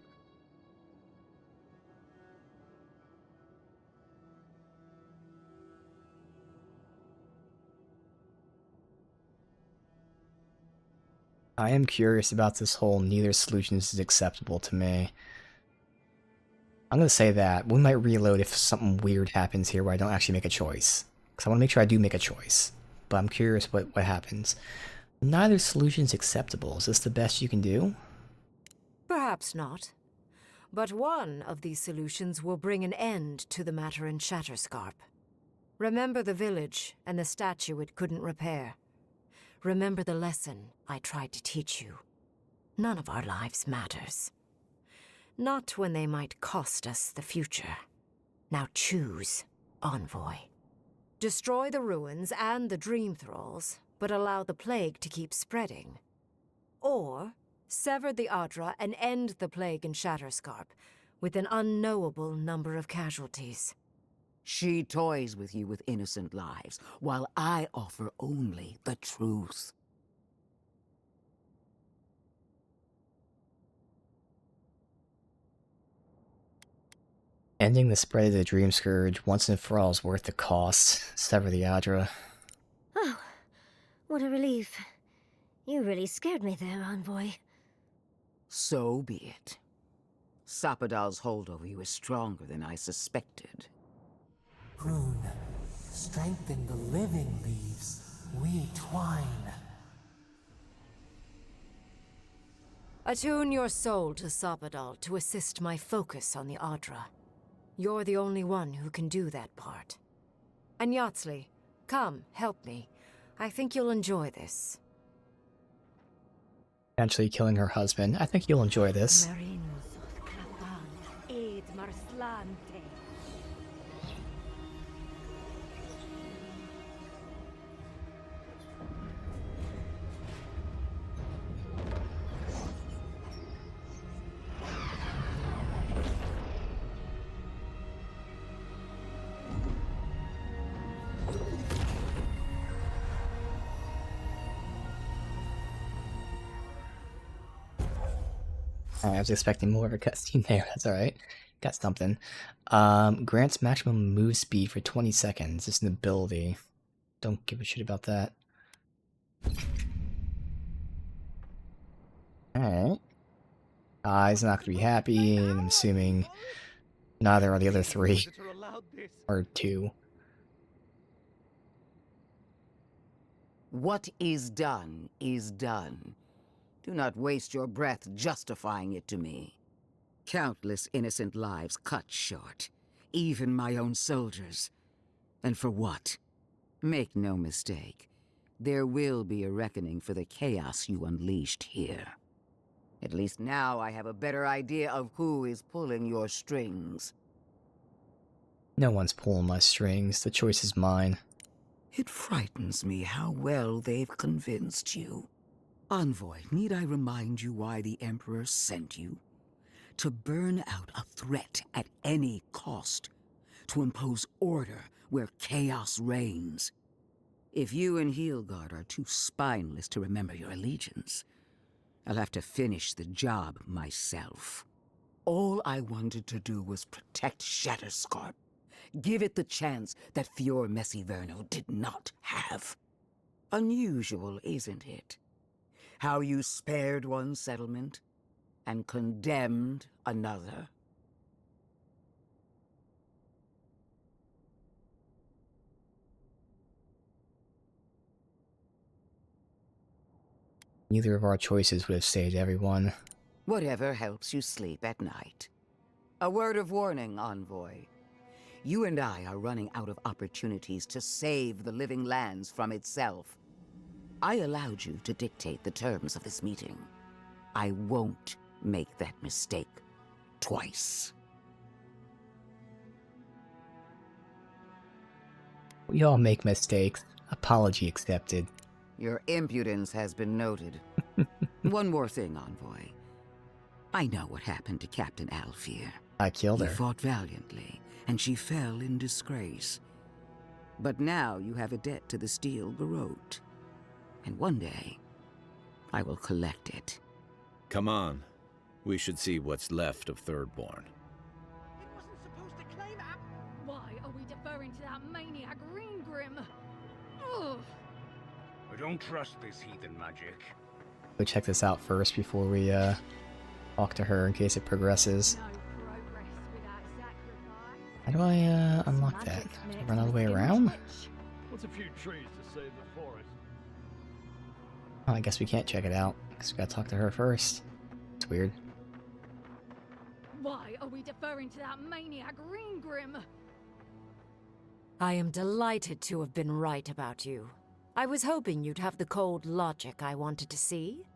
I am curious about this whole neither solution is acceptable to me. I'm gonna say that. We might reload if something weird happens here where I don't actually make a choice. Because I want to make sure I do make a choice. But I'm curious what happens. Neither solution is acceptable. Is this the best you can do? Perhaps not. But one of these solutions will bring an end to the matter in Shatterscarp. Remember the village and the statue it couldn't repair. Remember the lesson I tried to teach you. None of our lives matters. Not when they might cost us the future. Now choose, Envoy. Destroy the ruins and the Dream Thralls, but allow the plague to keep spreading. Or sever the Aedyran and end the plague in Shatterscarp, with an unknowable number of casualties. She toys with you with innocent lives, while I offer only the truth. Ending the spread of the Dreamscourge once and for all is worth the cost. Sever the Aedyran. Oh, what a relief. You really scared me there, Envoy. So be it. Sapadal's hold over you is stronger than I suspected. Prune, strengthen the living leaves. We twine. Attune your soul to Sapadal to assist my focus on the Aedyran. You're the only one who can do that part. And Yatsley, come, help me. I think you'll enjoy this. Potentially killing her husband. I think you'll enjoy this. I was expecting more of a cutscene there. That's alright. Got something. Grants maximum move speed for 20 seconds. It's an ability. Don't give a shit about that. Alright. He's not gonna be happy, and I'm assuming neither are the other three. Or two. What is done is done. Do not waste your breath justifying it to me. Countless innocent lives cut short, even my own soldiers. And for what? Make no mistake, there will be a reckoning for the chaos you unleashed here. At least now I have a better idea of who is pulling your strings. No one's pulling my strings. The choice is mine. It frightens me how well they've convinced you. Envoy, need I remind you why the Emperor sent you? To burn out a threat at any cost. To impose order where chaos reigns. If you and Heelguard are too spineless to remember your allegiance, I'll have to finish the job myself. All I wanted to do was protect Shatterscarp. Give it the chance that Fior Messiverno did not have. Unusual, isn't it? How you spared one settlement and condemned another. Neither of our choices would have saved everyone. Whatever helps you sleep at night. A word of warning, Envoy. You and I are running out of opportunities to save the living lands from itself. I allowed you to dictate the terms of this meeting. I won't make that mistake twice. We all make mistakes. Apology accepted. Your impudence has been noted. One more thing, Envoy. I know what happened to Captain Alfear. I killed her. He fought valiantly, and she fell in disgrace. But now you have a debt to the Steel Garrote. And one day, I will collect it. Come on. We should see what's left of Thirdborn. Why are we deferring to that maniac Greengrim? Ugh. I don't trust this heathen magic. Go check this out first before we talk to her in case it progresses. How do I unlock that? Run all the way around? What's a few trees to save the forest? Oh, I guess we can't check it out, because we gotta talk to her first. It's weird. Why are we deferring to that maniac Greengrim? I am delighted to have been right about you. I was hoping you'd have the cold logic I wanted to see.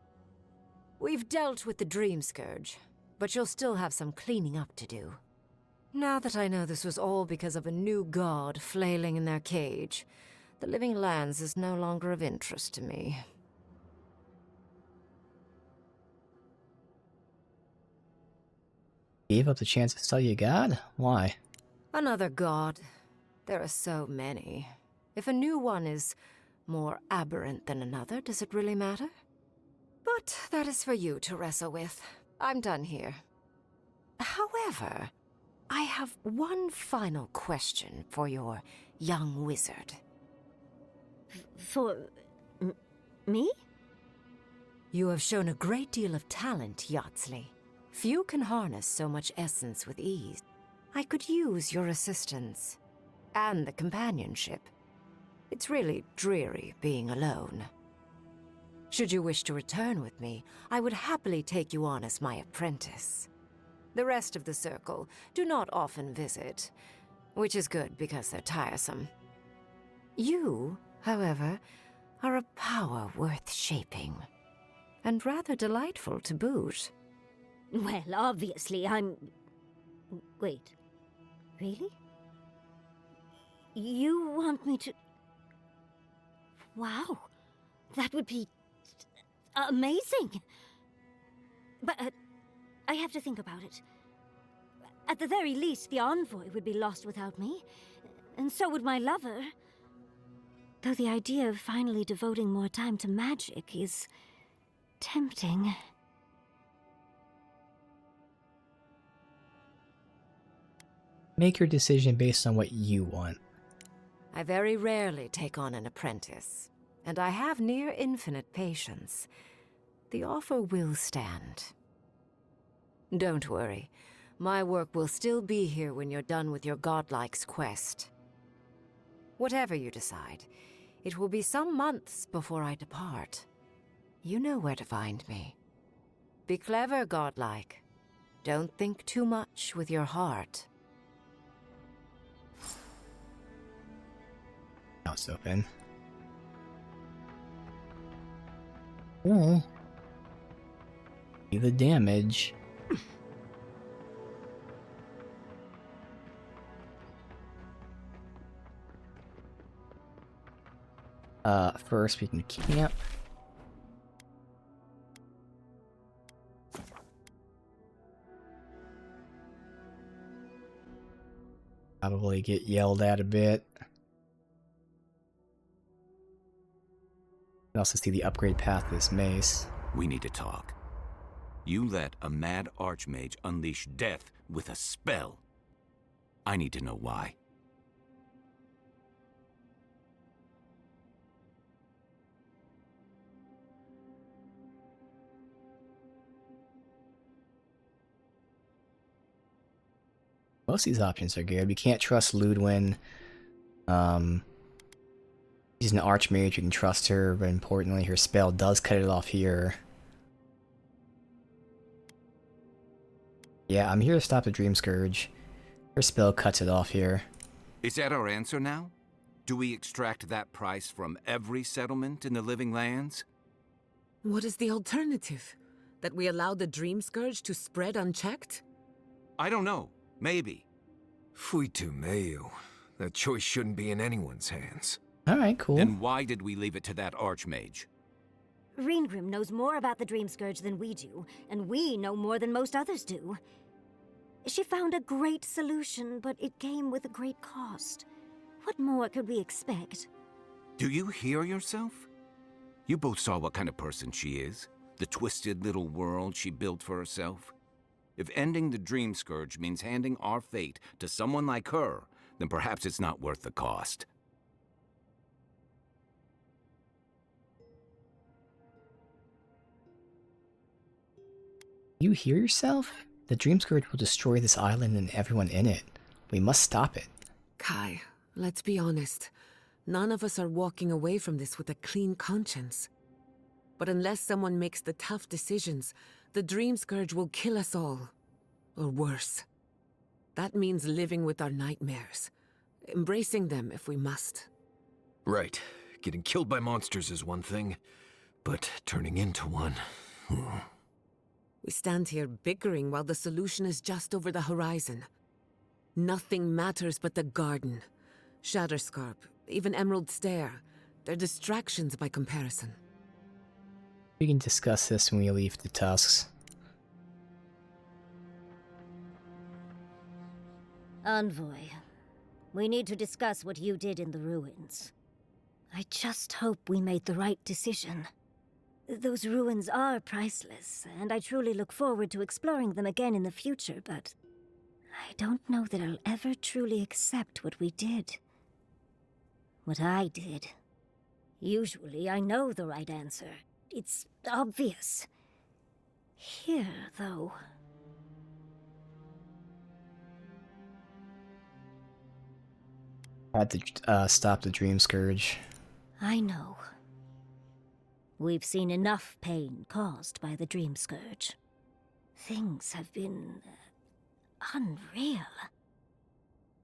We've dealt with the Dreamscourge, but you'll still have some cleaning up to do. Now that I know this was all because of a new god flailing in their cage, the Living Lands is no longer of interest to me. Gave up the chance to study a god? Why? Another god. There are so many. If a new one is more aberrant than another, does it really matter? But that is for you to wrestle with. I'm done here. However, I have one final question for your young wizard. For... me? You have shown a great deal of talent, Yardsley. Few can harness so much essence with ease. I could use your assistance. And the companionship. It's really dreary being alone. Should you wish to return with me, I would happily take you on as my apprentice. The rest of the circle do not often visit, which is good because they're tiresome. You, however, are a power worth shaping, and rather delightful to boot. Well, obviously, I'm... Wait. Really? You want me to... Wow. That would be... amazing. But, I have to think about it. At the very least, the envoy would be lost without me. And so would my lover. Though the idea of finally devoting more time to magic is... tempting. Make your decision based on what you want. I very rarely take on an apprentice, and I have near infinite patience. The offer will stand. Don't worry. My work will still be here when you're done with your Godlike's quest. Whatever you decide, it will be some months before I depart. You know where to find me. Be clever, Godlike. Don't think too much with your heart. Mouth's open. Oh. See the damage. First we can camp. Probably get yelled at a bit. I can also see the upgrade path to this mace. We need to talk. You let a mad archmage unleash death with a spell. I need to know why. Most of these options are good. We can't trust Ludwin. She's an archmage, we can trust her, but importantly, her spell does cut it off here. Yeah, I'm here to stop the Dreamscourge. Her spell cuts it off here. Is that our answer now? Do we extract that price from every settlement in the Living Lands? What is the alternative? That we allow the Dreamscourge to spread unchecked? I don't know. Maybe. Fuitu meio. That choice shouldn't be in anyone's hands. Alright, cool. Then why did we leave it to that archmage? Reengrim knows more about the Dreamscourge than we do, and we know more than most others do. She found a great solution, but it came with a great cost. What more could we expect? Do you hear yourself? You both saw what kind of person she is. The twisted little world she built for herself. If ending the Dreamscourge means handing our fate to someone like her, then perhaps it's not worth the cost. You hear yourself? The Dreamscourge will destroy this island and everyone in it. We must stop it. Kai, let's be honest. None of us are walking away from this with a clean conscience. But unless someone makes the tough decisions, the Dreamscourge will kill us all. Or worse. That means living with our nightmares. Embracing them if we must. Right. Getting killed by monsters is one thing, but turning into one... We stand here bickering while the solution is just over the horizon. Nothing matters but the garden. Shatterscarp, even Emerald Stair. They're distractions by comparison. We can discuss this when we leave the Tusks. Envoy, we need to discuss what you did in the ruins. I just hope we made the right decision. Those ruins are priceless, and I truly look forward to exploring them again in the future, but I don't know that I'll ever truly accept what we did. What I did. Usually I know the right answer. It's obvious. Here, though... I had to stop the Dreamscourge. I know. We've seen enough pain caused by the Dreamscourge. Things have been... unreal.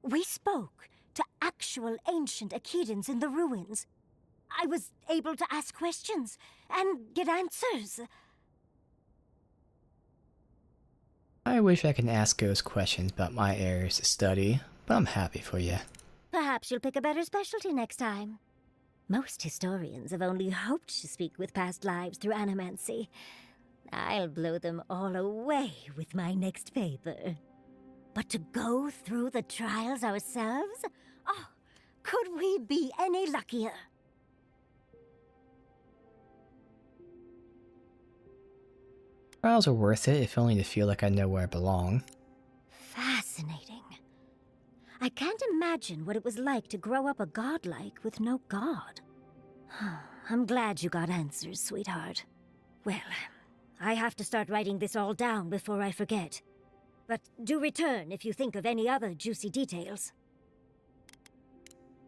We spoke to actual ancient Aedyans in the ruins. I was able to ask questions and get answers. I wish I could ask those questions about my areas to study, but I'm happy for you. Perhaps you'll pick a better specialty next time. Most historians have only hoped to speak with past lives through animancy. I'll blow them all away with my next paper. But to go through the trials ourselves? Oh, could we be any luckier? Trials are worth it, if only to feel like I know where I belong. Fascinating. I can't imagine what it was like to grow up a godlike with no god. I'm glad you got answers, sweetheart. Well, I have to start writing this all down before I forget. But do return if you think of any other juicy details.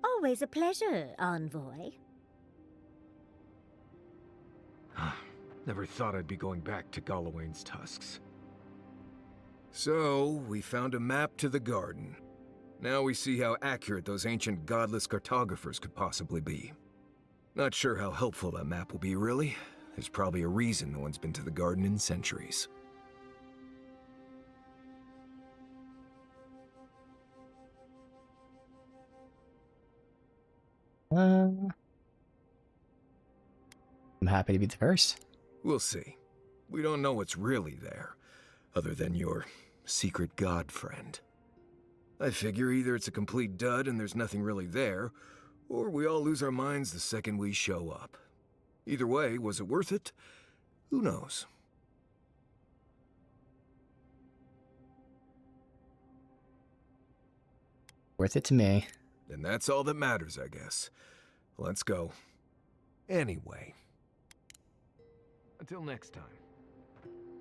Always a pleasure, envoy. Never thought I'd be going back to Galawain's tusks. So, we found a map to the garden. Now we see how accurate those ancient godless cartographers could possibly be. Not sure how helpful that map will be, really. There's probably a reason no one's been to the garden in centuries. I'm happy to be the first. We'll see. We don't know what's really there, other than your secret god friend. I figure either it's a complete dud and there's nothing really there, or we all lose our minds the second we show up. Either way, was it worth it? Who knows? Worth it to me. And that's all that matters, I guess. Let's go. Anyway. Until next time.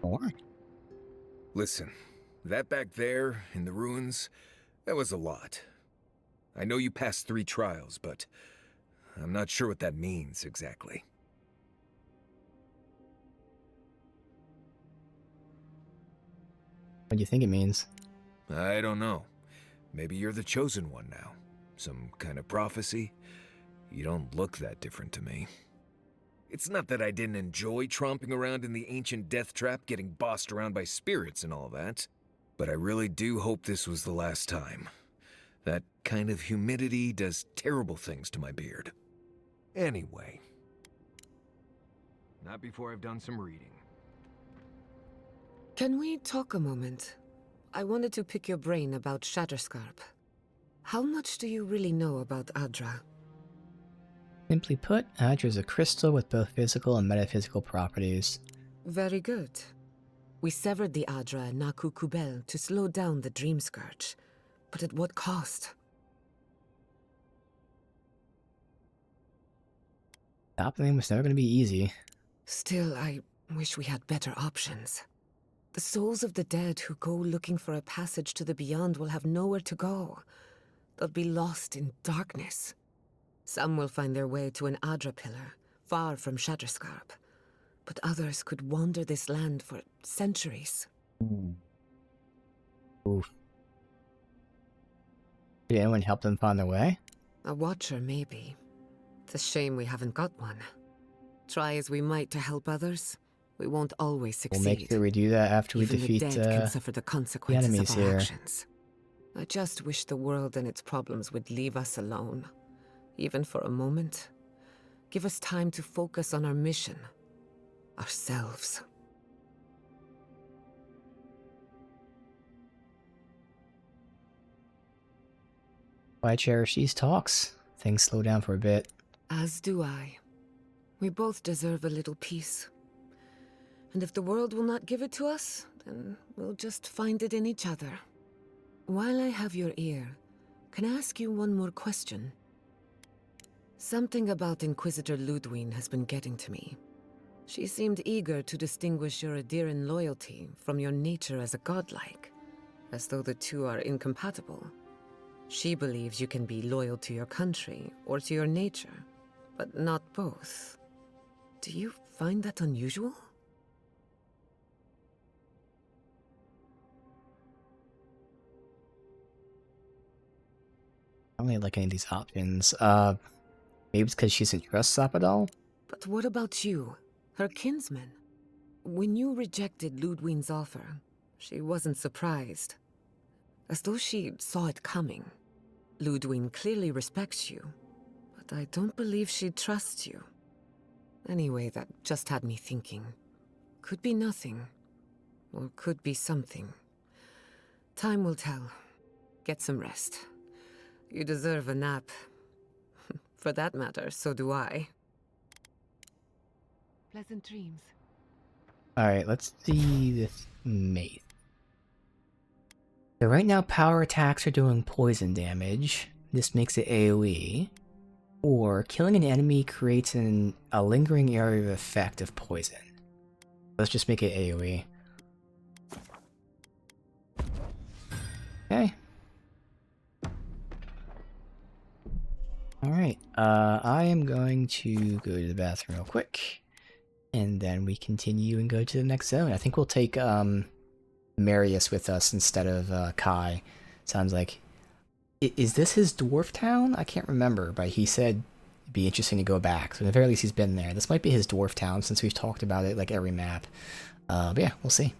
Or? Listen, that back there, in the ruins, that was a lot. I know you passed 3 trials, but I'm not sure what that means exactly. What do you think it means? I don't know. Maybe you're the chosen one now. Some kind of prophecy? You don't look that different to me. It's not that I didn't enjoy tromping around in the ancient death trap, getting bossed around by spirits and all that, but I really do hope this was the last time. That kind of humidity does terrible things to my beard. Anyway. Not before I've done some reading. Can we talk a moment? I wanted to pick your brain about Shatterscarp. How much do you really know about Adra? Simply put, Adra is a crystal with both physical and metaphysical properties. Very good. We severed the Adra and Naku Kubel to slow down the Dreamscourge. But at what cost? Stopping was never going to be easy. Still, I wish we had better options. The souls of the dead who go looking for a passage to the beyond will have nowhere to go. They'll be lost in darkness. Some will find their way to an Adra pillar, far from Shatterscarp. But others could wander this land for centuries. Oof. Did anyone help them find their way? A watcher, maybe. It's a shame we haven't got one. Try as we might to help others, we won't always succeed. We'll make sure we do that after we defeat the dead can suffer the consequences enemies of our here. actions. I just wish the world and its problems would leave us alone. Even for a moment. Give us time to focus on our mission. Ourselves. I cherish these talks. Things slow down for a bit. As do I. We both deserve a little peace. And if the world will not give it to us, then we'll just find it in each other. While I have your ear, can I ask you one more question? Something about Inquisitor Ludwine has been getting to me. She seemed eager to distinguish your Aedyran loyalty from your nature as a godlike, as though the two are incompatible. She believes you can be loyal to your country or to your nature, but not both. Do you find that unusual? I don't really like any of these options. Maybe it's because she doesn't trust Sapadal? But what about you, her kinsman? When you rejected Ludwine's offer, she wasn't surprised. As though she saw it coming. Ludwine clearly respects you, but I don't believe she trusts you. Anyway, that just had me thinking. Could be nothing, or could be something. Time will tell. Get some rest. You deserve a nap. For that matter, so do I. Pleasant dreams. Alright, let's see this mace. So right now power attacks are doing poison damage. This makes it AoE. Or killing an enemy creates a lingering area of effect of poison. Let's just make it AoE. Okay. Alright, I am going to go to the bathroom real quick. And then we continue and go to the next zone. I think we'll take Marius with us instead of Kai. Sounds like... Is this his dwarf town? I can't remember, but he said it'd be interesting to go back. So at the very least he's been there. This might be his dwarf town since we've talked about it like every map. But yeah, we'll see.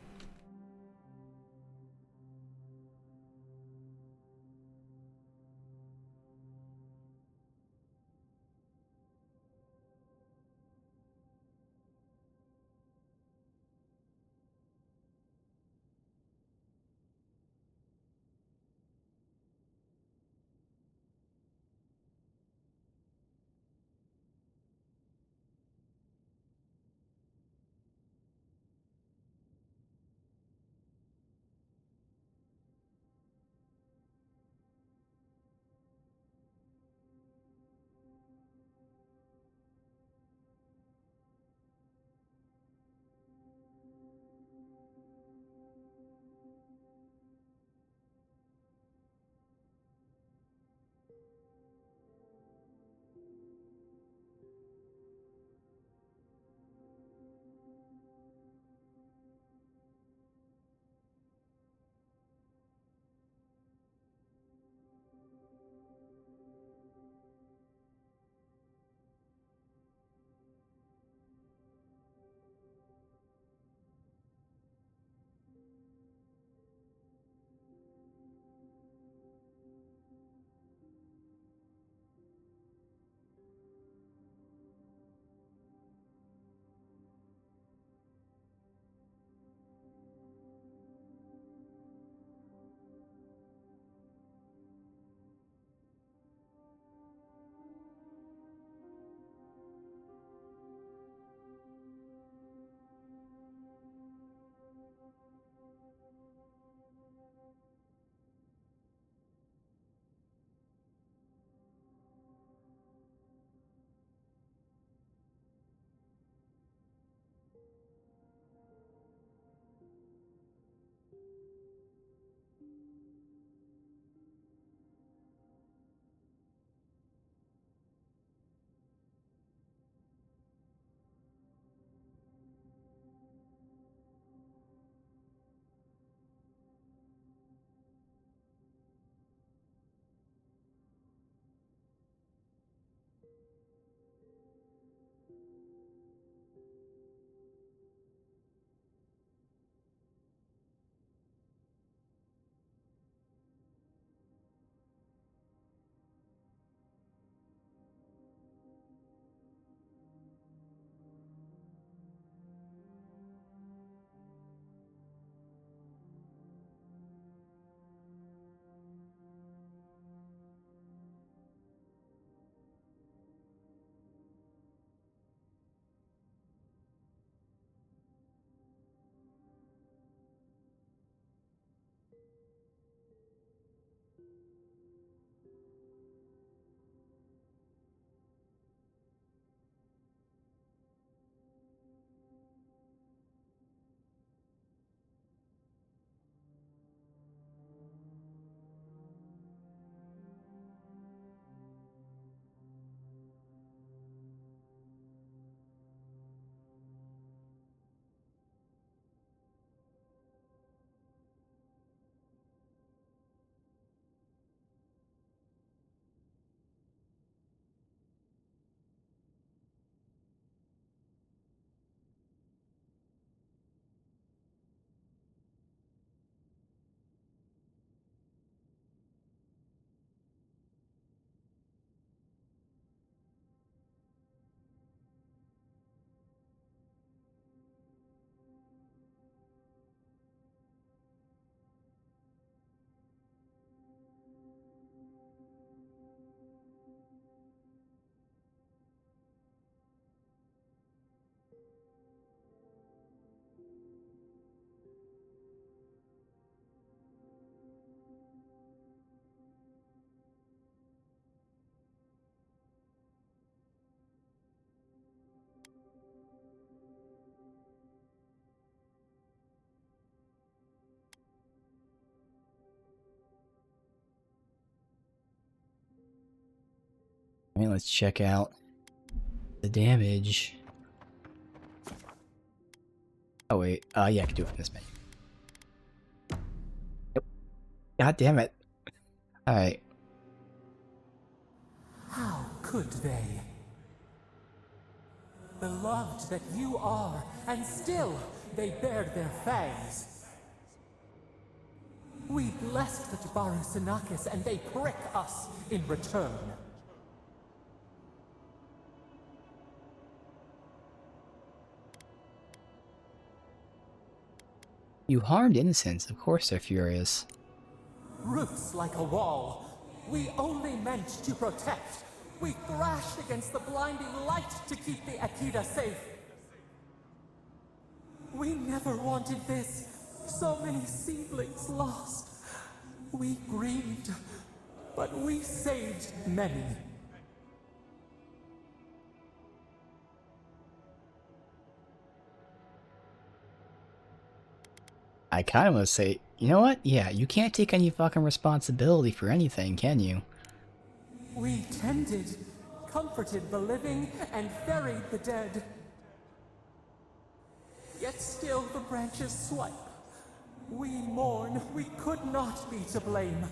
let's check out the damage. Oh wait, yeah, I can do it from this menu. Yep. God damn it. Alright. How could they? Beloved that you are, and still they bared their fangs. We blessed the Tabaru and they prick us in return. You harmed innocents, of course they're furious. Roots like a wall. We only meant to protect. We thrashed against the blinding light to keep the Akita safe. We never wanted this. So many seedlings lost. We grieved, but we saved many. I kind of want to say, you know what? Yeah, you can't take any fucking responsibility for anything, can you? We tended, comforted the living, and buried the dead. Yet still the branches swipe. We mourn, we could not be to blame.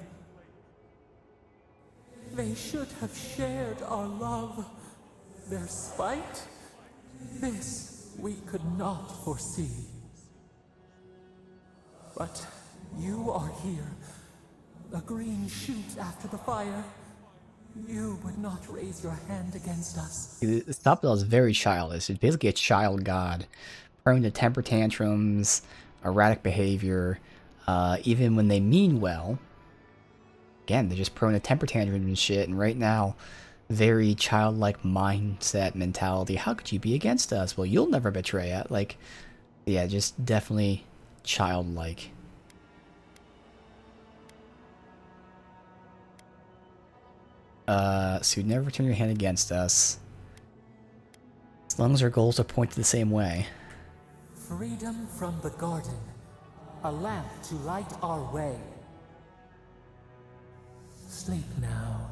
They should have shared our love. Their spite? This we could not foresee. But you are here. A green shoot after the fire. You would not raise your hand against us. The Stopdell is very childish. It's basically a child god. Prone to temper tantrums, erratic behavior. Even when they mean well. Again, they're just prone to temper tantrums and shit. And right now, very childlike mindset mentality. How could you be against us? Well, you'll never betray it. Like, yeah, just definitely childlike. So you'd never turn your hand against us. As long as our goals are pointed the same way. Freedom from the garden. A lamp to light our way. Sleep now.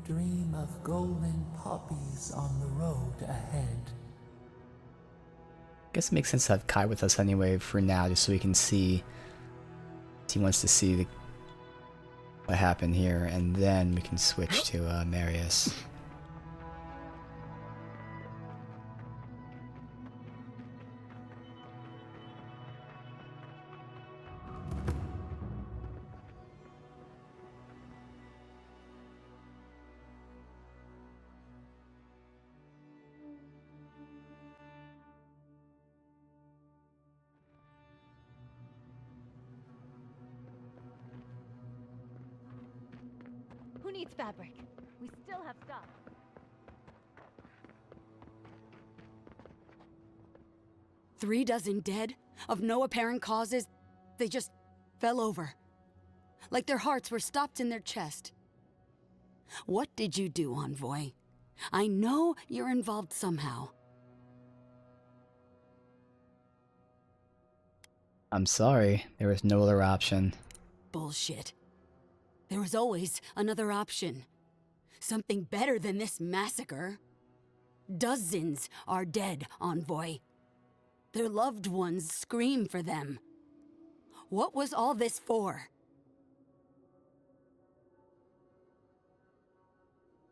Dream of golden poppies on the road ahead. Guess it makes sense to have Kai with us anyway for now, just so we can see. He wants to see what happened here, and then we can switch to Marius. Who needs fabric? We still have stuff. Three dozen dead, of no apparent causes. They just fell over. Like their hearts were stopped in their chest. What did you do, Envoy? I know you're involved somehow. I'm sorry, there was no other option. Bullshit. There was always another option. Something better than this massacre. Dozens are dead, Envoy. Their loved ones scream for them. What was all this for?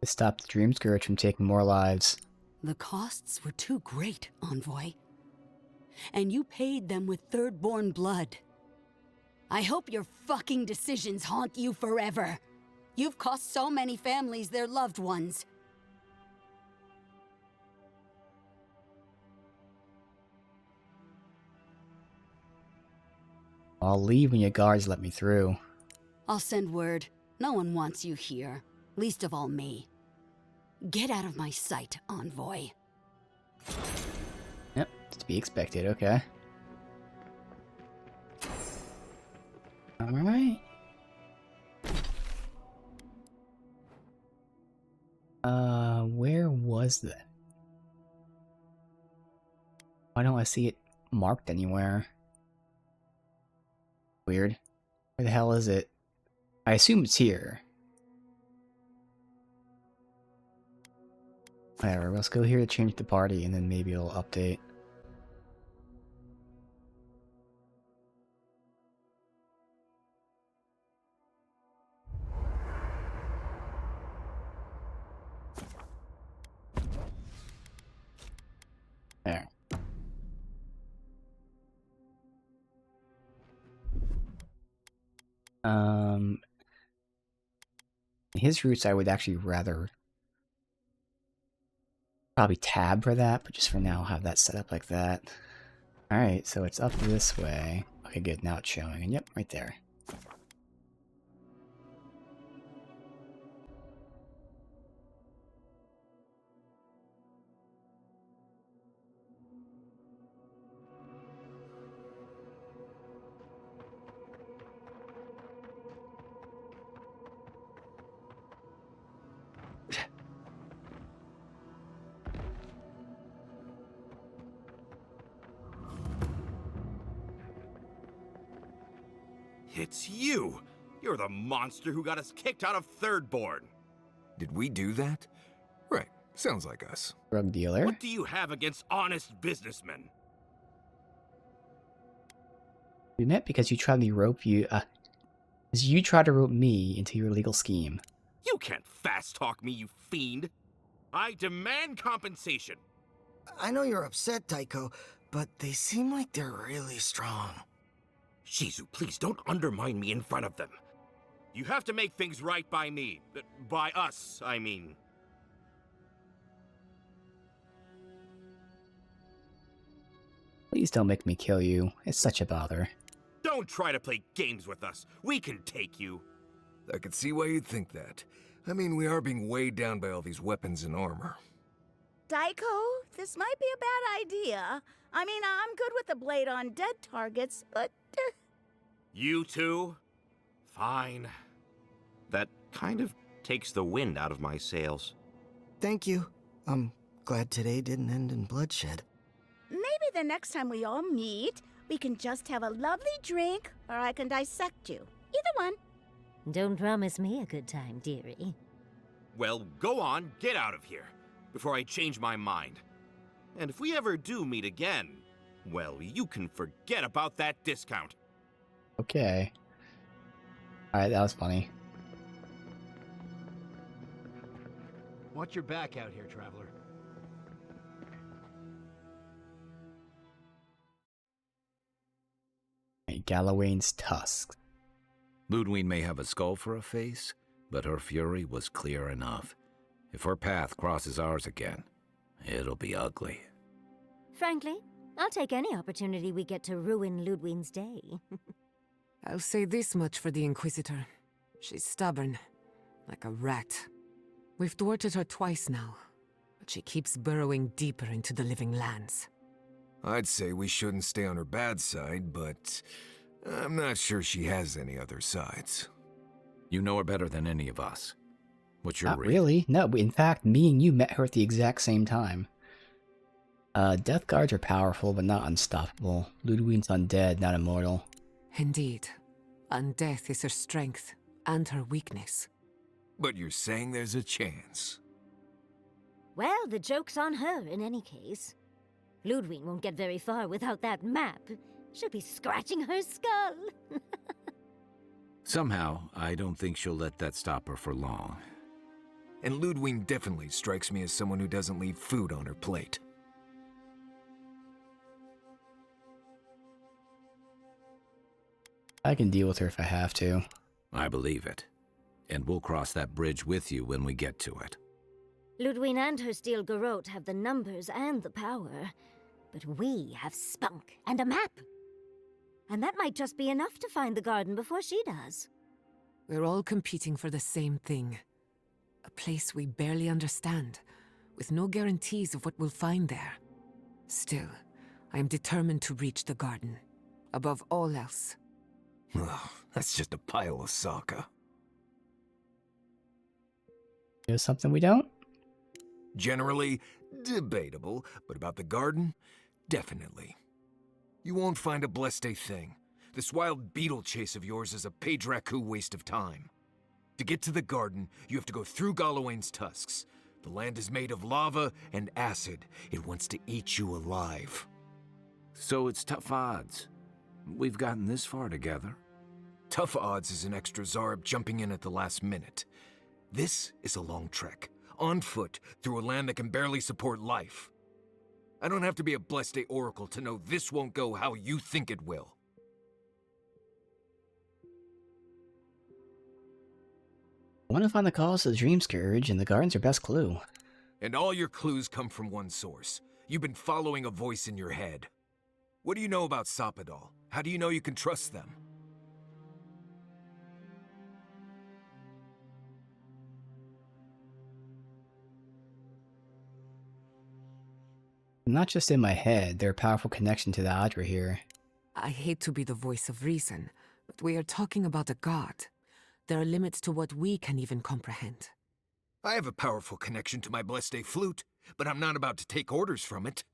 To stop the Dreamscourge from taking more lives. The costs were too great, Envoy. And you paid them with third-born blood. I hope your fucking decisions haunt you forever. You've cost so many families their loved ones. I'll leave when your guards let me through. I'll send word. No one wants you here. Least of all me. Get out of my sight, Envoy. Yep, it's to be expected, okay. Alright. Where was that? Why don't I see it marked anywhere? Weird. Where the hell is it? I assume it's here. Whatever, let's go here to change the party and then maybe it'll update. There. His roots I would actually rather probably tab for that, but just for now I'll have that set up like that. Alright, so it's up this way. Okay, good, now it's showing, and yep, right there. It's you! You're the monster who got us kicked out of Thirdborn! Did we do that? Right, sounds like us. Drug dealer. What do you have against honest businessmen? We met because you tried to rope you tried to rope me into your illegal scheme. You can't fast-talk me, you fiend! I demand compensation! I know you're upset, Tycho, but they seem like they're really strong. Shizu, please don't undermine me in front of them. You have to make things right by me. By us, I mean. Please don't make me kill you. It's such a bother. Don't try to play games with us. We can take you. I could see why you'd think that. I mean, we are being weighed down by all these weapons and armor. Daiko, this might be a bad idea. I mean, I'm good with the blade on dead targets, but... You too? Fine. That kind of takes the wind out of my sails. Thank you. I'm glad today didn't end in bloodshed. Maybe the next time we all meet, we can just have a lovely drink, or I can dissect you. Either one. Don't promise me a good time, dearie. Well, go on, get out of here, before I change my mind. And if we ever do meet again, well, you can forget about that discount. Okay. Alright, that was funny. Watch your back out here, traveler. Galawain's tusks. Ludwig may have a skull for a face, but her fury was clear enough. If her path crosses ours again, it'll be ugly. Frankly, I'll take any opportunity we get to ruin Ludwig's day. I'll say this much for the Inquisitor. She's stubborn, like a rat. We've thwarted her twice now, but she keeps burrowing deeper into the living lands. I'd say we shouldn't stay on her bad side, but I'm not sure she has any other sides. You know her better than any of us. What's your Not read? really. No, in fact, me and you met her at the exact same time. Death guards are powerful, but not unstoppable. Ludwig's undead, not immortal. Indeed. And death is her strength and her weakness. But you're saying there's a chance? Well, the joke's on her in any case. Ludwig won't get very far without that map. She'll be scratching her skull. Somehow, I don't think she'll let that stop her for long. And Ludwig definitely strikes me as someone who doesn't leave food on her plate. I can deal with her if I have to. I believe it. And we'll cross that bridge with you when we get to it. Ludwig and her steel garrote have the numbers and the power, but we have spunk and a map. And that might just be enough to find the garden before she does. We're all competing for the same thing. A place we barely understand, with no guarantees of what we'll find there. Still, I am determined to reach the garden, above all else. Ugh, that's just a pile of Sokka. There's something we don't? Generally, debatable, but about the garden, definitely. You won't find a blessed a thing. This wild beetle chase of yours is a Page-Raku waste of time. To get to the garden, you have to go through Galawain's tusks. The land is made of lava and acid. It wants to eat you alive. So it's tough odds. We've gotten this far together. Tough odds is an extra Zarb jumping in at the last minute. This is a long trek, on foot, through a land that can barely support life. I don't have to be a Blessed Oracle to know this won't go how you think it will. I want to find the cause of the Dreamscourge, and the garden's your best clue. And all your clues come from one source. You've been following a voice in your head. What do you know about Soppadal? How do you know you can trust them? Not just in my head, they're a powerful connection to the Aedyran here. I hate to be the voice of reason, but we are talking about a god. There are limits to what we can even comprehend. I have a powerful connection to my Blessed flute, but I'm not about to take orders from it.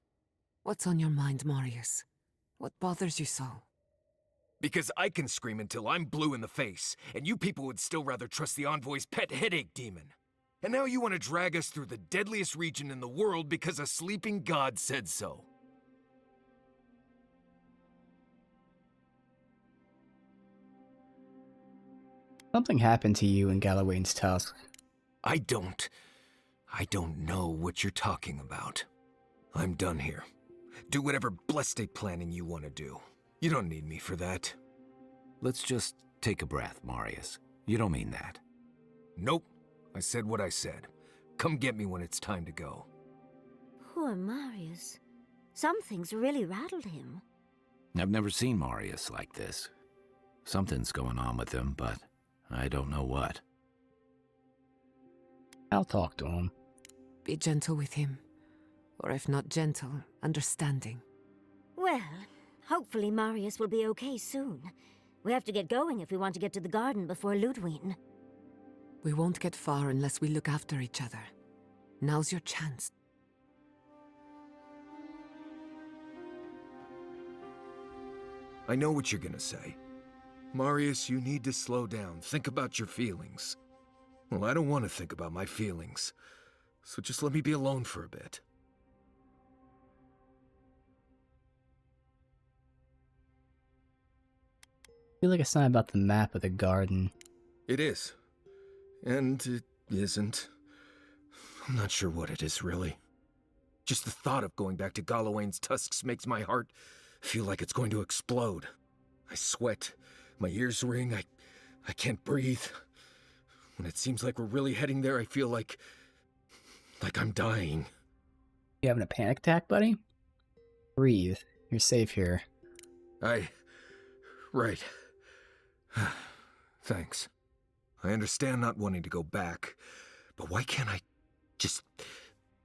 What's on your mind, Marius? What bothers you so? Because I can scream until I'm blue in the face, and you people would still rather trust the Envoy's pet headache demon. And now you want to drag us through the deadliest region in the world because a sleeping god said so. Something happened to you in Galawain's Tusk. I don't know what you're talking about. I'm done here. Do whatever Blessed planning you want to do. You don't need me for that. Let's just take a breath, Marius. You don't mean that. Nope. I said what I said. Come get me when it's time to go. Poor Marius. Something's really rattled him. I've never seen Marius like this. Something's going on with him, but I don't know what. I'll talk to him. Be gentle with him. Or if not gentle, understanding. Well, hopefully Marius will be okay soon. We have to get going if we want to get to the garden before Ludwig. We won't get far unless we look after each other. Now's your chance. I know what you're gonna say. Marius, you need to slow down. Think about your feelings. Well, I don't want to think about my feelings. So just let me be alone for a bit. I feel like it's not about the map of the garden. It is. And it isn't. I'm not sure what it is, really. Just the thought of going back to Galawain's tusks makes my heart feel like it's going to explode. I sweat. My ears ring. I can't breathe. When it seems like we're really heading there, I feel like I'm dying. You having a panic attack, buddy? Breathe. You're safe here. Right. Thanks. I understand not wanting to go back, but why can't I just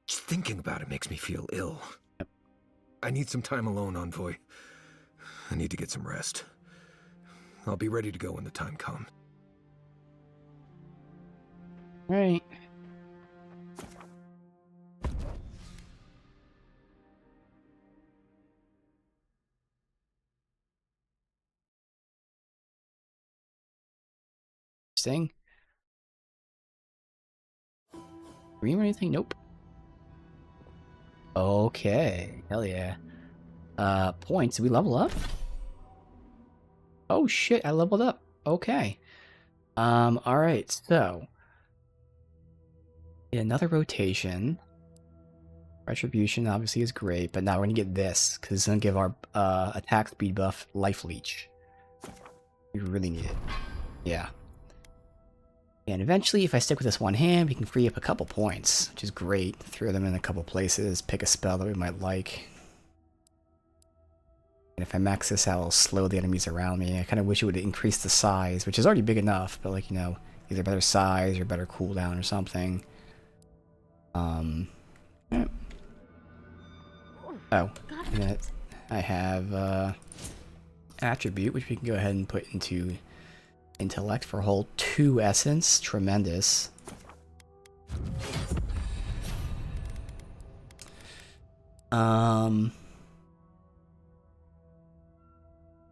thinking about it makes me feel ill. Yep. I need some time alone, Envoy. I need to get some rest. I'll be ready to go when the time comes. Right. Interesting. Dream or anything? Nope. Okay. Hell yeah. Points. Did we level up? Oh shit, I leveled up. Okay. Alright, so. Another rotation. Retribution obviously is great, but now we're gonna get this, because it's gonna give our attack speed buff Life Leech. We really need it. Yeah. And eventually, if I stick with this one hand, we can free up a couple points, which is great. Throw them in a couple places, pick a spell that we might like. And if I max this out, it'll slow the enemies around me. I kind of wish it would increase the size, which is already big enough, but like, you know, either better size or better cooldown or something. Yeah. Oh, and I have attribute, which we can go ahead and put into intellect for a whole 2 essence. Tremendous.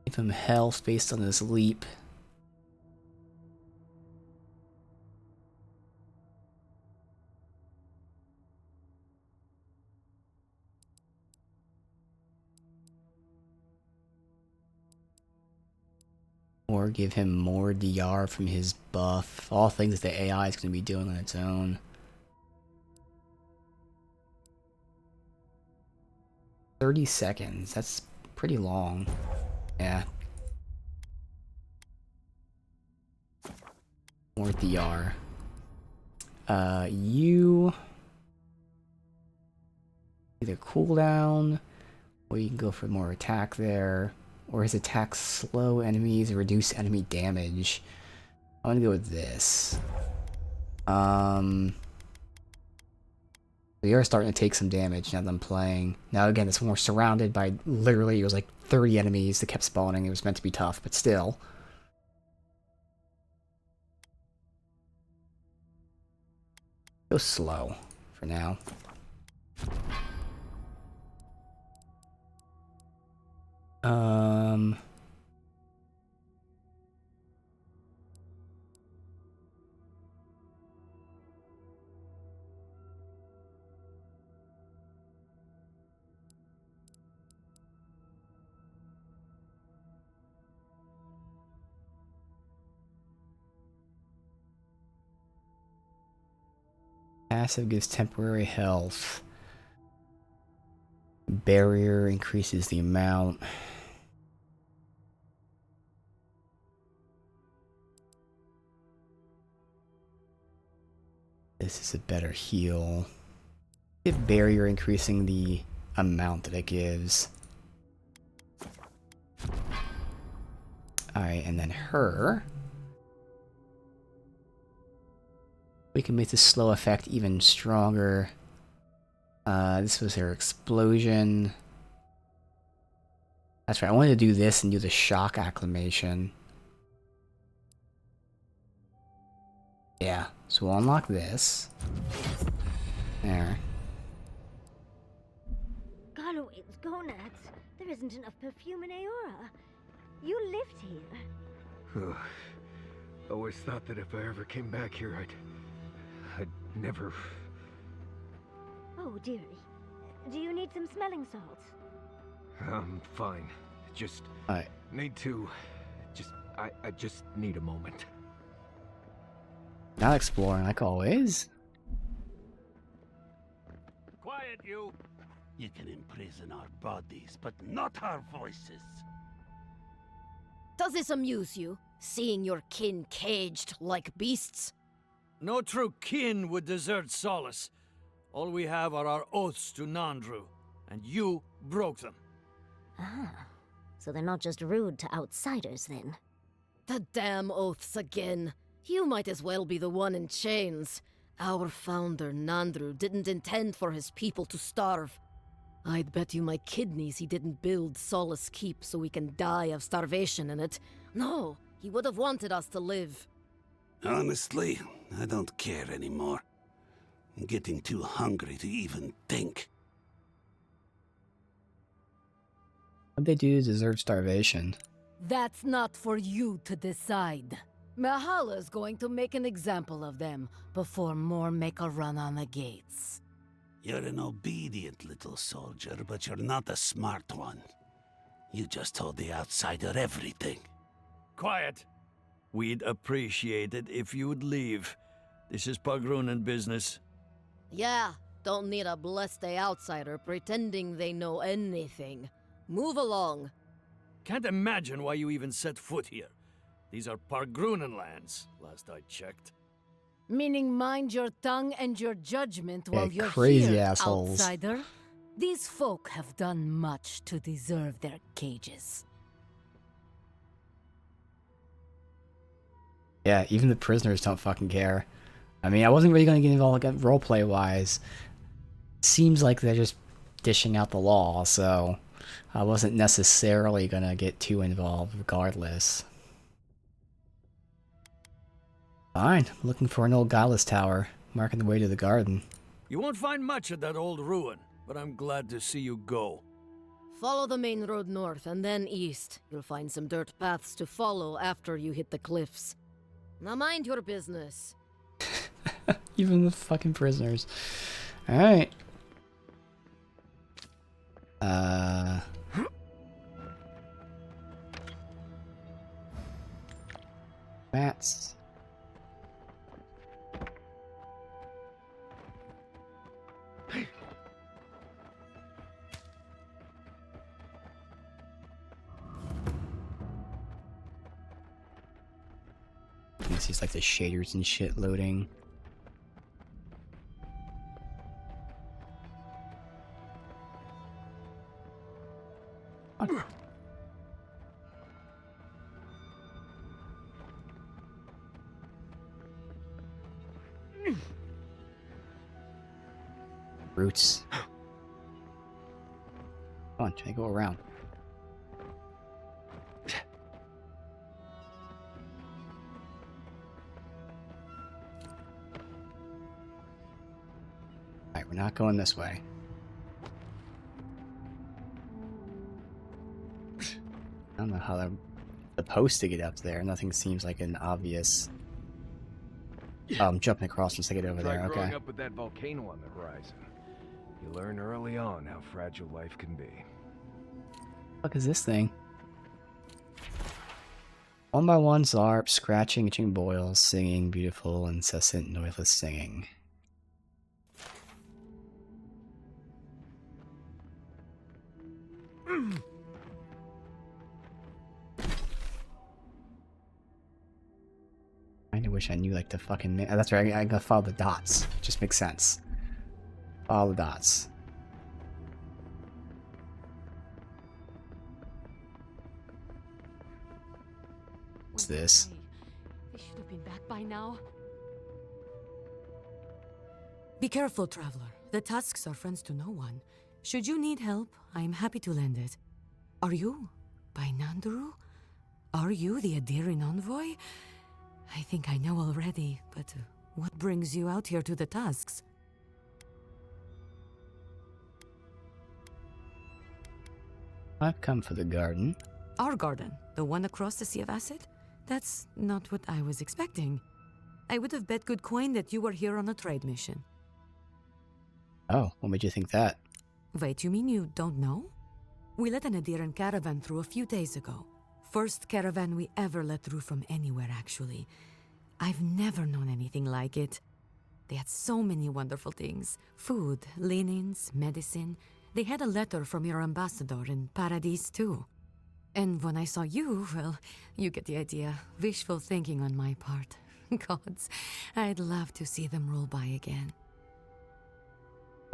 Give him health based on his leap. or give him more DR from his buff. All things that the AI is going to be doing on its own. 30 seconds. That's pretty long. Yeah. More DR. You either cooldown, or you can go for more attack there, or his attacks slow enemies or reduce enemy damage. I'm gonna go with this. We are starting to take some damage now that I'm playing. Now again, this one we're surrounded by literally, it was like 30 enemies that kept spawning. It was meant to be tough, but still. Go slow for now. Passive gives temporary health. Barrier increases the amount. This is a better heal. If barrier increasing the amount that it gives. Alright, and then her. We can make the slow effect even stronger. This was her explosion. That's right, I wanted to do this and do the shock acclamation. Yeah, so we'll unlock this. There. Godlike's gonads. There isn't enough perfume in Aeora. You lived here. Always thought that if I ever came back here, I'd never... Oh, dearie. Do you need some smelling salts? I'm fine. Just... need to... I just need a moment. Not exploring like always. Quiet, you! You can imprison our bodies, but not our voices. Does this amuse you, seeing your kin caged like beasts? No true kin would desert Solace. All we have are our oaths to Nandru, and you broke them. Ah, so they're not just rude to outsiders, then. The damn oaths again. You might as well be the one in chains. Our founder, Nandru, didn't intend for his people to starve. I'd bet you my kidneys he didn't build Solace Keep so we can die of starvation in it. No, he would have wanted us to live. Honestly, I don't care anymore. I'm getting too hungry to even think. What'd they do to deserve starvation? That's not for you to decide. Mahala's going to make an example of them before more make a run on the gates. You're an obedient little soldier, but you're not a smart one. You just told the outsider everything. Quiet. We'd appreciate it if you'd leave. This is Pagrunan business. Yeah, don't need a blessed outsider pretending they know anything. Move along. Can't imagine why you even set foot here. These are Pagrunan lands, last I checked. Meaning mind your tongue and your judgment while you're crazy here, assholes. outsider. These folk have done much to deserve their cages. Yeah, even the prisoners don't fucking care. I mean, I wasn't really going to get involved like, roleplay-wise. Seems like they're just dishing out the law, so I wasn't necessarily going to get too involved regardless. Fine, looking for an old godless tower, marking the way to the garden. You won't find much at that old ruin, but I'm glad to see you go. Follow the main road north and then east. You'll find some dirt paths to follow after you hit the cliffs. Now mind your business. Even the fucking prisoners. Alright. Mats. This is like the shaders and shit loading. Roots. Come on, try to go around. Alright, we're not going this way. I don't know how I'm supposed to get up there. Nothing seems like an obvious... Oh, I'm jumping across once I get over Try there, growing okay. up with that volcano on the horizon. You learn early on how fragile life can be. What is this thing? One by one, Zarp, scratching, itching boils, singing, beautiful, incessant, noiseless singing. I kinda wish I knew like the fucking... That's right, I gotta follow the dots. Just makes sense. Follow the dots. What's this? They should have been back by now. Be careful, traveler. The tusks are friends to no one. Should you need help, I am happy to lend it. Are you by Nanduru? Are you the Aedyran envoy? I think I know already, but what brings you out here to the tusks? I've come for the garden. Our garden, the one across the Sea of Acid? That's not what I was expecting. I would have bet good coin that you were here on a trade mission. Oh, what made you think that? Wait, you mean you don't know? We let an Aedyran caravan through a few days ago. First caravan we ever let through from anywhere, actually. I've never known anything like it. They had so many wonderful things. Food, linens, medicine. They had a letter from your ambassador in Paradise, too. And when I saw you, well, you get the idea. Wishful thinking on my part. Gods, I'd love to see them roll by again.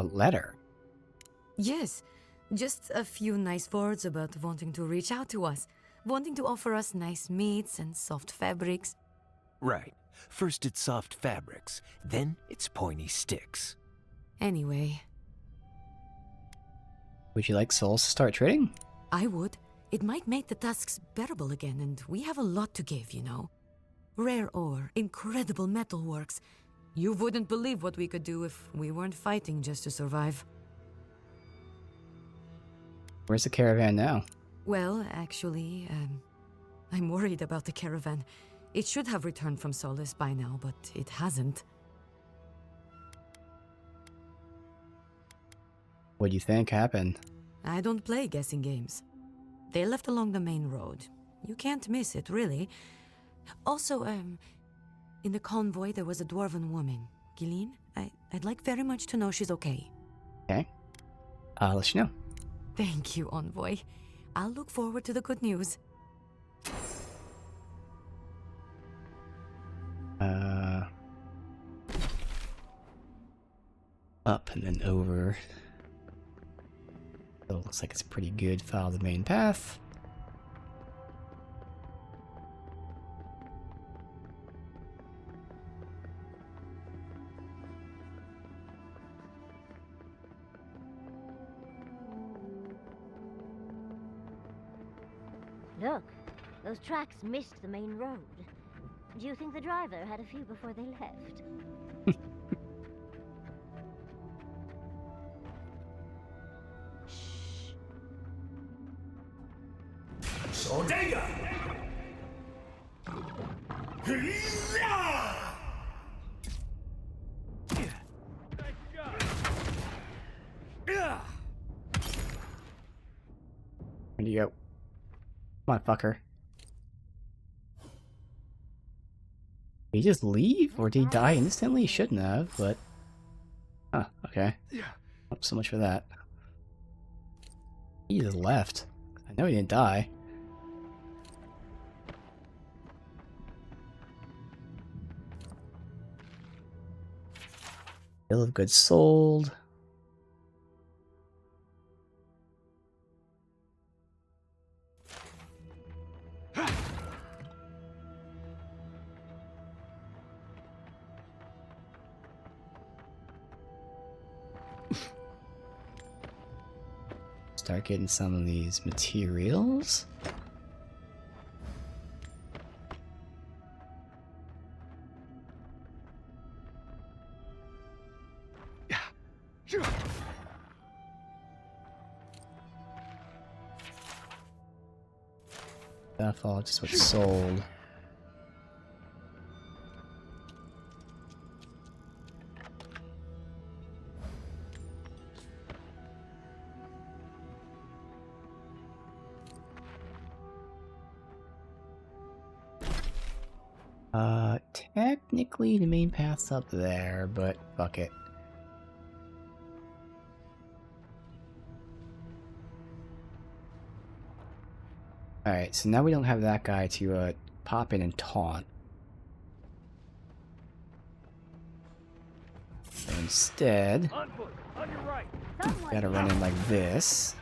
A letter? Yes, just a few nice words about wanting to reach out to us. Wanting to offer us nice meats and soft fabrics. Right. First it's soft fabrics, then it's pointy sticks. Anyway. Would you like souls to start trading? I would. It might make the tasks bearable again, and we have a lot to give, you know. Rare ore, incredible metalworks. You wouldn't believe what we could do if we weren't fighting just to survive. Where's the caravan now? Well, actually, I'm worried about the caravan. It should have returned from Solace by now, but it hasn't. What do you think happened? I don't play guessing games. They left along the main road. You can't miss it, really. Also, in the convoy there was a dwarven woman. Gilleen, I'd like very much to know she's okay. Okay. I'll let you know. Thank you, Envoy. I'll look forward to the good news. Up and then over. So it looks like it's pretty good. Follow the main path. Look, those tracks missed the main road. Do you think the driver had a few before they left? Sordega! Where'd you go? Come on, fucker. Did he just leave? Or did he die instantly? He shouldn't have, but... Huh, okay. Oh, so much for that. He just left. I know he didn't die. Bill of goods sold. Start getting some of these materials. Stuff all just what's sold. Technically the main path's up there, but fuck it. Alright, so now we don't have that guy to pop in and taunt. So instead, gotta run in like this.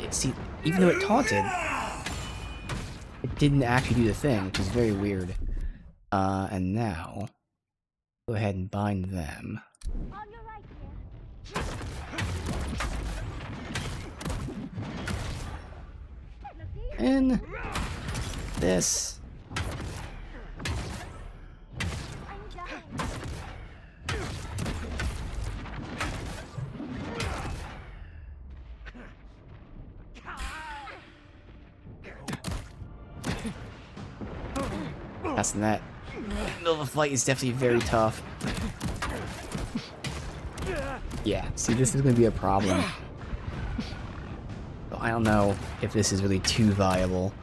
See, even though it taunted, it didn't actually do the thing, which is very weird. And now, go ahead and bind them. And this. Passing that. Nova Flight is definitely very tough. Yeah, see, this is going to be a problem. I don't know if this is really too viable.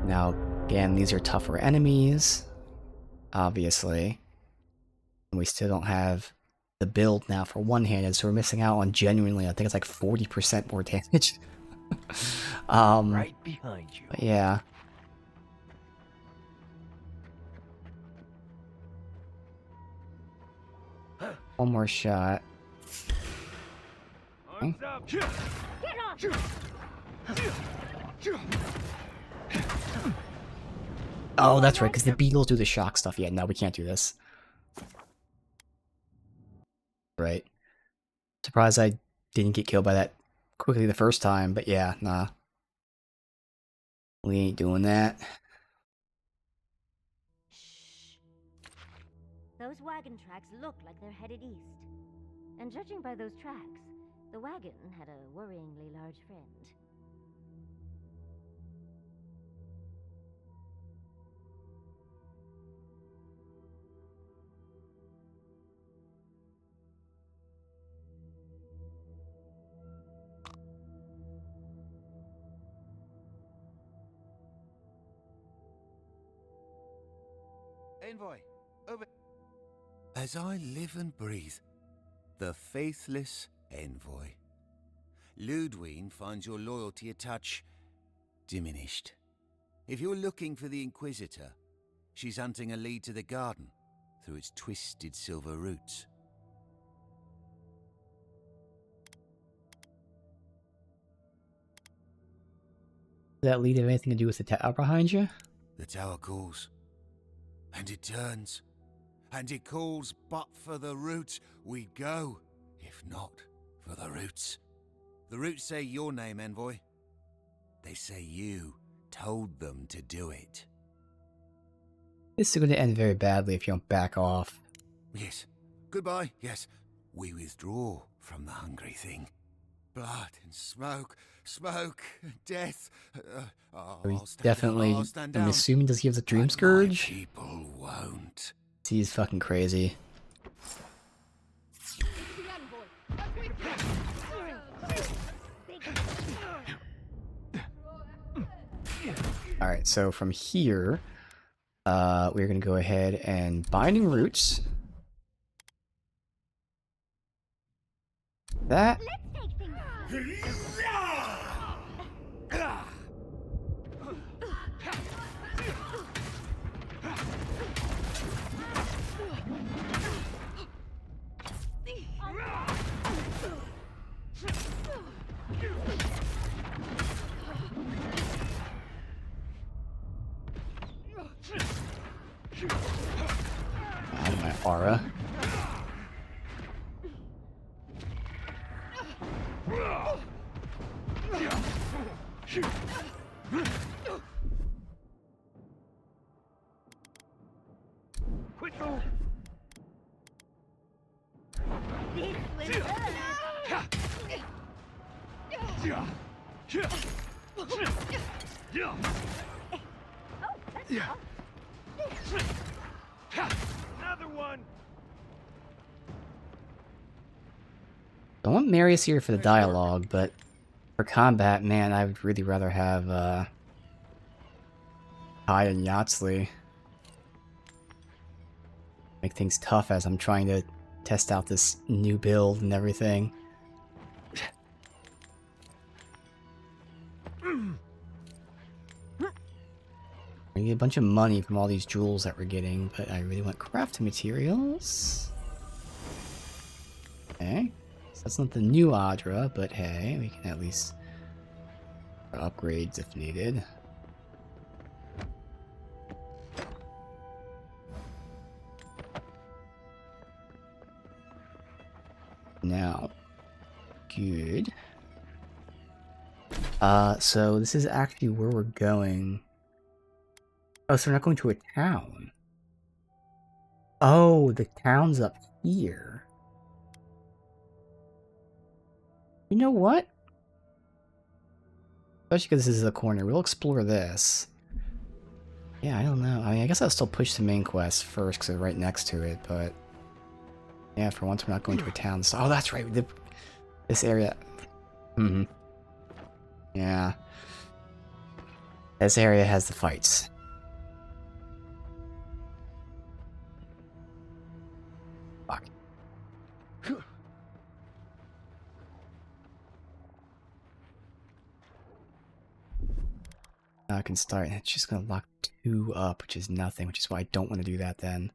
Now, again, these are tougher enemies, obviously. And we still don't have the build now for one-handed, so we're missing out on genuinely, I think it's like 40% more damage. Right behind you. But yeah. One more shot. Okay. Oh, that's right, because the beetles do the shock stuff. Yeah, no, we can't do this. Right. Surprised I didn't get killed by that quickly the first time, but yeah, nah. We ain't doing that. Those wagon tracks look like they're headed east. And judging by those tracks, the wagon had a worryingly large friend. Envoy, over. As I live and breathe, the faithless envoy. Ludwine finds your loyalty a touch diminished. If you're looking for the Inquisitor, she's hunting a lead to the garden through its twisted silver roots. Does that lead have anything to do with the tower behind you? The tower calls, and it turns, and it calls, but for the roots we go, if not for the roots. The roots say your name, Envoy. They say you told them to do it. This is going to end very badly if you don't back off. Yes. Goodbye. Yes. We withdraw from the hungry thing. Blood and smoke, smoke, death. Definitely, I'm assuming, does he have the Dreamscourge? People won't. He's fucking crazy. Alright, so from here, we're going to go ahead and Binding Roots. That. Oh, my aura. Another one. I want Marius here for the dialogue, but for combat, man, I would really rather have Kai and Yatsley. Make things tough as I'm trying to test out this new build and everything. I get a bunch of money from all these jewels that we're getting, but I really want crafting materials. Okay. So that's not the new Aedyran, but hey, we can at least upgrades if needed. Now, good. So this is actually where we're going. Oh, so we're not going to a town. Oh, the town's up here. You know what? Especially because this is a corner. We'll explore this. Yeah, I don't know. I mean, I guess I'll still push the main quest first because they're right next to it, but... Yeah, for once we're not going to a town. So, oh, that's right. This area... Mm-hmm. Yeah. This area has the fights. Fuck. I can start. It's just gonna lock 2 up, which is nothing, which is why I don't want to do that then.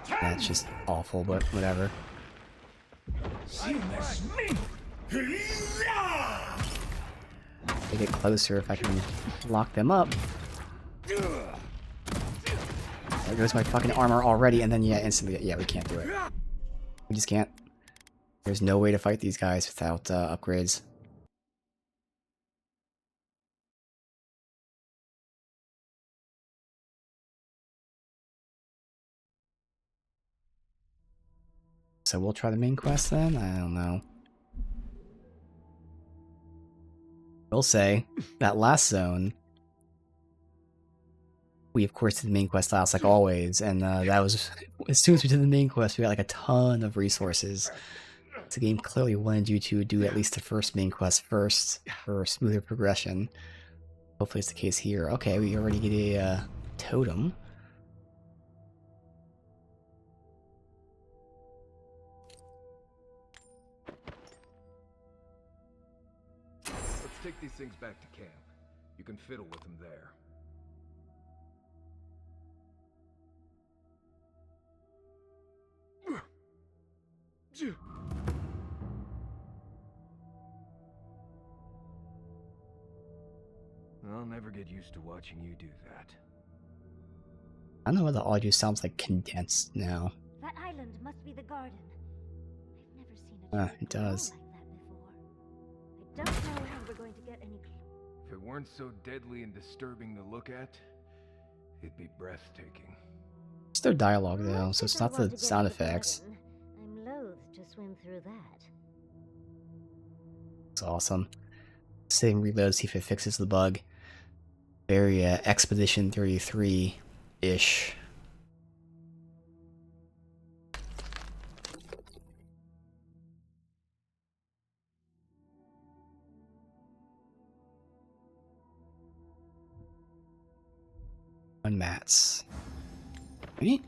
That's just awful, but whatever. They get closer if I can lock them up. There goes my fucking armor already, and then yeah, instantly, yeah, we can't do it. We just can't. There's no way to fight these guys without upgrades. So we'll try the main quest then? I don't know. We'll say, that last zone, we of course did the main quest last like always, and that was, as soon as we did the main quest, we got like a ton of resources. The game clearly wanted you to do at least the first main quest first, for smoother progression. Hopefully it's the case here. Okay, we already get a totem. Let's take these things back to camp. You can fiddle with them there. I'll never get used to watching you do that. I don't know why the audio sounds like condensed now. That island must be the garden. I've never seen a It does. like that before. I don't know how we're going to get any If it weren't so deadly and disturbing to look at, it'd be breathtaking. It's their dialogue though, so it's not the sound effects. I'm loath to swim through that. It's awesome. Save and reload, see if it fixes the bug. Very Expedition 33-ish. On mats. Right?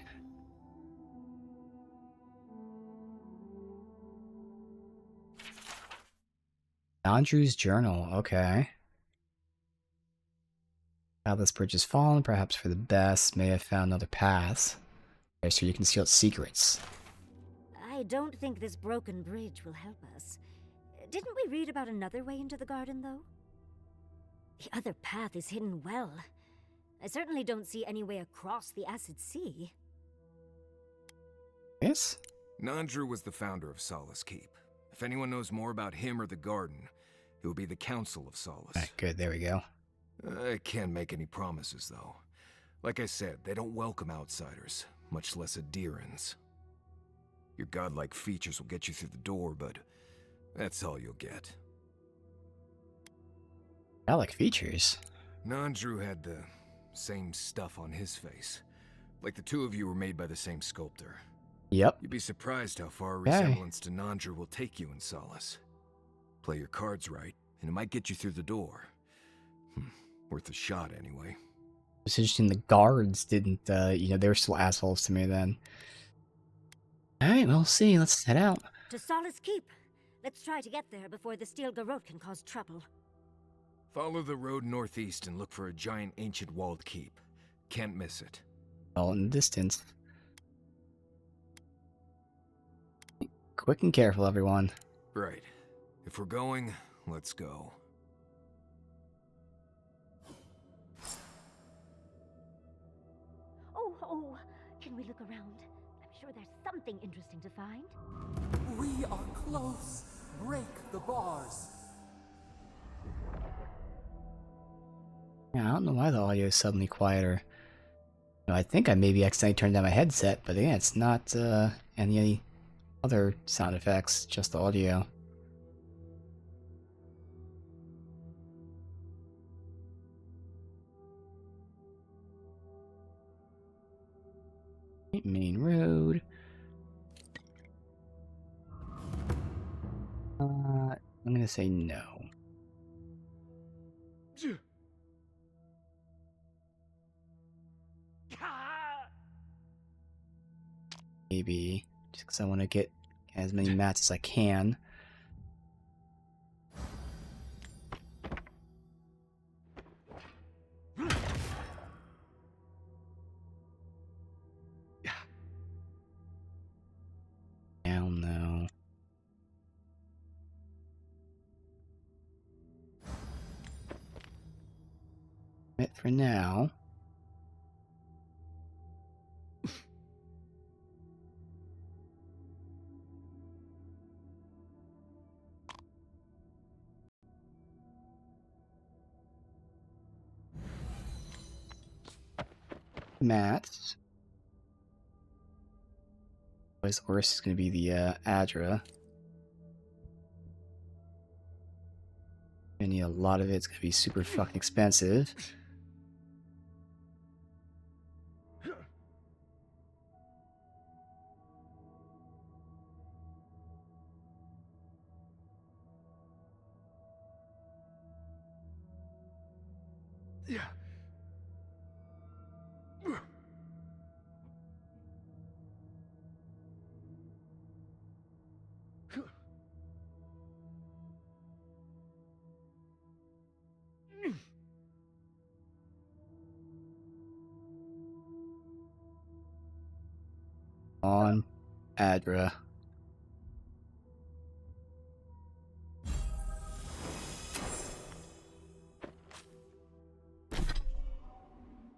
Andrew's journal, okay. Now this bridge has fallen, perhaps for the best. May have found other paths. Okay, so you can seal secrets. I don't think this broken bridge will help us. Didn't we read about another way into the garden, though? The other path is hidden well. I certainly don't see any way across the Acid Sea. Yes? Nandru was the founder of Solace Keep. If anyone knows more about him or the garden, it will be the Council of Solace. Alright, good, there we go. I can't make any promises, though. Like I said, they don't welcome outsiders, much less Aedirans. Your godlike features will get you through the door, but that's all you'll get. Godlike features? Nandru had the same stuff on his face. Like the two of you were made by the same sculptor. Yep. You'd be surprised how far a resemblance to Nandru will take you in Solace. Play your cards right, and it might get you through the door. Worth a shot, anyway. It's interesting the guards didn't, you know, they were still assholes to me then. Alright, we'll see. Let's head out. To Solace Keep. Let's try to get there before the Steel Garrote can cause trouble. Follow the road northeast and look for a giant ancient walled keep. Can't miss it. All in the distance. Quick and careful, everyone. Right. If we're going, let's go. Oh, can we look around? I'm sure there's something interesting to find. We are close. Break the bars. Yeah, I don't know why the audio is suddenly quieter. You know, I think I maybe accidentally turned down my headset, but again, it's not any other sound effects, just the audio. Main road. I'm gonna say no. Maybe just because I want to get as many mats as I can. Hell no. It for now. Mats. His horse is going to be the Aedyran. I need a lot of it. It's going to be super fucking expensive. Yeah. On Aedyran.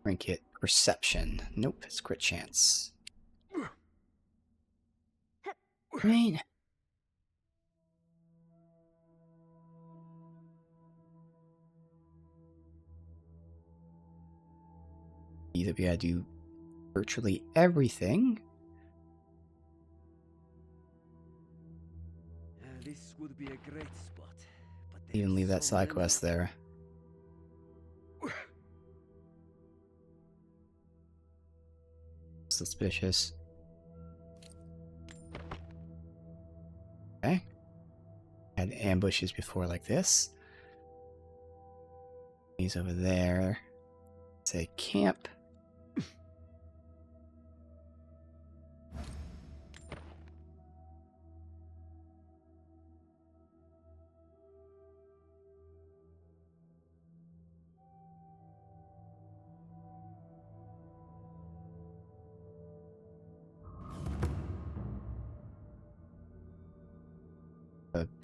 Trinket. Perception. Nope, it's crit chance. Right. Either we gotta do virtually everything. This would be a great spot, but Even leave that side quest there. Suspicious. Okay. Had ambushes before like this. He's over there. It's a camp.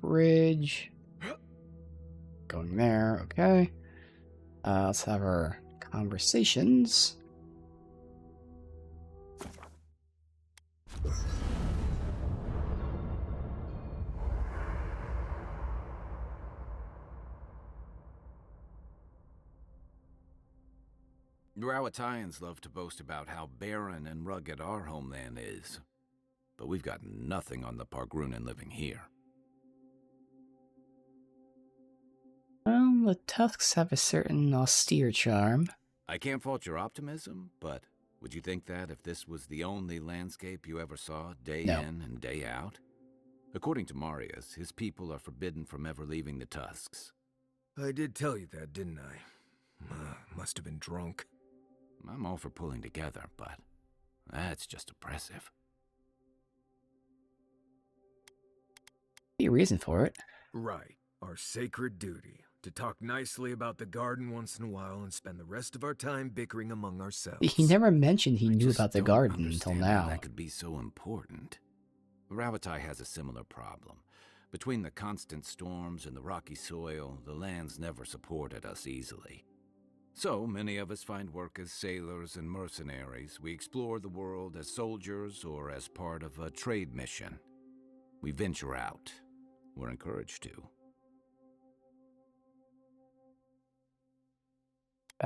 bridge. Going there, okay. Let's have our conversations. Rawatayans love to boast about how barren and rugged our homeland is, but we've got nothing on the Pargrunan living here. Well, the Tusks have a certain austere charm. I can't fault your optimism, but would you think that if this was the only landscape you ever saw, day No. in and day out? According to Marius, his people are forbidden from ever leaving the Tusks. I did tell you that, didn't I? Must have been drunk. I'm all for pulling together, but that's just oppressive. Be a reason for it. Right. Our sacred duty. To talk nicely about the garden once in a while and spend the rest of our time bickering among ourselves. He never mentioned he knew about the garden until now. That could be so important. Ravatai has a similar problem. Between the constant storms and the rocky soil, the lands never supported us easily. So many of us find work as sailors and mercenaries. We explore the world as soldiers or as part of a trade mission. We venture out. We're encouraged to.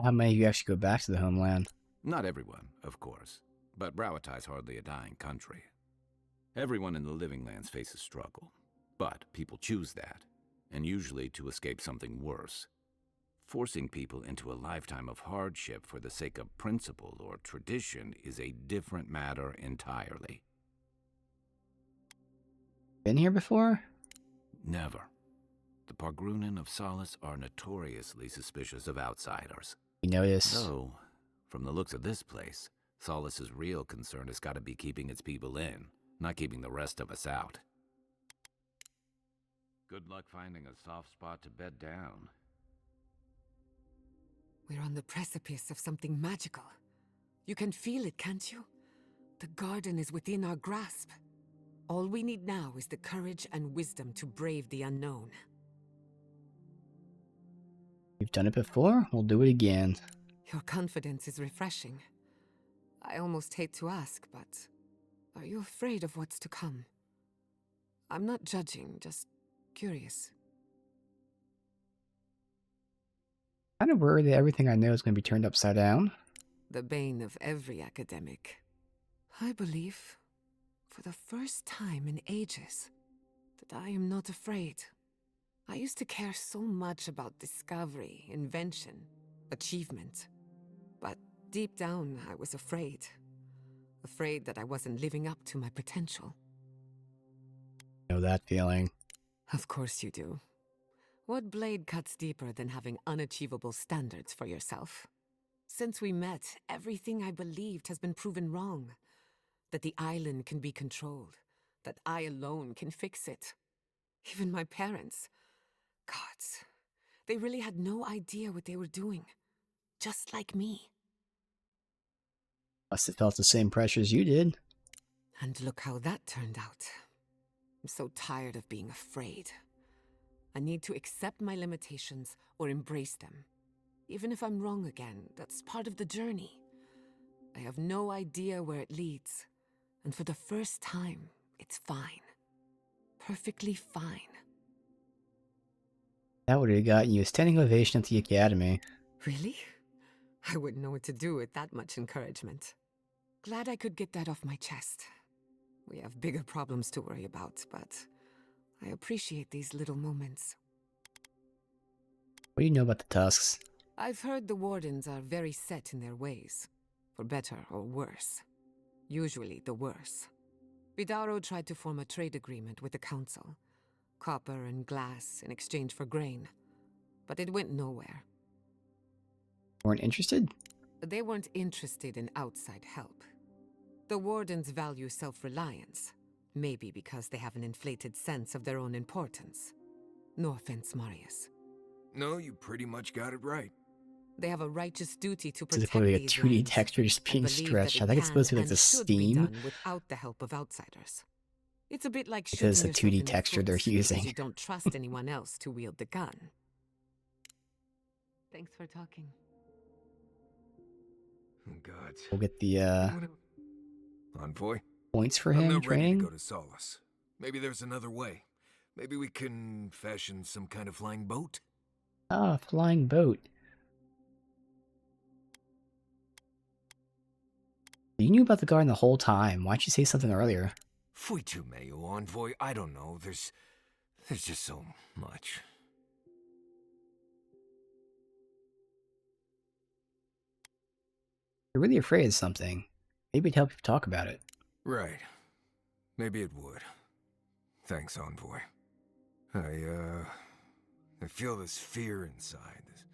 How many of you actually go back to the homeland? Not everyone, of course, but Rawatai's hardly a dying country. Everyone in the Living Lands faces struggle, but people choose that, and usually to escape something worse. Forcing people into a lifetime of hardship for the sake of principle or tradition is a different matter entirely. Been here before? Never. The Pargrunan of Solace are notoriously suspicious of outsiders. You notice? So, from the looks of this place, Solace's real concern has got to be keeping its people in, not keeping the rest of us out. Good luck finding a soft spot to bed down. We're on the precipice of something magical. You can feel it, can't you? The garden is within our grasp. All we need now is the courage and wisdom to brave the unknown. You've done it before, we'll do it again. Your confidence is refreshing. I almost hate to ask, but are you afraid of what's to come? I'm not judging, just curious. Kind of worried that everything I know is going to be turned upside down. The bane of every academic. I believe, for the first time in ages, that I am not afraid. I used to care so much about discovery, invention, achievement. But deep down, I was afraid. Afraid that I wasn't living up to my potential. Know that feeling. Of course you do. What blade cuts deeper than having unachievable standards for yourself? Since we met, everything I believed has been proven wrong. That the island can be controlled. That I alone can fix it. Even my parents. Gods, they really had no idea what they were doing. Just like me. Must have felt the same pressure as you did. And look how that turned out. I'm so tired of being afraid. I need to accept my limitations or embrace them. Even if I'm wrong again, that's part of the journey. I have no idea where it leads. And for the first time, it's fine. Perfectly fine. That would have gotten you a standing ovation at the academy. Really? I wouldn't know what to do with that much encouragement. Glad I could get that off my chest. We have bigger problems to worry about, but I appreciate these little moments. What do you know about the Tusks? I've heard the Wardens are very set in their ways. For better or worse. Usually the worse. Vidaro tried to form a trade agreement with the Council. Copper and glass in exchange for grain. But it went nowhere. Weren't interested? They weren't interested in outside help. The Wardens value self-reliance. Maybe because they have an inflated sense of their own importance. No offense, Marius. No, you pretty much got it right. They have a righteous duty to This is protect probably a these 2D lands, texture just being and believe stretched. that I think it's supposed to be like can the and should be steam. done without the help of outsiders. It's a bit like because shooting the 2D yourself in the texture they're foot because using. you don't trust anyone else to wield the gun. Thanks for talking. Oh, God. We'll get the Envoy? points for I'm him not ready to training. go to Solace. Maybe there's another way. Maybe we can fashion some kind of flying boat? Ah, flying boat. You knew about the garden the whole time. Why'd you say something earlier? Fui tu meio, Envoy. I don't know. There's just so much. You're really afraid of something. Maybe it'd help you talk about it. Right. Maybe it would. Thanks, Envoy. I feel this fear inside. This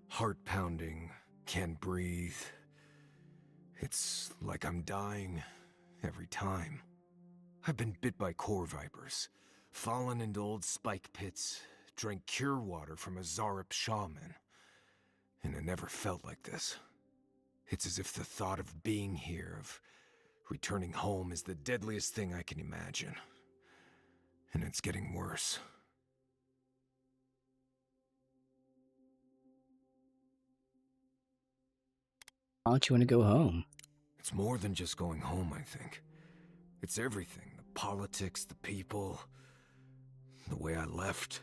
heart pounding, can't breathe. It's like I'm dying every time. I've been bit by core vipers, fallen into old spike pits, drank cure water from a Zarup shaman. And it never felt like this. It's as if the thought of being here, of returning home, is the deadliest thing I can imagine. And it's getting worse. Why don't you want to go home? It's more than just going home, I think. It's everything. The politics, the people, the way I left.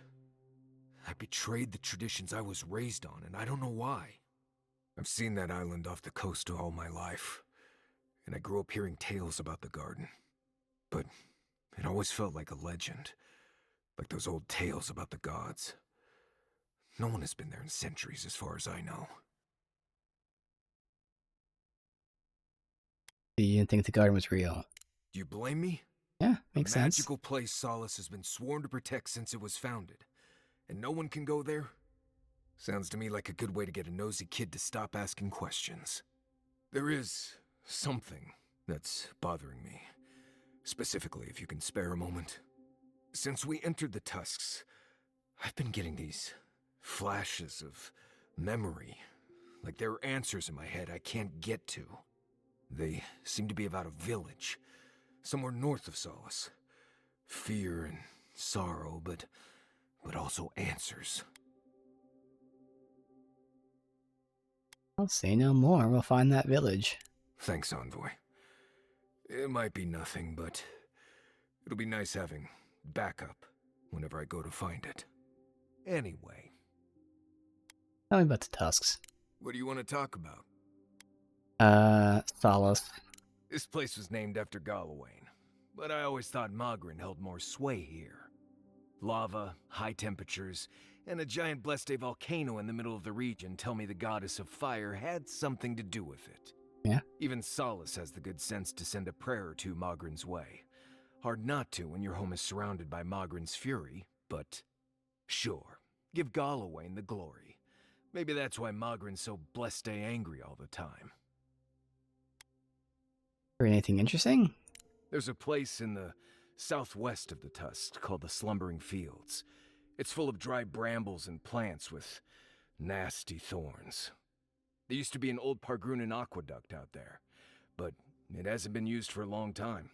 I betrayed the traditions I was raised on, and I don't know why. I've seen that island off the coast all my life, and I grew up hearing tales about the garden. But it always felt like a legend, like those old tales about the gods. No one has been there in centuries, as far as I know. You didn't think the garden was real? Do you blame me? Yeah, makes a sense. magical place Solace has been sworn to protect since it was founded, and no one can go there? Sounds to me like a good way to get a nosy kid to stop asking questions. There is something that's bothering me. Specifically, if you can spare a moment. Since we entered the Tusks, I've been getting these flashes of memory. Like there are answers in my head I can't get to. They seem to be about a village, somewhere north of Solace. Fear and sorrow, but also answers. I'll say no more. We'll find that village. Thanks, Envoy. It might be nothing, but it'll be nice having backup whenever I go to find it. Anyway. Tell me about the Tusks. What do you want to talk about? Solace. This place was named after Galawain, but I always thought Magrin held more sway here. Lava, high temperatures, and a giant Bleste volcano in the middle of the region tell me the goddess of fire had something to do with it. Yeah? Even Solace has the good sense to send a prayer or two Magrin's way. Hard not to when your home is surrounded by Magrin's fury, but sure, give Galawain the glory. Maybe that's why Magrin's so Bleste angry all the time. Or anything interesting? There's a place in the southwest of the Tusk called the Slumbering Fields. It's full of dry brambles and plants with nasty thorns. There used to be an old Pargrunan aqueduct out there, but it hasn't been used for a long time.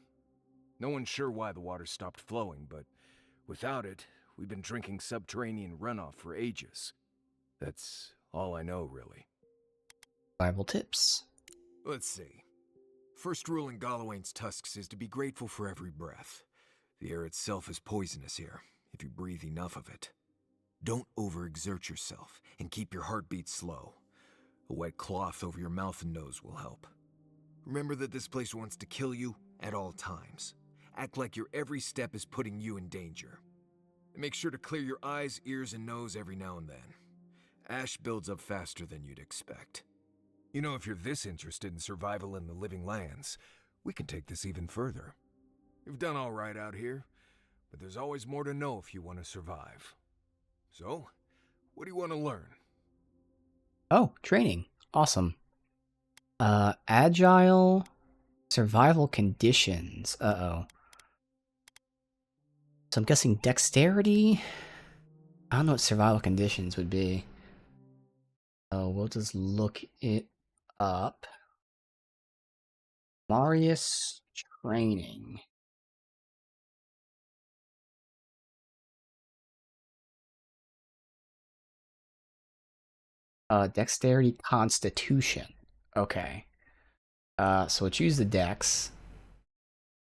No one's sure why the water stopped flowing, but without it, we've been drinking subterranean runoff for ages. That's all I know, really. Bible tips. Let's see. First rule in Galawain's Tusks is to be grateful for every breath. The air itself is poisonous here, if you breathe enough of it. Don't overexert yourself, and keep your heartbeat slow. A wet cloth over your mouth and nose will help. Remember that this place wants to kill you at all times. Act like your every step is putting you in danger. And make sure to clear your eyes, ears, and nose every now and then. Ash builds up faster than you'd expect. You know, if you're this interested in survival in the living lands, we can take this even further. You've done all right out here, but there's always more to know if you want to survive. So, what do you want to learn? Oh, training. Awesome. Agile survival conditions. Uh-oh. So I'm guessing dexterity? I don't know what survival conditions would be. So we'll just look it up. Marius training. Dexterity, Constitution. Okay. So we'll choose the Dex.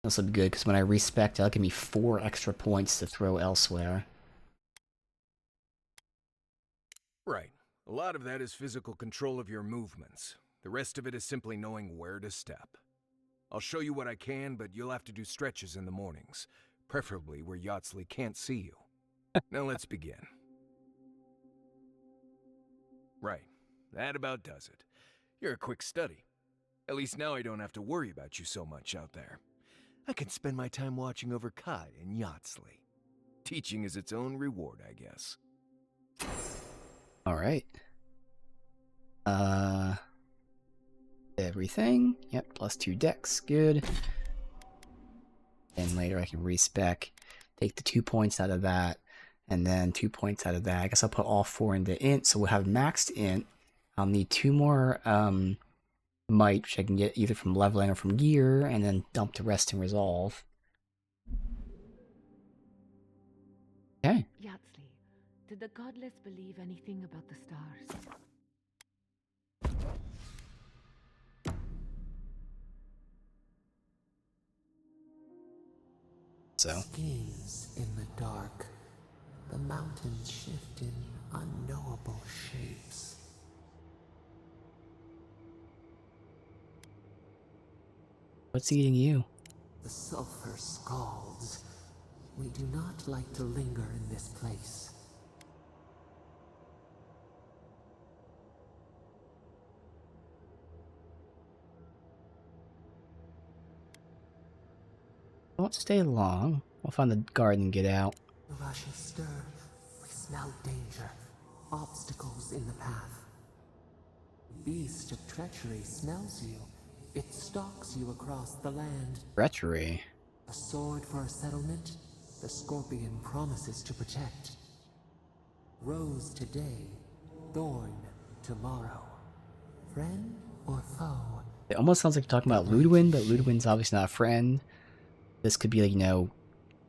This will be good, because when I respec, that'll give me 4 extra points to throw elsewhere. Right. A lot of that is physical control of your movements. The rest of it is simply knowing where to step. I'll show you what I can, but you'll have to do stretches in the mornings, preferably where Yahtzee can't see you. Now let's begin. Right. That about does it. You're a quick study. At least now I don't have to worry about you so much out there. I can spend my time watching over Kai and Yahtzee. Teaching is its own reward, I guess. Alright. Everything. Yep, +2 Dex, good. And later I can respec. Take the 2 points out of that, and then 2 points out of that. I guess I'll put all 4 into int, so we'll have maxed int. I'll need 2 more might, which I can get either from leveling or from gear, and then dump the rest in resolve. Okay. Yahtzee, did the godless believe anything about the stars? So. Schemes in the dark. The mountains shift in unknowable shapes. What's eating you? The sulfur scalds. We do not like to linger in this place. Won't stay long. We'll find the garden and get out. The rushes stir. We smell danger. Obstacles in the path. Beast of treachery smells you. It stalks you across the land. Treachery. A sword for a settlement. The scorpion promises to protect. Rose today. Thorn tomorrow. Friend or foe? It almost sounds like you're talking about Ludwin, but Ludwin's obviously not a friend. This could be, like, you know,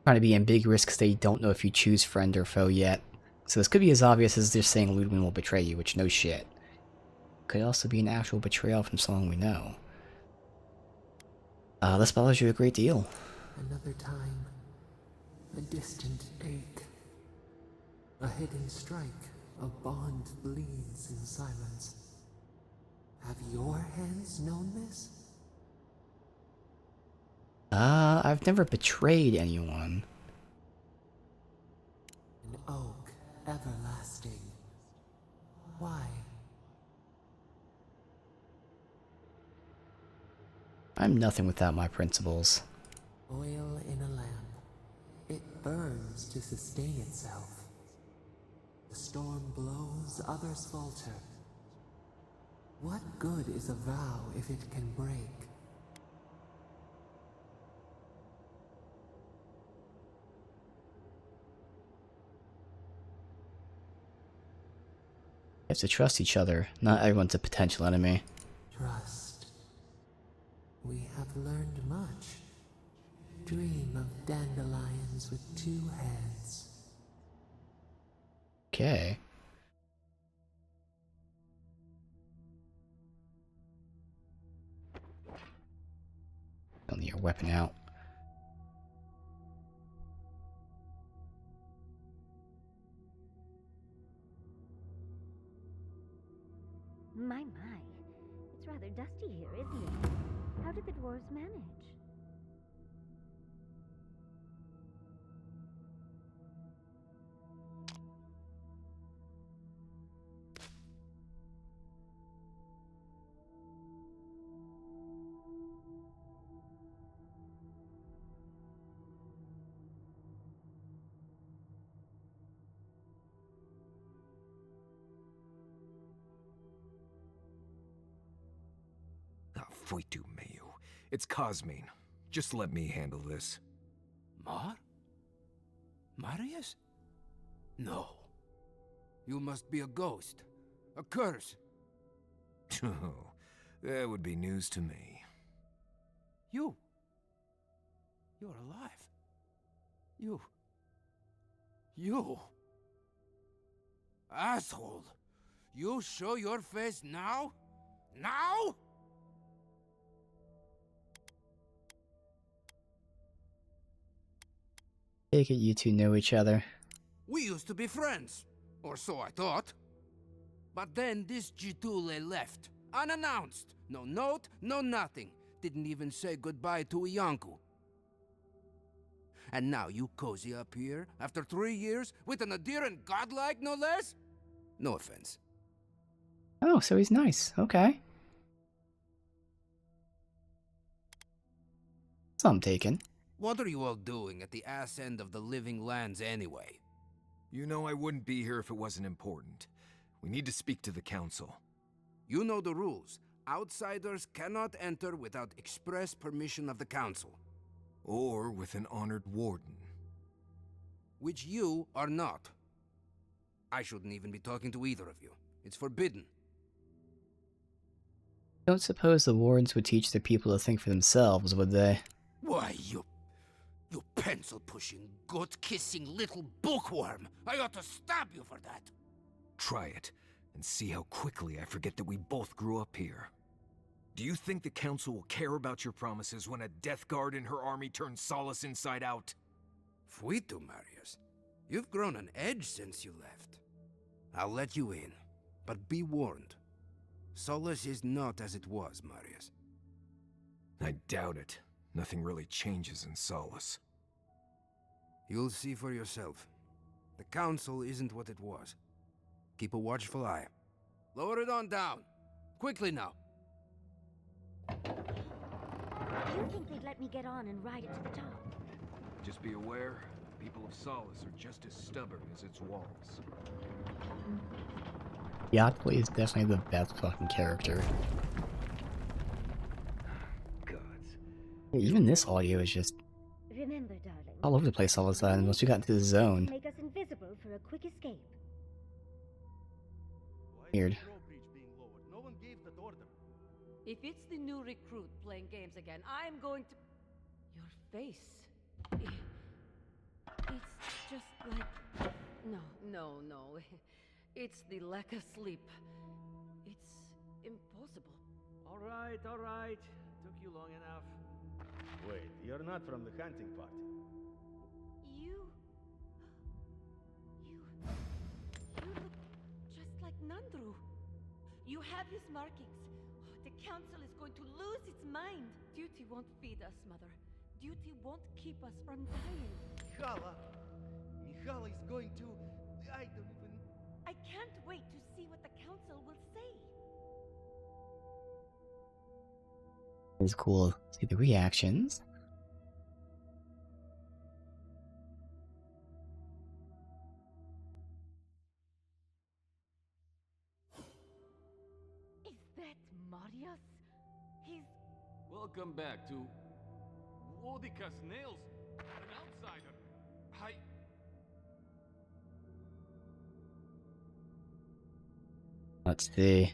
trying to be ambiguous because they don't know if you choose friend or foe yet. So this could be as obvious as just saying Ludwin will betray you, which no shit. Could also be an actual betrayal from someone we know. This bothers you a great deal. Another time. A distant ache. A hidden strike. A bond bleeds in silence. Have your hands known this? I've never betrayed anyone. An oak, everlasting. Why? I'm nothing without my principles. Oil in a lamp. It burns to sustain itself. The storm blows, others falter. What good is a vow if it can break? You have to trust each other. Not everyone's a potential enemy. Trust. We have learned much. Dream of dandelions with 2 heads. Okay. Don't need your weapon out. My. It's rather dusty here, isn't it? How did the dwarves manage? Foitu Mayu. It's Cosmine. Just let me handle this. Mar? Marius? No. You must be a ghost. A curse. Oh, that would be news to me. You're alive. You... Asshole! You show your face now? Now? Take it you two know each other. We used to be friends. Or so I thought. But then this Jitule left. Unannounced. No note, no nothing. Didn't even say goodbye to Ianku. And now you cozy up here, after 3 years, with an Aedyran Godlike, no less? No offense. Oh, so he's nice. Okay. Some taken. What are you all doing at the ass end of the living lands anyway? You know I wouldn't be here if it wasn't important. We need to speak to the council. You know the rules. Outsiders cannot enter without express permission of the council. Or with an honored warden. Which you are not. I shouldn't even be talking to either of you. It's forbidden. Don't suppose the wardens would teach their people to think for themselves, would they? Why, you pencil-pushing, goat-kissing little bookworm! I ought to stab you for that! Try it, and see how quickly I forget that we both grew up here. Do you think the council will care about your promises when a death guard in her army turns Solace inside out? Fuito, Marius. You've grown an edge since you left. I'll let you in, but be warned. Solace is not as it was, Marius. I doubt it. Nothing really changes in Solace. You'll see for yourself. The council isn't what it was. Keep a watchful eye. Lower it on down. Quickly now. Do you think they'd let me get on and ride it to the top? Just be aware, people of Solace are just as stubborn as its walls. Godlike is definitely the best fucking character. Even this audio is just Remember, darling. all over the place all of a sudden once we got into the zone. Make us invisible for a quick escape. Weird. If it's the new recruit playing games again, I'm going to... Your face... It's just like... No. It's the lack of sleep. It's impossible. All right. Took you long enough. Wait, you're not from the hunting party. You look just like Nandru. You have his markings. The council is going to lose its mind. Duty won't feed us, Mother. Duty won't keep us from dying. Mihala is going to... I don't even... I can't wait to see what the council will say. It's cool to see the reactions. Is that Marius? He's... Welcome back to... Wodika's nails. An outsider. Let's see.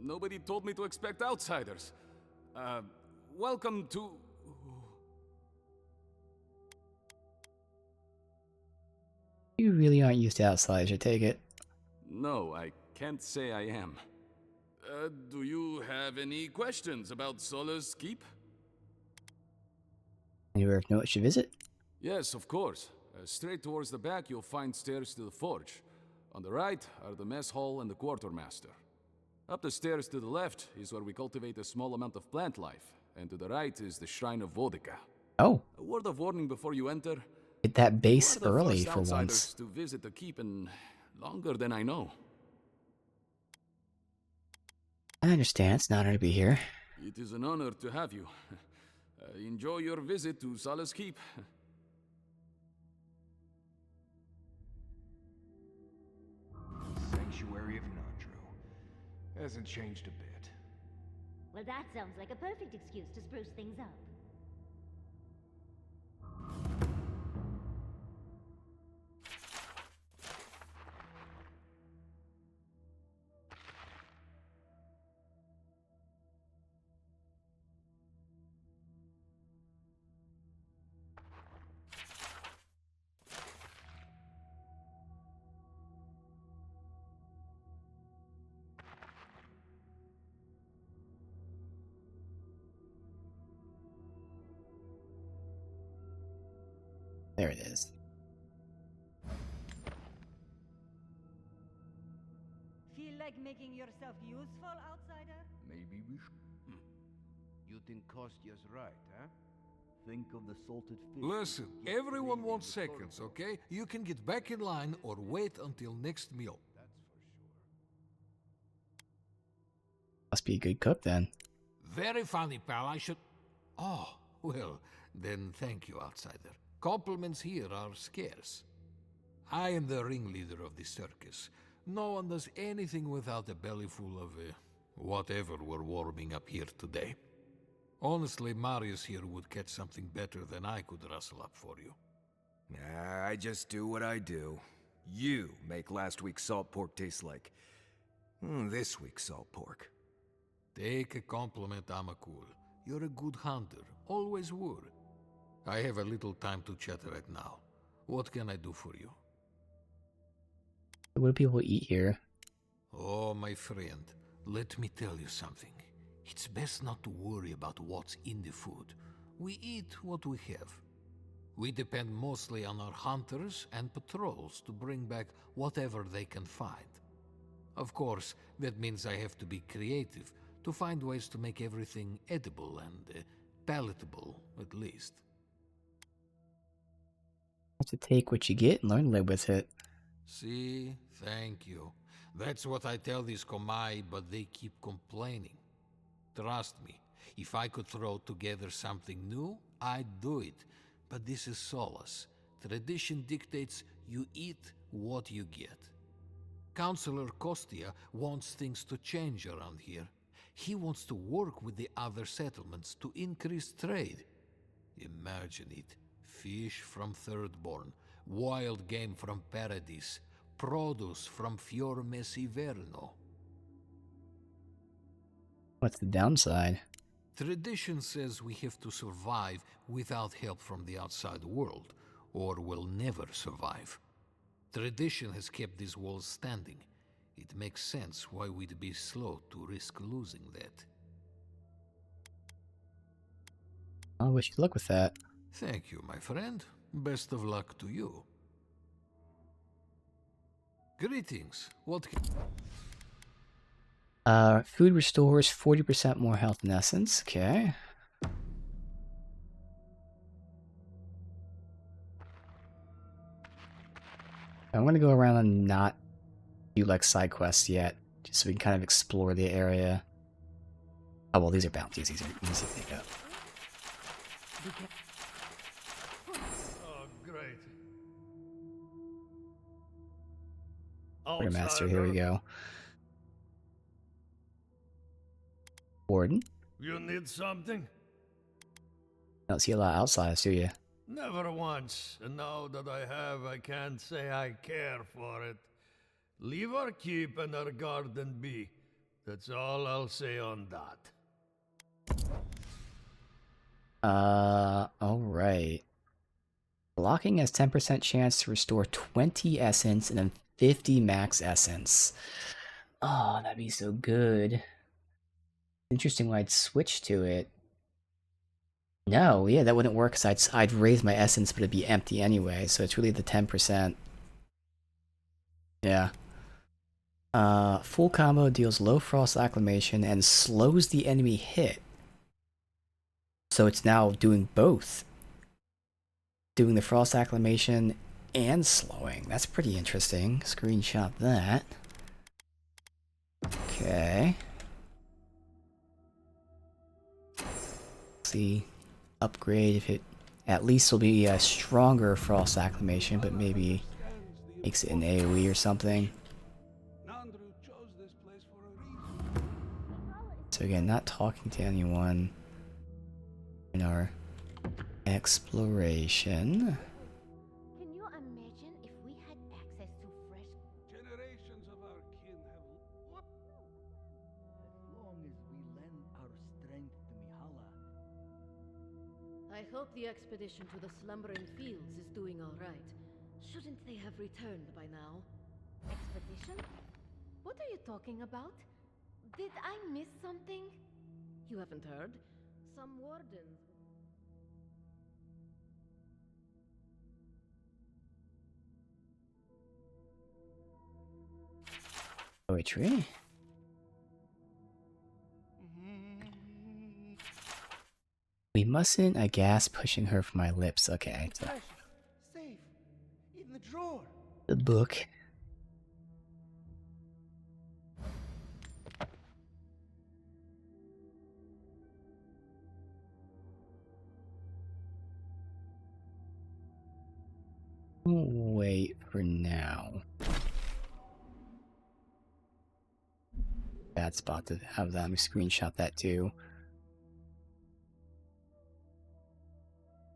Nobody told me to expect outsiders. Welcome to... You really aren't used to outsiders, I take it. No, I can't say I am. Do you have any questions about Solace Keep? Anywhere of note should visit? Yes, of course. Straight towards the back, you'll find stairs to the forge. On the right are the mess hall and the quartermaster. Up the stairs to the left is where we cultivate a small amount of plant life, and to the right is the Shrine of Vodika. Oh. A word of warning before you enter. Hit that base You are the early first for outsiders once. to visit the keep in longer than I know. I understand, it's an honor to be here. It is an honor to have you. Enjoy your visit to Solace Keep. Sanctuary of Nandru. Hasn't changed a bit. Well, that sounds like a perfect excuse to spruce things up. There it is. Feel like making yourself useful, outsider? Maybe we should. You think Kostya's right, huh? Think of the salted fish. Listen, everyone wants seconds, okay? You can get back in line or wait until next meal. Must be a good cook then. Very funny, pal. I should... Oh, well, then thank you, outsider. Compliments here are scarce. I am the ringleader of the circus. No one does anything without a belly full of whatever we're warming up here today. Honestly, Marius here would catch something better than I could rustle up for you. I just do what I do. You make last week's salt pork taste like this week's salt pork. Take a compliment, Amakul. You're a good hunter, always were. I have a little time to chat right now. What can I do for you? What do people eat here? Oh, my friend, let me tell you something. It's best not to worry about what's in the food. We eat what we have. We depend mostly on our hunters and patrols to bring back whatever they can find. Of course, that means I have to be creative to find ways to make everything edible and palatable, at least. Have to take what you get and learn to live with it. See, thank you. That's what I tell these Komai, but they keep complaining. Trust me, if I could throw together something new, I'd do it. But this is Solace. Tradition dictates you eat what you get. Counselor Kostya wants things to change around here. He wants to work with the other settlements to increase trade. Imagine it. Fish from Thirdborn, wild game from Paradis, produce from Fior Mesiverno. What's the downside? Tradition says we have to survive without help from the outside world, or we'll never survive. Tradition has kept these walls standing. It makes sense why we'd be slow to risk losing that. I wish you luck with that. Thank you, my friend. Best of luck to you. Greetings. What can... Food restores 40% more health and essence. Okay. I'm gonna go around and not do like side quests yet, just so we can kind of explore the area. Oh well, these are bounties. These are easy to pick up. Oh, great. Quartermaster, here we go. Warden? You need something? Don't see a lot outside, do you? Never once, and now that I have, I can't say I care for it. Leave our keep and our garden be. That's all I'll say on that. Alright. Blocking has 10% chance to restore 20 essence and then 50 max essence. Oh, that'd be so good. Interesting why I'd switch to it. No, yeah, that wouldn't work because I'd raise my essence, but it'd be empty anyway, so it's really the 10%. Yeah. Full combo deals low frost acclimation and slows the enemy hit. So it's now doing both. Doing the frost acclimation and slowing. That's pretty interesting. Screenshot that. Okay. See, upgrade if it at least will be a stronger frost acclimation, but maybe makes it an AoE or something. So again, not talking to anyone in our exploration. Can you imagine if we had access to fresh... Generations of our kin have... As long as we lend our strength to Mihala. I hope the expedition to the Slumbering Fields is doing all right. Shouldn't they have returned by now? Expedition? What are you talking about? Did I miss something? You haven't heard? Some wardens... poetry. We mustn't, I gasp, pushing her from my lips. Okay. So. Safe. In the drawer. The book. Wait for now. Bad spot to have them screenshot that too.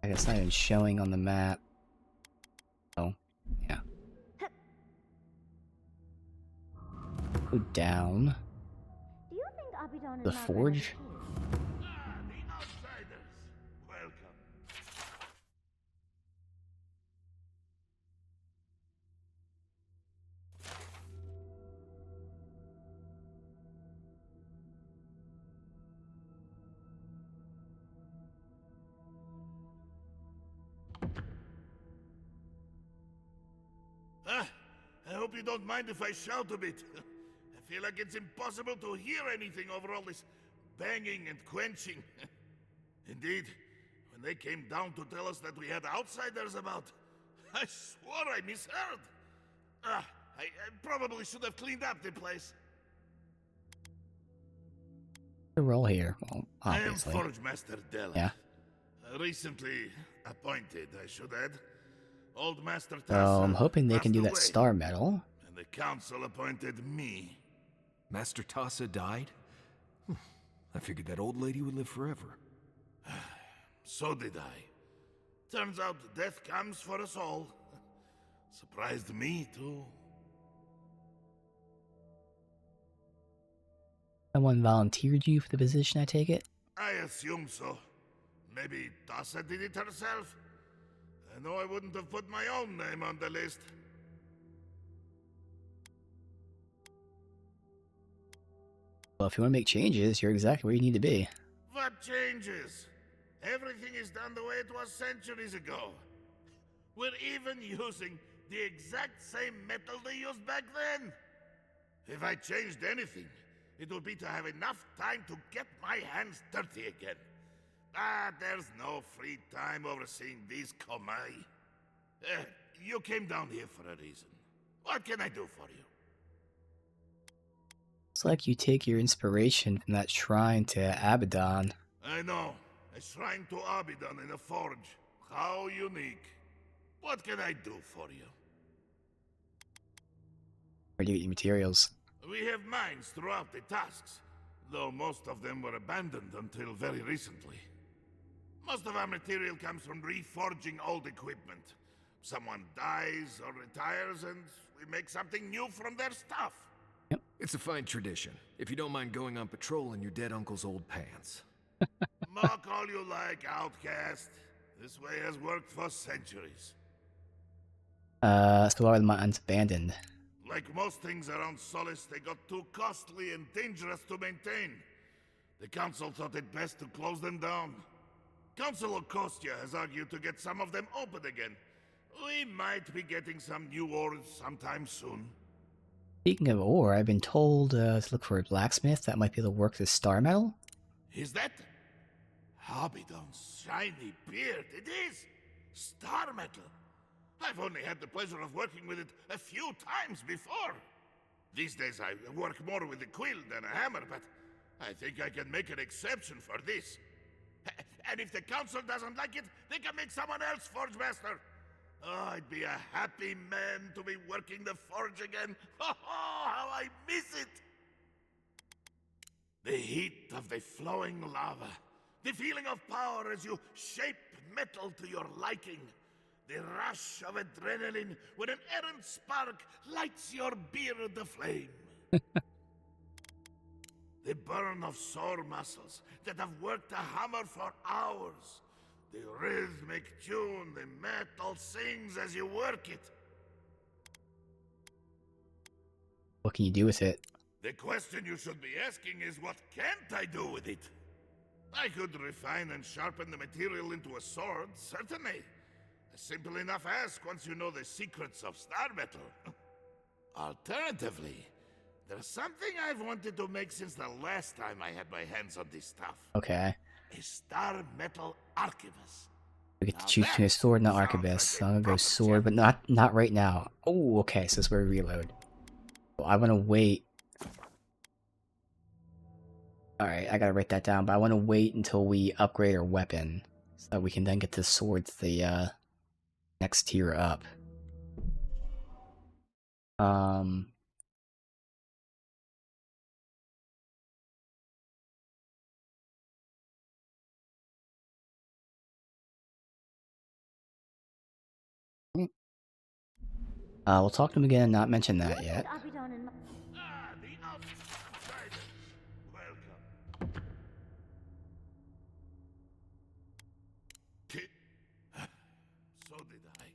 I guess not even showing on the map. Oh, yeah. Go down. Do you think Aedyran The forge? The outsiders. Welcome. I hope you don't mind if I shout a bit. I feel like it's impossible to hear anything over all this banging and quenching. Indeed, when they came down to tell us that we had outsiders about, I swore I misheard. I probably should have cleaned up the place. The role here, well, obviously. I am Forge Master Della. Yeah. Recently appointed, I should add. Old Master So Tassa I'm hoping they can do that passed away, star medal. and the council appointed me. Master Tassa died? I figured that old lady would live forever. So did I. Turns out death comes for us all. Surprised me, too. Someone volunteered you for the position, I take it? I assume so. Maybe Tassa did it herself. I know I wouldn't have put my own name on the list. Well, if you want to make changes, you're exactly where you need to be. What changes? Everything is done the way it was centuries ago. We're even using the exact same metal they used back then. If I changed anything, it would be to have enough time to get my hands dirty again. There's no free time overseeing these Komai. You came down here for a reason. What can I do for you? It's like you take your inspiration from that shrine to Abaddon. I know. A shrine to Abaddon in a forge. How unique. What can I do for you? Where do you get your materials? We have mines throughout the tasks, though most of them were abandoned until very recently. Most of our material comes from reforging old equipment. Someone dies or retires and we make something new from their stuff. Yep. It's a fine tradition, if you don't mind going on patrol in your dead uncle's old pants. Mock all you like, outcast. This way has worked for centuries. So why were the mines abandoned? Like most things around Solace, they got too costly and dangerous to maintain. The council thought it best to close them down. Council of Kostya has argued to get some of them open again. We might be getting some new ores sometime soon. Speaking of ore, I've been told to look for a blacksmith that might be able to work the star metal. Is that? Abaddon's shiny beard, it is! Star metal! I've only had the pleasure of working with it a few times before. These days I work more with a quill than a hammer, but I think I can make an exception for this. And if the council doesn't like it, they can make someone else Forge Master. Oh, I'd be a happy man to be working the forge again. Oh, how I miss it! The heat of the flowing lava. The feeling of power as you shape metal to your liking. The rush of adrenaline when an errant spark lights your beard aflame. The burn of sore muscles that have worked a hammer for hours. The rhythmic tune the metal sings as you work it. What can you do with it? The question you should be asking is, what can't I do with it? I could refine and sharpen the material into a sword, certainly. A simple enough ask once you know the secrets of star metal. Alternatively, There's something I've wanted to make since the last time I had my hands on this stuff. Okay. A star metal arquebus. We get to choose between a sword and an arquebus. So I'm gonna go sword, but not right now. Oh, okay, so this is where we reload. Well, I wanna wait. Alright, I gotta write that down, but I wanna wait until we upgrade our weapon. So we can then get the sword to the next tier up. We'll talk to him again and not mention that yet. So did I.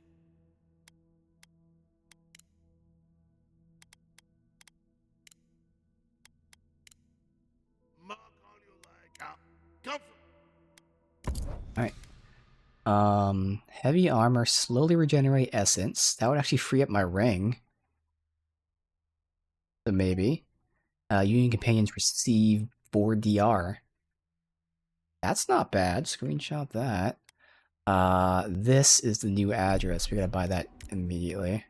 Mark all you like. Alright. Heavy armor, slowly regenerate essence. That would actually free up my ring. So maybe. Union companions receive 4 DR. That's not bad. Screenshot that. This is the new address. We gotta buy that immediately.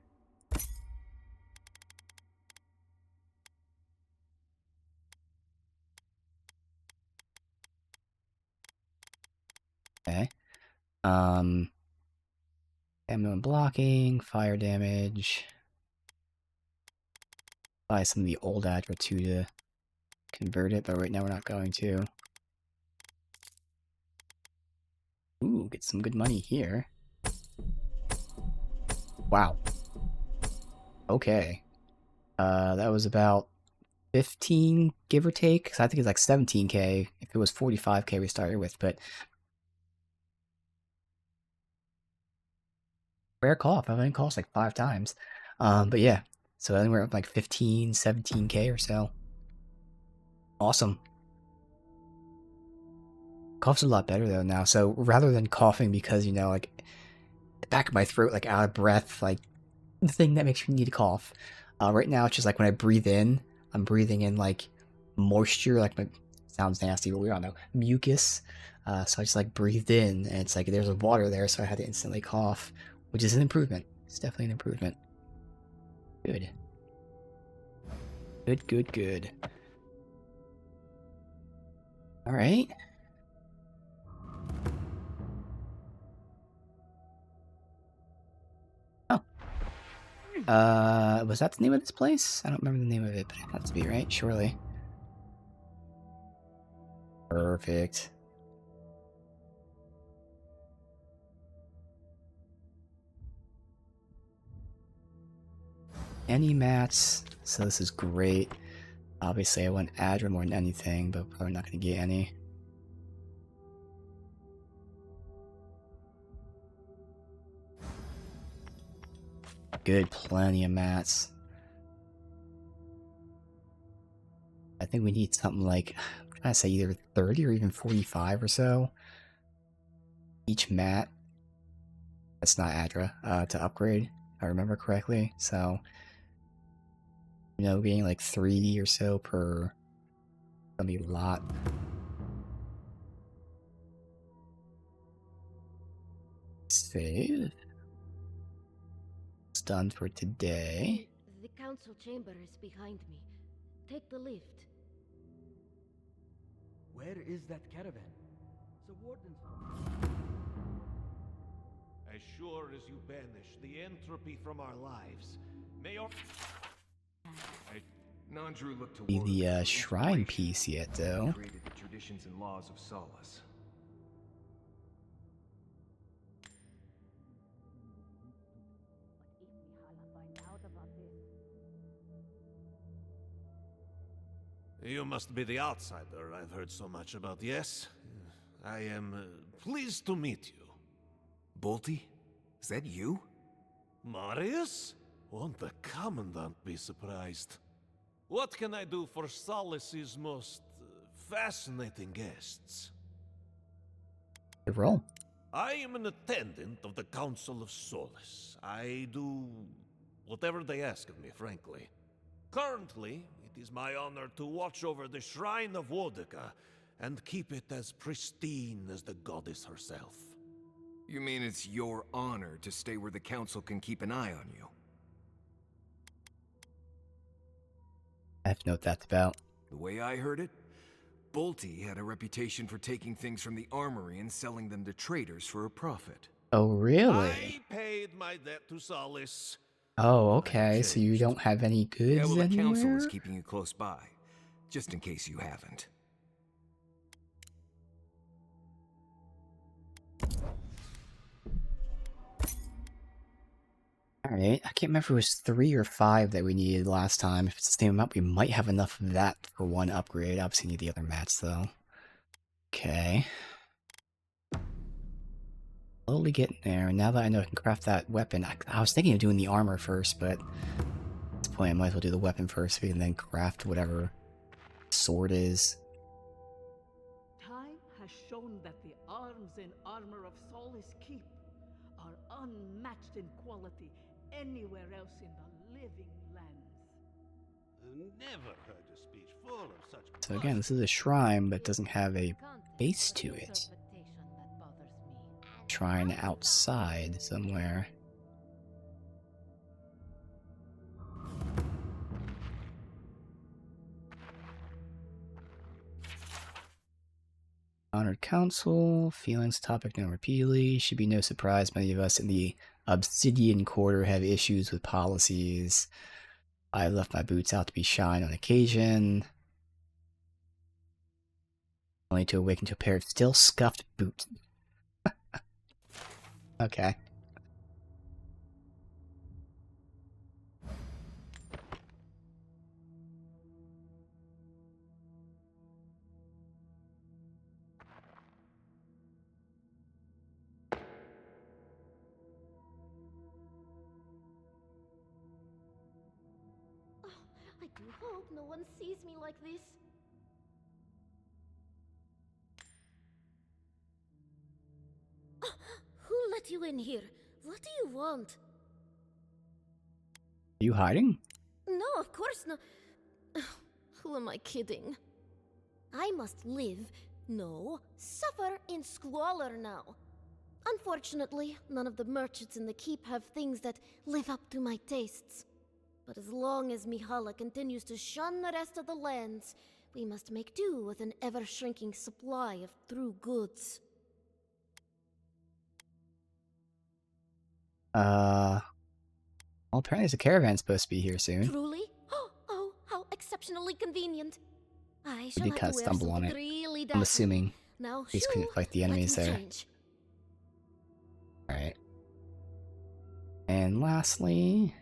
Okay. Ammo and blocking, fire damage. Buy some of the old Adra too to convert it, but right now we're not going to. Ooh, get some good money here. Wow. Okay. That was about 15, give or take. 'Cause I think it's like 17k if it was 45k we started with, but rare cough. I've only coughed like 5 times. But yeah. So I think we're up like 15, 17k or so. Awesome. Cough's a lot better though now. So rather than coughing because, you know, like the back of my throat, like out of breath, like the thing that makes you need to cough. Right now it's just like when I breathe in, I'm breathing in like moisture, like my sounds nasty, but we all know mucus. So I just like breathed in, and it's like there's water there, so I had to instantly cough, which is an improvement. It's definitely an improvement. Good. Good, good, good. All right. Was that the name of this place? I don't remember the name of it, but it has to be, right? Surely. Perfect. Any mats, so this is great. Obviously I want Aedyran more than anything, but probably not going to get any. Good, plenty of mats. I think we need something like, I'm trying to say either 30 or even 45 or so. Each mat. That's not Aedyran, to upgrade, if I remember correctly. So, you know, getting like 3 or so per, gonna be a lot. Save. It's done for today. The council chamber is behind me. Take the lift. Where is that caravan? The warden's... As sure as you banish the entropy from our lives, may your... Nandru looked Be toward the shrine piece yet, though. created the traditions and laws of Solace. You must be the outsider I've heard so much about, yes? I am pleased to meet you. Bolty? Is that you? Marius? Won't the Commandant be surprised? What can I do for Solace's most fascinating guests? Good roll. I am an attendant of the Council of Solace. I do whatever they ask of me, frankly. Currently, is my honor to watch over the shrine of Wodeka and keep it as pristine as the goddess herself. You mean it's your honor to stay where the council can keep an eye on you? I have to know what that's about. The way I heard it, Bolty had a reputation for taking things from the armory and selling them to traders for a profit. Oh, really? I paid my debt to Solace. Oh, okay. So you don't have any goods Yeah, well, the anywhere? council is keeping you close by, just in case you haven't. Alright, I can't remember if it was 3 or 5 that we needed last time. If it's the same amount, we might have enough of that for one upgrade. Obviously need the other mats, though. Okay. Slowly getting there. Now that I know I can craft that weapon, I was thinking of doing the armor first, but at this point I might as well do the weapon first, and then craft whatever sword is. Time has shown that the arms and armor of Solace Keep are unmatched in quality anywhere else in the living lands. Never heard a speech full of such. So again, this is a shrine, but it doesn't have a base to it. Shrine outside somewhere. Honored Council, feelings topic known repeatedly. Should be no surprise many of us in the Obsidian Quarter have issues with policies. I left my boots out to be shined on occasion, only to awaken to a pair of still scuffed boots. Okay. I do hope no one sees me like this. Who let you in here? What do you want? Are you hiding? No, of course not. Who am I kidding? I must live, no, suffer in squalor now. Unfortunately, none of the merchants in the keep have things that live up to my tastes. But as long as Mihala continues to shun the rest of the lands, we must make do with an ever-shrinking supply of true goods. Well, apparently there's a caravan supposed to be here soon. Truly? Oh, how exceptionally convenient. I shall We have kind of to wear stumble on something it. really I'm dazzling. assuming Now, these couldn't fight the enemies let me there. change. Alright. And lastly...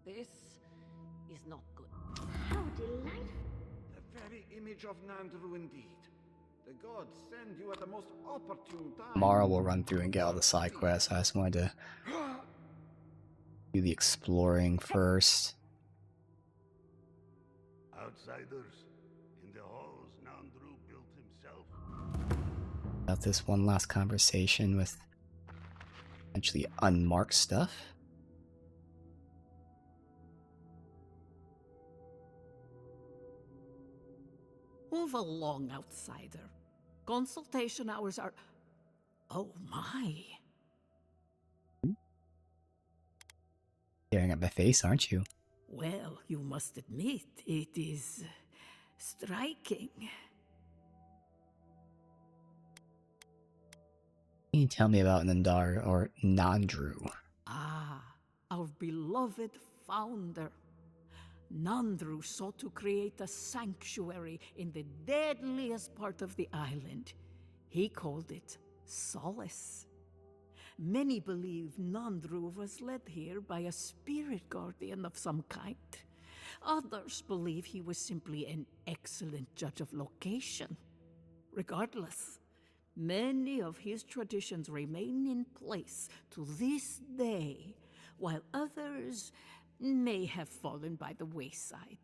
This is not good. How delightful. The very image of Nandru indeed. The gods send you at the most opportune time. Tomorrow we'll run through and get all the side quests. I just wanted to do the exploring first. Outsiders, in the halls Nandru built himself. About this one last conversation with potentially unmarked stuff. Move along, outsider. Consultation hours are... Oh my. Staring at my face, aren't you? Well, you must admit, it is striking. Can you tell me about Nandar or Nandru? Ah, our beloved founder. Nandru sought to create a sanctuary in the deadliest part of the island. He called it Solace. Many believe Nandru was led here by a spirit guardian of some kind. Others believe he was simply an excellent judge of location. Regardless, many of his traditions remain in place to this day, while others may have fallen by the wayside.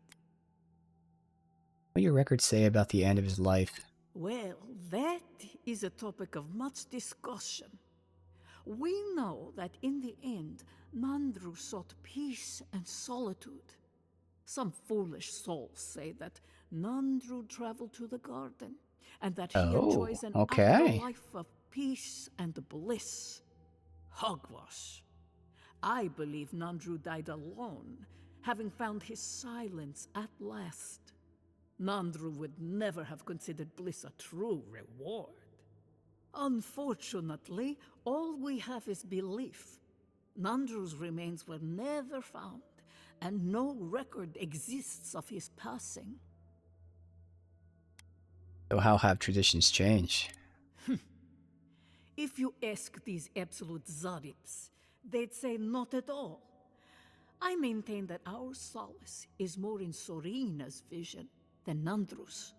What do your records say about the end of his life? Well, that is a topic of much discussion. We know that in the end, Nandru sought peace and solitude. Some foolish souls say that Nandru traveled to the garden, and that he enjoys an okay. afterlife of peace and bliss. Hogwash. I believe Nandru died alone, having found his silence at last. Nandru would never have considered bliss a true reward. Unfortunately, all we have is belief. Nandru's remains were never found, and no record exists of his passing. So how have traditions changed? If you ask these absolute Zarips, they'd say not at all. I maintain that our solace is more in Sorina's vision than Nandru's.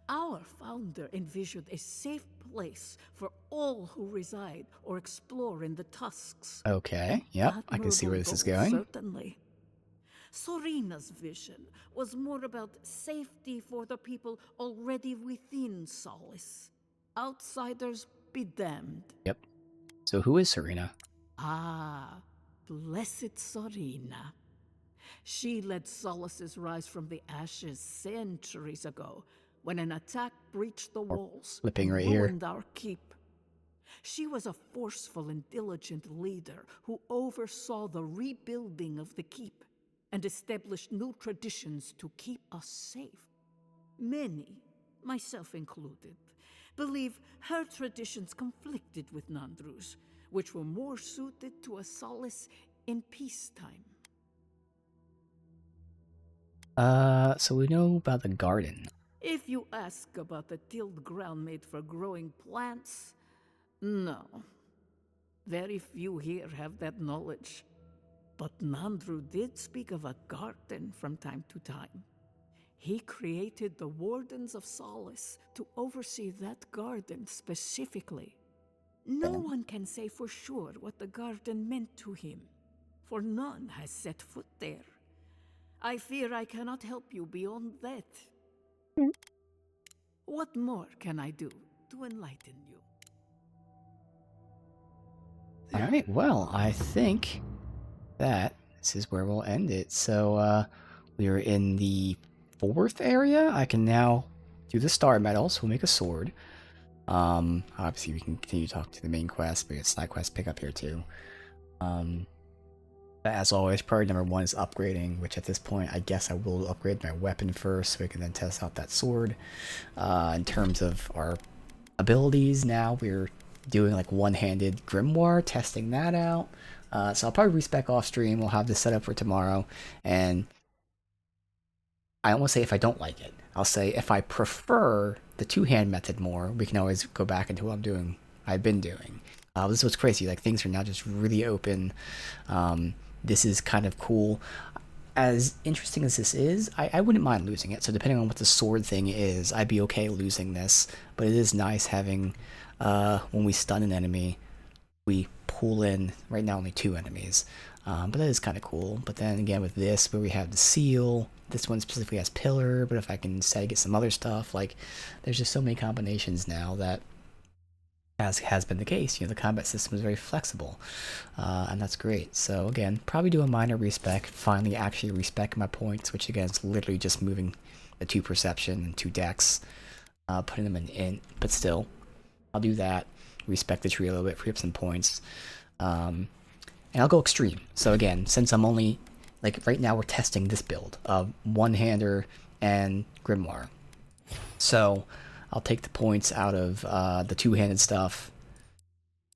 Our founder envisioned a safe place for all who reside or explore in the Tusks. Okay, yep, I can see where this is going. Certainly. Sorina's vision was more about safety for the people already within Solace. Outsiders be damned. Yep. So who is Serena? Ah, blessed Sorina. She led Solace's rise from the ashes centuries ago, when an attack breached the walls flipping and right here. ruined our keep. She was a forceful and diligent leader who oversaw the rebuilding of the keep and established new traditions to keep us safe. Many, myself included, believe her traditions conflicted with Nandru's, which were more suited to a solace in peacetime. So we know about the garden. If you ask about the tilled ground made for growing plants, no. Very few here have that knowledge. But Nandru did speak of a garden from time to time. He created the Wardens of Solace to oversee that garden specifically. No one can say for sure what the garden meant to him, for none has set foot there. I fear I cannot help you beyond that. What more can I do to enlighten you? Alright, well, I think that this is where we'll end it. So, we are in the 4th area. I can now do the star medal, so we'll make a sword. Obviously we can continue to talk to the main quest, but side quests pick up here too. But as always, priority number 1 is upgrading, which at this point I guess I will upgrade my weapon first so we can then test out that sword. In terms of our abilities now, we're doing like one-handed grimoire, testing that out. So I'll probably respec off stream. We'll have this set up for tomorrow, and I won't say if I don't like it. I'll say if I prefer the two-hand method more, we can always go back into what I've been doing. This is what's crazy, like things are now just really open. This is kind of cool. As interesting as this is, I wouldn't mind losing it. So depending on what the sword thing is, I'd be okay losing this. But it is nice having, when we stun an enemy, we pull in, right now only 2 enemies. But that is kind of cool. But then again with this, where we have the seal, this one specifically has pillar, but if I can say get some other stuff, like there's just so many combinations now that, as has been the case, the combat system is very flexible, and that's great. So again, probably do a minor respec, finally actually respec my points, which again is literally just moving the 2 perception and 2 dex, putting them in int, but still, I'll do that, respec the tree a little bit, free up some points, and I'll go extreme. So again, since I'm only, like right now we're testing this build of one-hander and grimoire. So I'll take the points out of the two-handed stuff.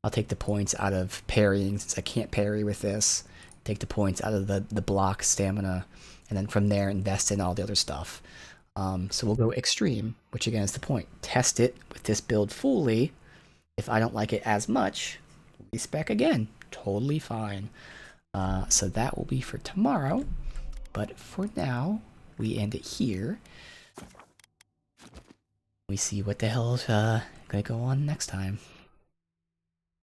I'll take the points out of parrying since I can't parry with this. Take the points out of the block stamina, and then from there invest in all the other stuff. So we'll go extreme, which again is the point. Test it with this build fully. If I don't like it as much, respec again. Totally fine. So that will be for tomorrow. But for now, we end it here. We see what the hell is going to go on next time.